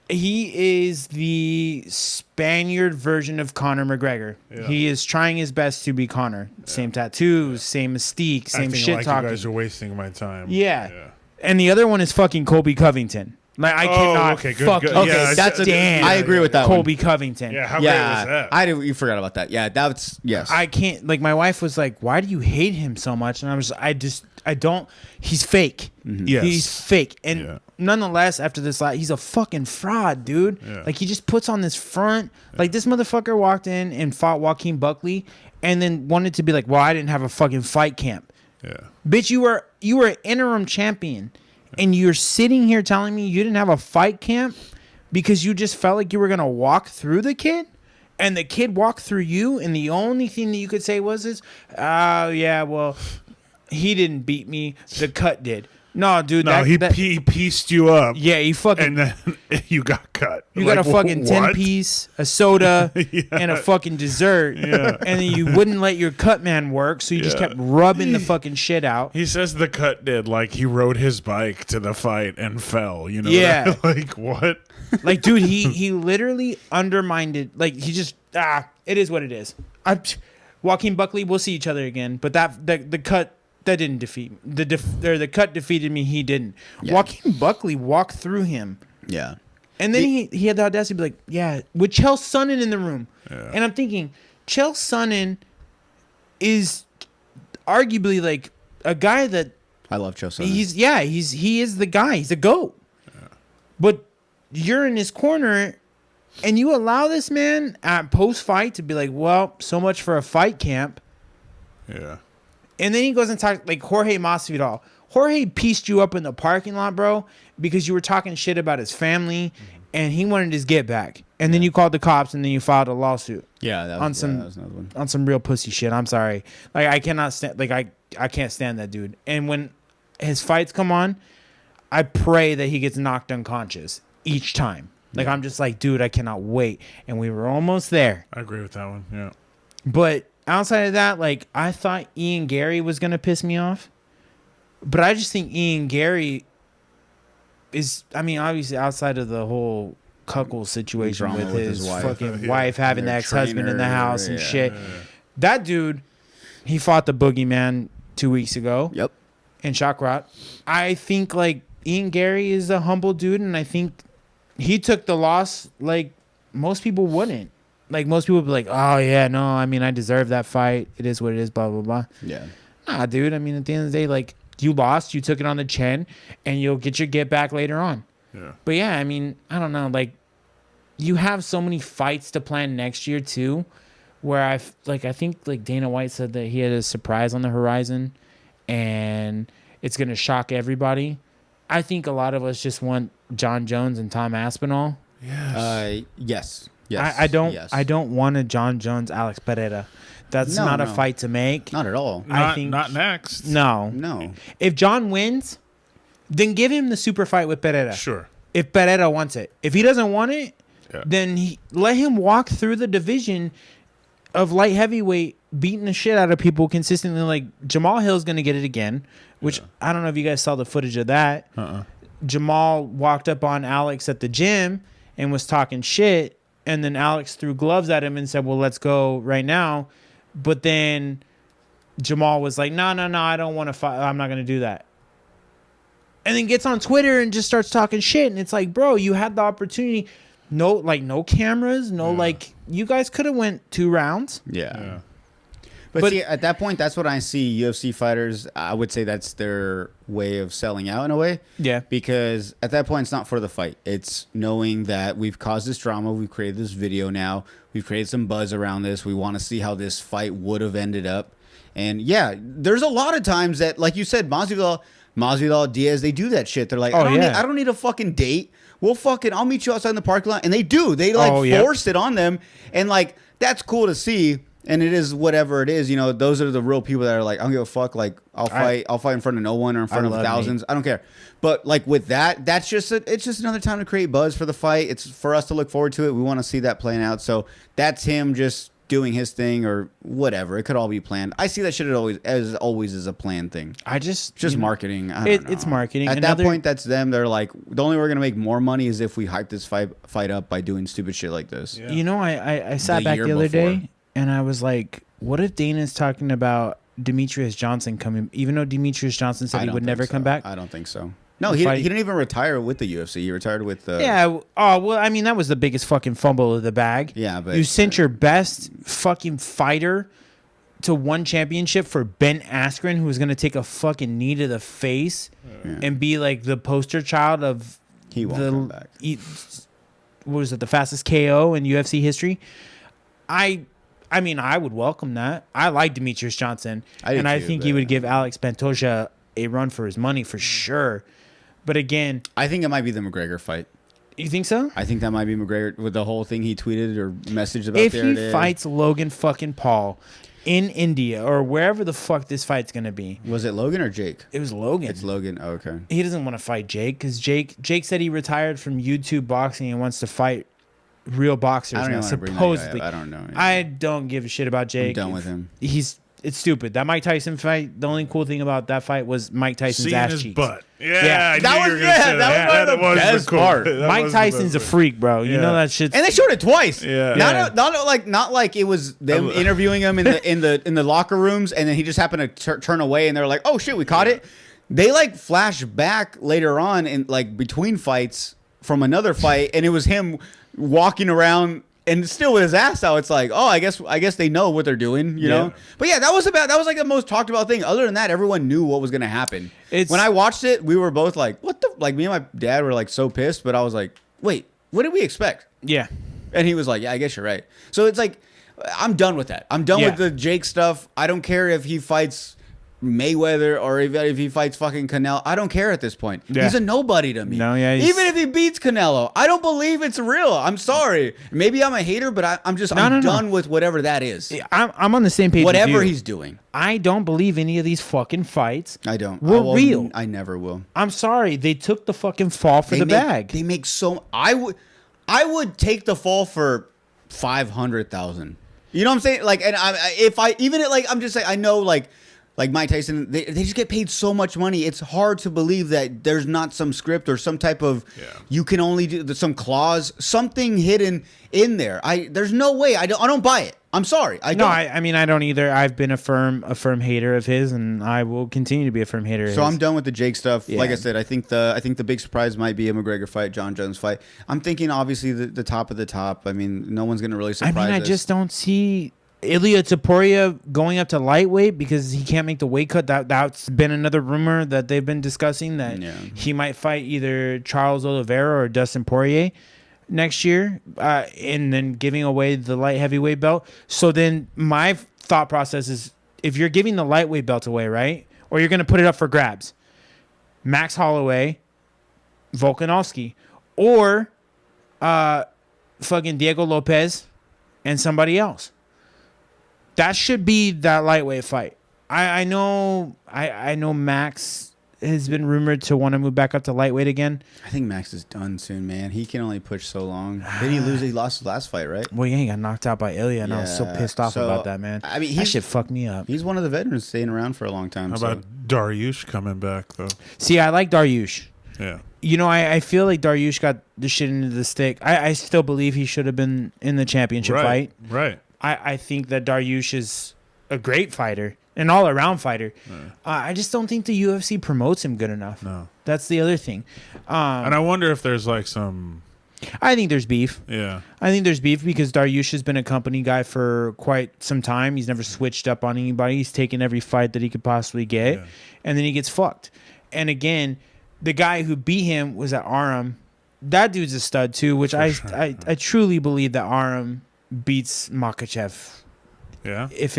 He is the Spaniard version of Conor McGregor. Yeah. He is trying his best to be Conor. Same tattoos, same mystique, same Acting shit like talking. you guys are wasting my time. Yeah. And the other one is fucking Colby Covington. Like, I cannot okay, good, fucking good. Okay, Yeah, stand I agree with that Colby Covington. Yeah, how great was that? You forgot about that. Yeah, that's yes. I can't, like, my wife was like, why do you hate him so much? And I don't, he's fake. Yes. He's fake. And Yeah. nonetheless, after this, he's a fucking fraud, dude. Yeah. Like, he just puts on this front. Like, this motherfucker walked in and fought Joaquin Buckley and then wanted to be like, well, I didn't have a fucking fight camp. Yeah. Bitch, you were an interim champion, and you're sitting here telling me you didn't have a fight camp because you just felt like you were gonna walk through the kid, and the kid walked through you, and the only thing that you could say was, "Oh yeah, well, he didn't beat me. The cut did." No, dude. No, he pieced you up. Yeah, he fucking. And then you got cut. You got a fucking 10-piece, a soda, Yeah. and a fucking dessert. Yeah. And then you wouldn't let your cut man work, so you just kept rubbing the fucking shit out. He says the cut did like he rode his bike to the fight and fell. You know? Yeah. that? Like what? Like, dude, he literally undermined it. Like, he just it is what it is. Joaquin Buckley, we'll see each other again, but the cut. That didn't defeat me. The cut defeated me. He didn't. Yeah. Joaquin Buckley walked through him. Yeah. And then he had the audacity to be like, yeah, with Chael Sonnen in the room. Yeah. And I'm thinking, Chael Sonnen is arguably like a guy that I love Chelsea. he is the guy. He's a GOAT. Yeah. But you're in his corner and you allow this man at post-fight to be like, well, so much for a fight camp. Yeah. And then he goes and talks like Jorge Masvidal. Jorge pieced you up in the parking lot, bro, because you were talking shit about his family, and he wanted his get back. And then you called the cops, and then you filed a lawsuit. Yeah, that was another one. On some real pussy shit. I'm sorry. Like I cannot stand. Like I can't stand that dude. And when his fights come on, I pray that he gets knocked unconscious each time. Like I'm just like, dude, I cannot wait. And we were almost there. I agree with that one. Yeah. But outside of that, like, I thought Ian Gary was going to piss me off. But I just think Ian Gary is, I mean, obviously outside of the whole cuckold situation Drama with with his his wife. fucking wife having the Their ex-husband in the trainer, house and yeah. shit. That dude, he fought the boogeyman 2 weeks ago. Yep. In Shockrot. I think, like, Ian Gary is a humble dude, and I think he took the loss like most people wouldn't. Like, most people would be like, oh, yeah, no, I mean, I deserve that fight. It is what it is, blah, blah, blah. Yeah. Nah, dude. I mean, at the end of the day, like, you lost. You took it on the chin, and you'll get your get back later on. Yeah. But, yeah, I mean, I don't know. Like, you have so many fights to plan next year, too, where I think, like, Dana White said that he had a surprise on the horizon, and it's going to shock everybody. I think a lot of us just want John Jones and Tom Aspinall. Yes. Yes. I don't want a John Jones Alex Pereira. That's not a fight to make. Not at all. I think not next. No. If John wins, then give him the super fight with Pereira. Sure. If Pereira wants it. If he doesn't want it, then let him walk through the division of light heavyweight, beating the shit out of people consistently. Like Jamal Hill's going to get it again, which I don't know if you guys saw the footage of that. Jamal walked up on Alex at the gym and was talking shit. And then Alex threw gloves at him and said, well, let's go right now. But then Jamal was like, no, I don't want to fight. I'm not going to do that. And then gets on Twitter and just starts talking shit. And it's like, bro, you had the opportunity. No cameras. Like, you guys could have went 2 rounds. Yeah. But see, at that point, that's what I see UFC fighters. I would say that's their way of selling out in a way. Yeah. Because at that point, it's not for the fight. It's knowing that we've caused this drama. We've created this video now. We've created some buzz around this. We want to see how this fight would have ended up. And yeah, there's a lot of times that, like you said, Masvidal, Diaz, they do that shit. They're like, I don't need a fucking date. I'll meet you outside in the parking lot. And they do. They force it on them. And like, that's cool to see. And it is whatever it is, you know. Those are the real people that are like, I don't give a fuck. Like, I'll fight in front of no one or in front of thousands. I don't care. But like with that, it's just another time to create buzz for the fight. It's for us to look forward to it. We want to see that playing out. So that's him just doing his thing or whatever. It could all be planned. I see that shit as always as a planned thing. Just marketing. It's marketing. At that point, that's them. They're like, the only way we're gonna make more money is if we hype this fight up by doing stupid shit like this. Yeah. You know, I sat back the other day. And I was like, what if Dana's talking about Demetrius Johnson coming, even though Demetrius Johnson said he would never come back? I don't think so. No, he didn't even retire with the UFC. He retired with the... Yeah. Oh, well, I mean, that was the biggest fucking fumble of the bag. Yeah, but... You sent your best fucking fighter to one championship for Ben Askren, who was going to take a fucking knee to the face and be like the poster child of... He won't come back. What was it? The fastest KO in UFC history? I mean, I would welcome that. I like Demetrius Johnson. I think he would give Alex Pantoja a run for his money for sure. But again... I think it might be the McGregor fight. You think so? I think that might be McGregor with the whole thing he tweeted or messaged about if he fights Logan fucking Paul, in India or wherever the fuck this fight's gonna be. Was it Logan or Jake? It was Logan. It's Logan. Oh, okay. He doesn't want to fight Jake because Jake said he retired from YouTube boxing and wants to fight real boxers. I don't Now, even wanna bring that supposedly, guy up. I don't know. I don't give a shit about Jake. I'm done with him. It's stupid. That Mike Tyson fight, the only cool thing about that fight was Mike Tyson's Seeing ass his cheeks. butt. Yeah. Yeah, That was one of the best part. Mike Tyson's a freak, bro. You Yeah. know that shit's... And they showed it twice. Yeah. Not like it was them interviewing him in the locker rooms, and then he just happened to turn away, and they're like, "Oh shit, we caught it." They like flash back later on in like between fights from another fight, and it was him walking around and still with his ass out. It's like, oh, I guess they know what they're doing, you know. But yeah, that was like the most talked about thing. Other than that, everyone knew what was gonna happen. When I watched it, we were both like, what the, like me and my dad were like so pissed, but I was like, wait, what did we expect? Yeah. And he was like, yeah, I guess you're right. So it's like, I'm done with that. I'm done with the Jake stuff. I don't care if he fights Mayweather or if he fights fucking Canelo. I don't care at this point. Yeah. He's a nobody to me. No, yeah, even if he beats Canelo, I don't believe it's real. I'm sorry. Maybe I'm a hater, but I'm done with whatever that is. I'm on the same page. Whatever with you. he's doing. I don't believe any of these fucking fights. I don't. Were real. I never will. I'm sorry. They took the fucking fall for the bag. They make so. I would take the fall for 500,000. You know what I'm saying? Like, and I'm just saying, I know like Mike Tyson, they just get paid so much money. It's hard to believe that there's not some script or some type of you can only do some clause, something hidden in there. There's no way. I don't buy it. I'm sorry. I don't. I mean, I don't either. I've been a firm hater of his, and I will continue to be a firm hater of his. So I'm done with the Jake stuff. Yeah. Like I said, I think the big surprise might be a McGregor fight, John Jones fight. I'm thinking obviously the top of the top. I mean, no one's gonna really surprise us. I just don't see Ilya Taporia going up to lightweight because he can't make the weight cut. That's been another rumor that they've been discussing, that he might fight either Charles Oliveira or Dustin Poirier next year, and then giving away the light heavyweight belt. So then my thought process is, if you're giving the lightweight belt away, right, or you're going to put it up for grabs, Max Holloway, Volkanovski, or fucking Diego Lopez and somebody else. That should be that lightweight fight. I know Max has been rumored to want to move back up to lightweight again. I think Max is done soon, man. He can only push so long. Did he lose? He lost his last fight, right? Well, yeah, he got knocked out by Ilya, and I was so pissed off about that, man. I mean, that shit fucked me up. He's one of the veterans staying around for a long time. How about Dariush coming back, though? See, I like Dariush. Yeah. You know, I feel like Dariush got the shit into the stick. I still believe he should have been in the championship fight. Right. I think that Dariush is a great fighter, an all-around fighter. I just don't think the UFC promotes him good enough. No. That's the other thing. And I wonder if there's like some... I think there's beef. Yeah. I think there's beef because Dariush has been a company guy for quite some time. He's never switched up on anybody. He's taken every fight that he could possibly get, and then he gets fucked. And again, the guy who beat him was at Arum. That dude's a stud too, which I truly believe that Arum beats Makhachev. Yeah. If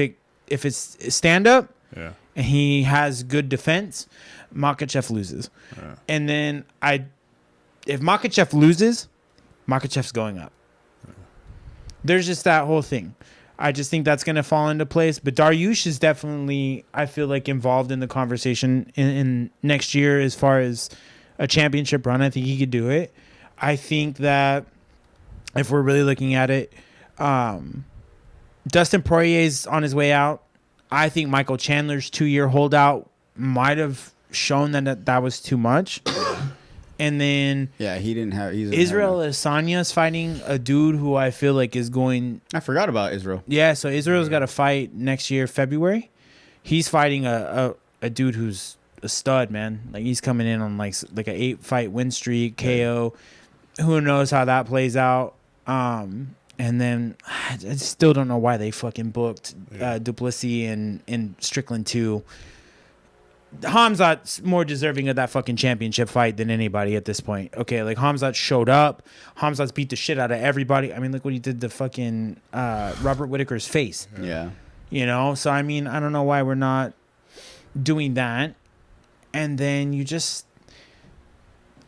it's stand up, yeah, and he has good defense, Makhachev loses. Yeah. And then if Makhachev loses, Makhachev's going up. Yeah. There's just that whole thing. I just think that's going to fall into place. But Dariush is definitely, I feel like, involved in the conversation in next year as far as a championship run. I think he could do it. I think that if we're really looking at it, Dustin Poirier's on his way out. I think Michael Chandler's 2-year holdout might have shown that was too much. And then he didn't have Israel Adesanya's fighting a dude who I feel like is going. I forgot about Israel. Yeah, so Israel's got a fight next year, February. He's fighting a dude who's a stud, man. Like, he's coming in on like an 8-fight win streak, KO. Who knows how that plays out? And then I still don't know why they fucking booked Duplessis and Strickland 2. Hamzat's more deserving of that fucking championship fight than anybody at this point. Okay, like, Hamzat showed up. Hamzat's beat the shit out of everybody. I mean, look what he did to fucking Robert Whittaker's face. Yeah. You know? So, I mean, I don't know why we're not doing that. And then you just...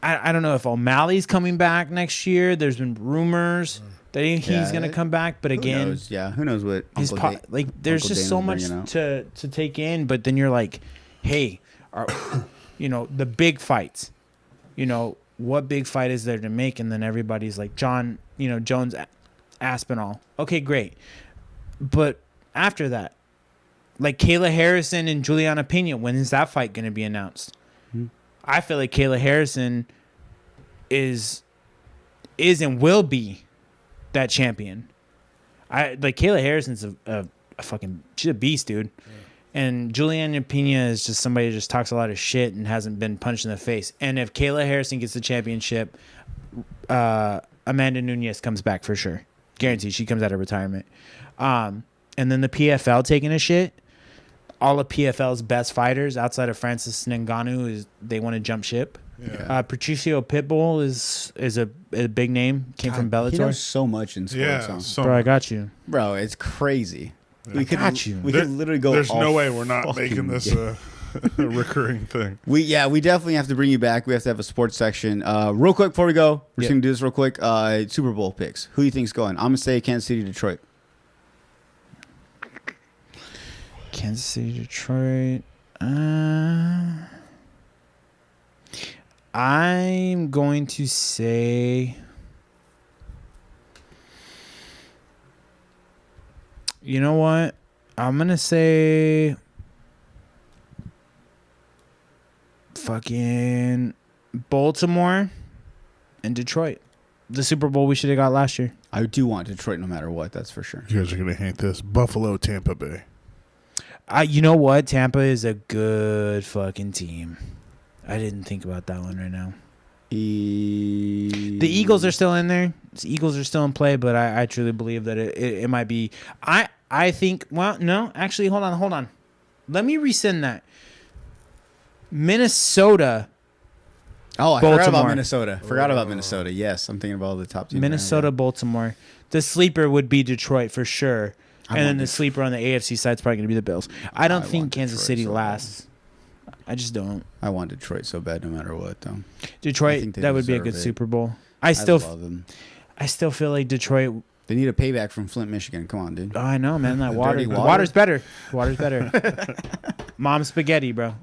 I don't know if O'Malley's coming back next year. There's been rumors. that he's gonna come back. But again, who knows? Yeah, who knows what his Uncle there's Uncle just so much Dana's to take in. But then you're like, hey, the big fights. What big fight is there to make? And then everybody's like, Jones, Aspinall. Okay, great. But after that, like Kayla Harrison and Juliana Pena, when is that fight going to be announced? I feel like Kayla Harrison is and will be that champion. Kayla Harrison's a fucking, she's a beast, dude. Yeah. And Juliana Pena is just somebody who just talks a lot of shit and hasn't been punched in the face. And if Kayla Harrison gets the championship, Amanda Nunes comes back for sure. Guaranteed. She comes out of retirement. And then the PFL taking a shit. All of PFL's best fighters outside of Francis Ngannou they want to jump ship. Yeah. Patricio Pitbull is a big name. Came from Bellator. He knows so much in sports. Bro, I got you. Bro, it's crazy. Yeah. We could literally go. There's no way we're not making this a recurring thing. We definitely have to bring you back. We have to have a sports section. Real quick before we go, we're just gonna do this real quick. Super Bowl picks. Who do you think's going? I'm gonna say Kansas City, Detroit. Kansas City, Detroit. I'm going to say. You know what? I'm going to say fucking Baltimore and Detroit. The Super Bowl we should have got last year. I do want Detroit no matter what, that's for sure. You guys are going to hate this. Buffalo, Tampa Bay. You know what? Tampa is a good fucking team. I didn't think about that one right now. The Eagles are still in there. The Eagles are still in play, but I truly believe that it might be. I think. Well, no, actually, hold on. Let me rescind that. Minnesota. Oh, I forgot about Minnesota. Yes, I'm thinking about all the top teams. Minnesota, Baltimore. The sleeper would be Detroit for sure, and then the sleeper on the AFC side is probably going to be the Bills. I don't think Kansas City lasts. I just don't. I want Detroit so bad, no matter what, though. Detroit, that would be a good Super Bowl. I love them. I still feel like Detroit. They need a payback from Flint, Michigan. Come on, dude. Oh, I know, man. That water's better. Water's better. Mom spaghetti, bro.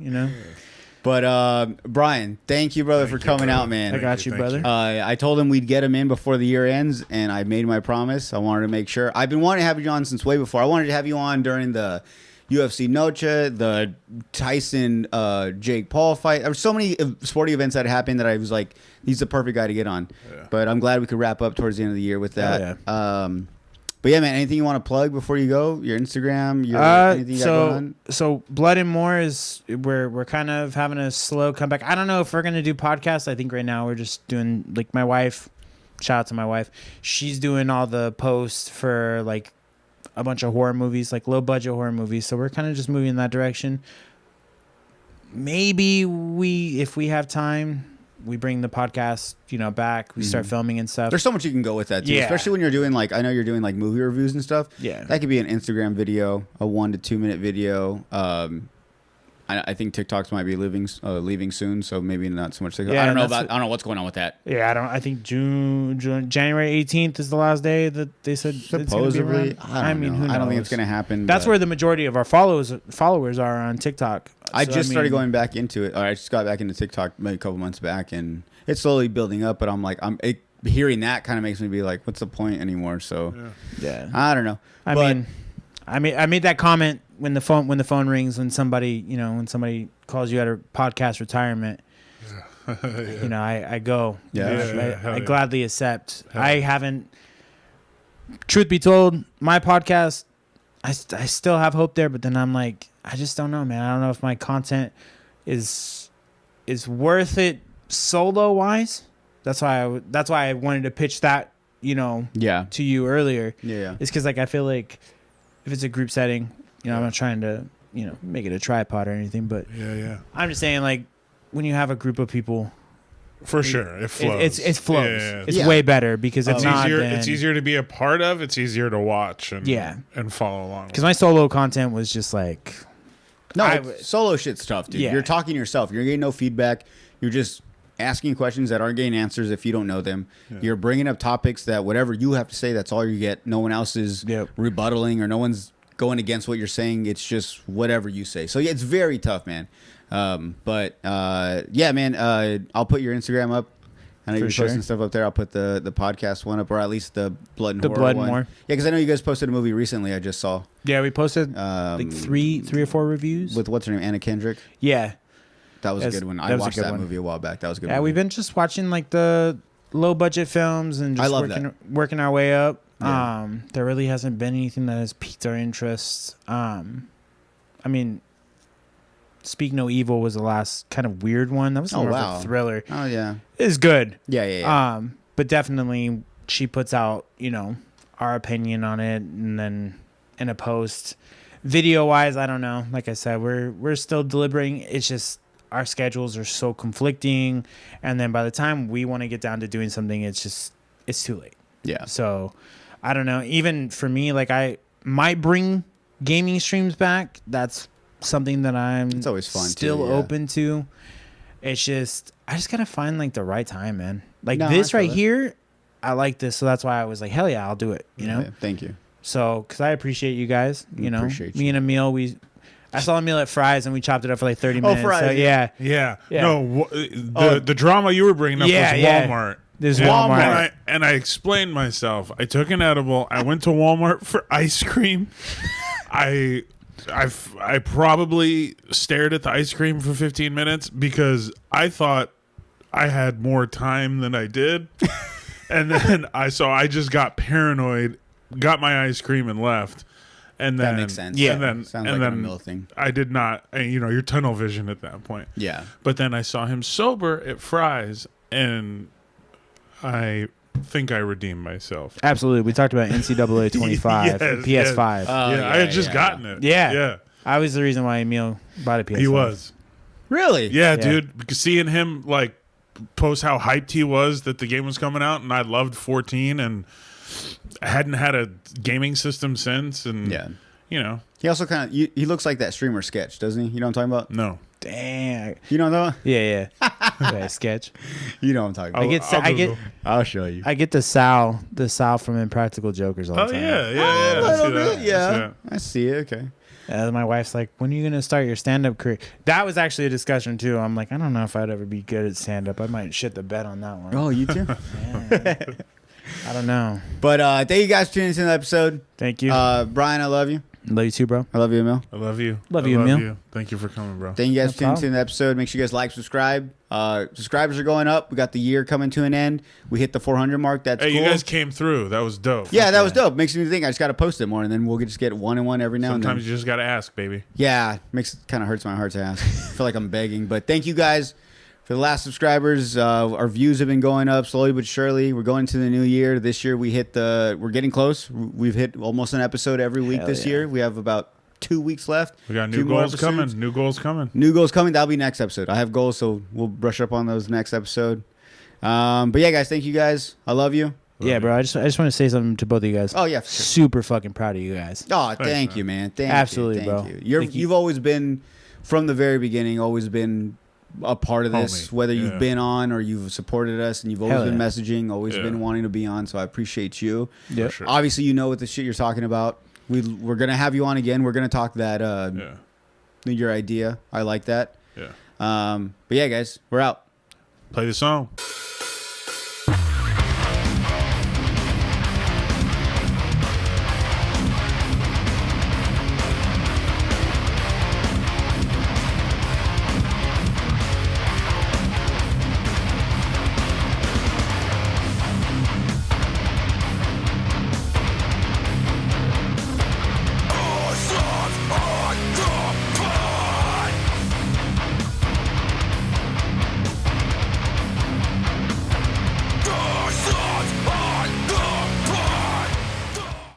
But Brian, thank you, brother, for coming out, man. I got you, brother. I told him we'd get him in before the year ends, and I made my promise. I wanted to make sure. I've been wanting to have you on since way before. I wanted to have you on during the UFC Noche, the Tyson Jake Paul fight. There were so many sporting events that happened that I was like, he's the perfect guy to get on. Yeah. But I'm glad we could wrap up towards the end of the year with that. Oh, yeah. But yeah, man, anything you want to plug before you go? Your Instagram, anything you got going on? So Blood and More is we're kind of having a slow comeback. I don't know if we're gonna do podcasts. I think right now we're just doing like my wife. Shout out to my wife. She's doing all the posts for like a bunch of horror movies, like low budget horror movies. So we're kind of just moving in that direction. Maybe if we have time, we bring the podcast, back. We start filming and stuff. There's so much you can go with that too, especially when you're doing I know you're doing like movie reviews and stuff. Yeah, that could be an Instagram video, a 1 to 2 minute video. I think TikToks might be leaving soon, so maybe not so much TikTok. Yeah, I don't know what's going on with that. Yeah, I think January 18th is the last day that they said supposedly. I mean, who knows? I don't think it's going to happen. That's where the majority of our followers are on TikTok. I started going back into it. I just got back into TikTok maybe a couple months back, and it's slowly building up. But I'm like, hearing that kind of makes me be like, what's the point anymore? So yeah. I don't know. I made that comment when the phone rings, when somebody calls you at a podcast retirement. Yeah. I go. Yeah. I gladly accept. I haven't. Truth be told, my podcast, I still have hope there, but then I'm like, I just don't know, man. I don't know if my content is worth it solo wise. That's why I wanted to pitch that, to you earlier. Yeah. It's because I feel like if it's a group setting, I'm not trying to, make it a tripod or anything, but I'm just saying when you have a group of people, for sure, it flows. It flows. Yeah. It's way better because it's not. It's easier to be a part of. It's easier to watch and follow along. Because my solo content was just solo shit's tough, dude. Yeah. You're talking to yourself. You're getting no feedback. You're just asking questions that aren't getting answers if you don't know them. Yeah. You're bringing up topics that whatever you have to say, that's all you get. No one else is rebuttaling, or no one's going against what you're saying. It's just whatever you say. So yeah, it's very tough, man. Yeah, man, I'll put your Instagram up. I know you're posting stuff up there. I'll put the podcast one up, or at least the Blood and Horror one. Yeah, because I know you guys posted a movie recently. I just saw. Yeah, we posted like three or four reviews with what's her name, Anna Kendrick. Yeah, that was a good one. I watched that movie a while back. That was a good. Yeah, we've been just watching like the low budget films and just working our way up. Yeah. There really hasn't been anything that has piqued our interest. I mean, Speak No Evil was the last kind of weird one. That was more of a thriller. Oh yeah, it's good. Yeah. But definitely she puts out, our opinion on it, and then in a post, video wise, I don't know. Like I said, we're still deliberating. It's just our schedules are so conflicting, and then by the time we want to get down to doing something, it's too late. Yeah. So I don't know. Even for me, like I might bring gaming streams back. That's something that it's always fun still open to. It's just I just gotta find like the right time, man. Like this right here, I like this, so that's why I was like, hell yeah, I'll do it. You know? Yeah, thank you. So, because I appreciate you guys. Appreciate me and Emil, I saw Emil at Fry's and we chopped it up for like 30 minutes. Fry's, so, yeah. No, the drama you were bringing up was Walmart. There's Walmart. And I explained myself. I took an edible. I went to Walmart for ice cream. I probably stared at the ice cream for 15 minutes because I thought I had more time than I did. And then I just got paranoid, got my ice cream and left. And then, that makes sense. Yeah. Sounds like a Mill thing. I did not, your tunnel vision at that point. Yeah. But then I saw him sober at Fry's, and I think I redeemed myself. Absolutely. We talked about NCAA 25, PS5. Yes. I had just gotten it. Yeah. I was the reason why Emil bought a PS5. He was. Really? Yeah, dude. Because seeing him like post how hyped he was that the game was coming out, and I loved 14, and I hadn't had a gaming system since, and he also kind of he looks like that streamer Sketch, doesn't he? You know what I'm talking about? No. Dang. You don't know? Yeah. Sketch. You know what I'm talking about. I'll show you. I get the Sal from Impractical Jokers all the time. Yeah. A little bit, yeah. I see it. Okay. My wife's like, when are you going to start your stand-up career? That was actually a discussion, too. I'm like, I don't know if I'd ever be good at stand-up. I might shit the bed on that one. Oh, you too? I don't know. But thank you guys for tuning into the episode. Thank you. Brian, I love you. Love you too, bro. I love you, Emil. I love you. Love you, Emil. Thank you for coming, bro. Thank you guys for tuning into the episode. Make sure you guys like, subscribe. Subscribers are going up. We got the year coming to an end. We hit the 400 mark. That's cool. You guys came through. That was dope. Yeah, that was dope. Makes me think I just got to post it more, and then we'll just get one and one every now and then. Sometimes you just got to ask, baby. Yeah, kind of hurts my heart to ask. I feel like I'm begging. But thank you guys for the last subscribers. Our views have been going up slowly but surely. We're going to the new year. This year we're getting close. We've hit almost an episode every week this year. We have about 2 weeks left. We got new goals coming. New goals coming. That'll be next episode. I have goals, so we'll brush up on those next episode. But yeah, guys, thank you guys. I love you. Yeah, bro. I just want to say something to both of you guys. Oh yeah, for sure. Super fucking proud of you guys. Oh, thank you, man. Absolutely, bro. You've always been, from the very beginning, always been a part of this. Whether you've been on or you've supported us, and you've always been messaging, always been wanting to be on. So I appreciate you. Yeah. Sure. Obviously, you know what the shit you're talking about. We're gonna have you on again. We're gonna talk that your idea. I like that. Yeah. But yeah, guys, we're out. Play the song.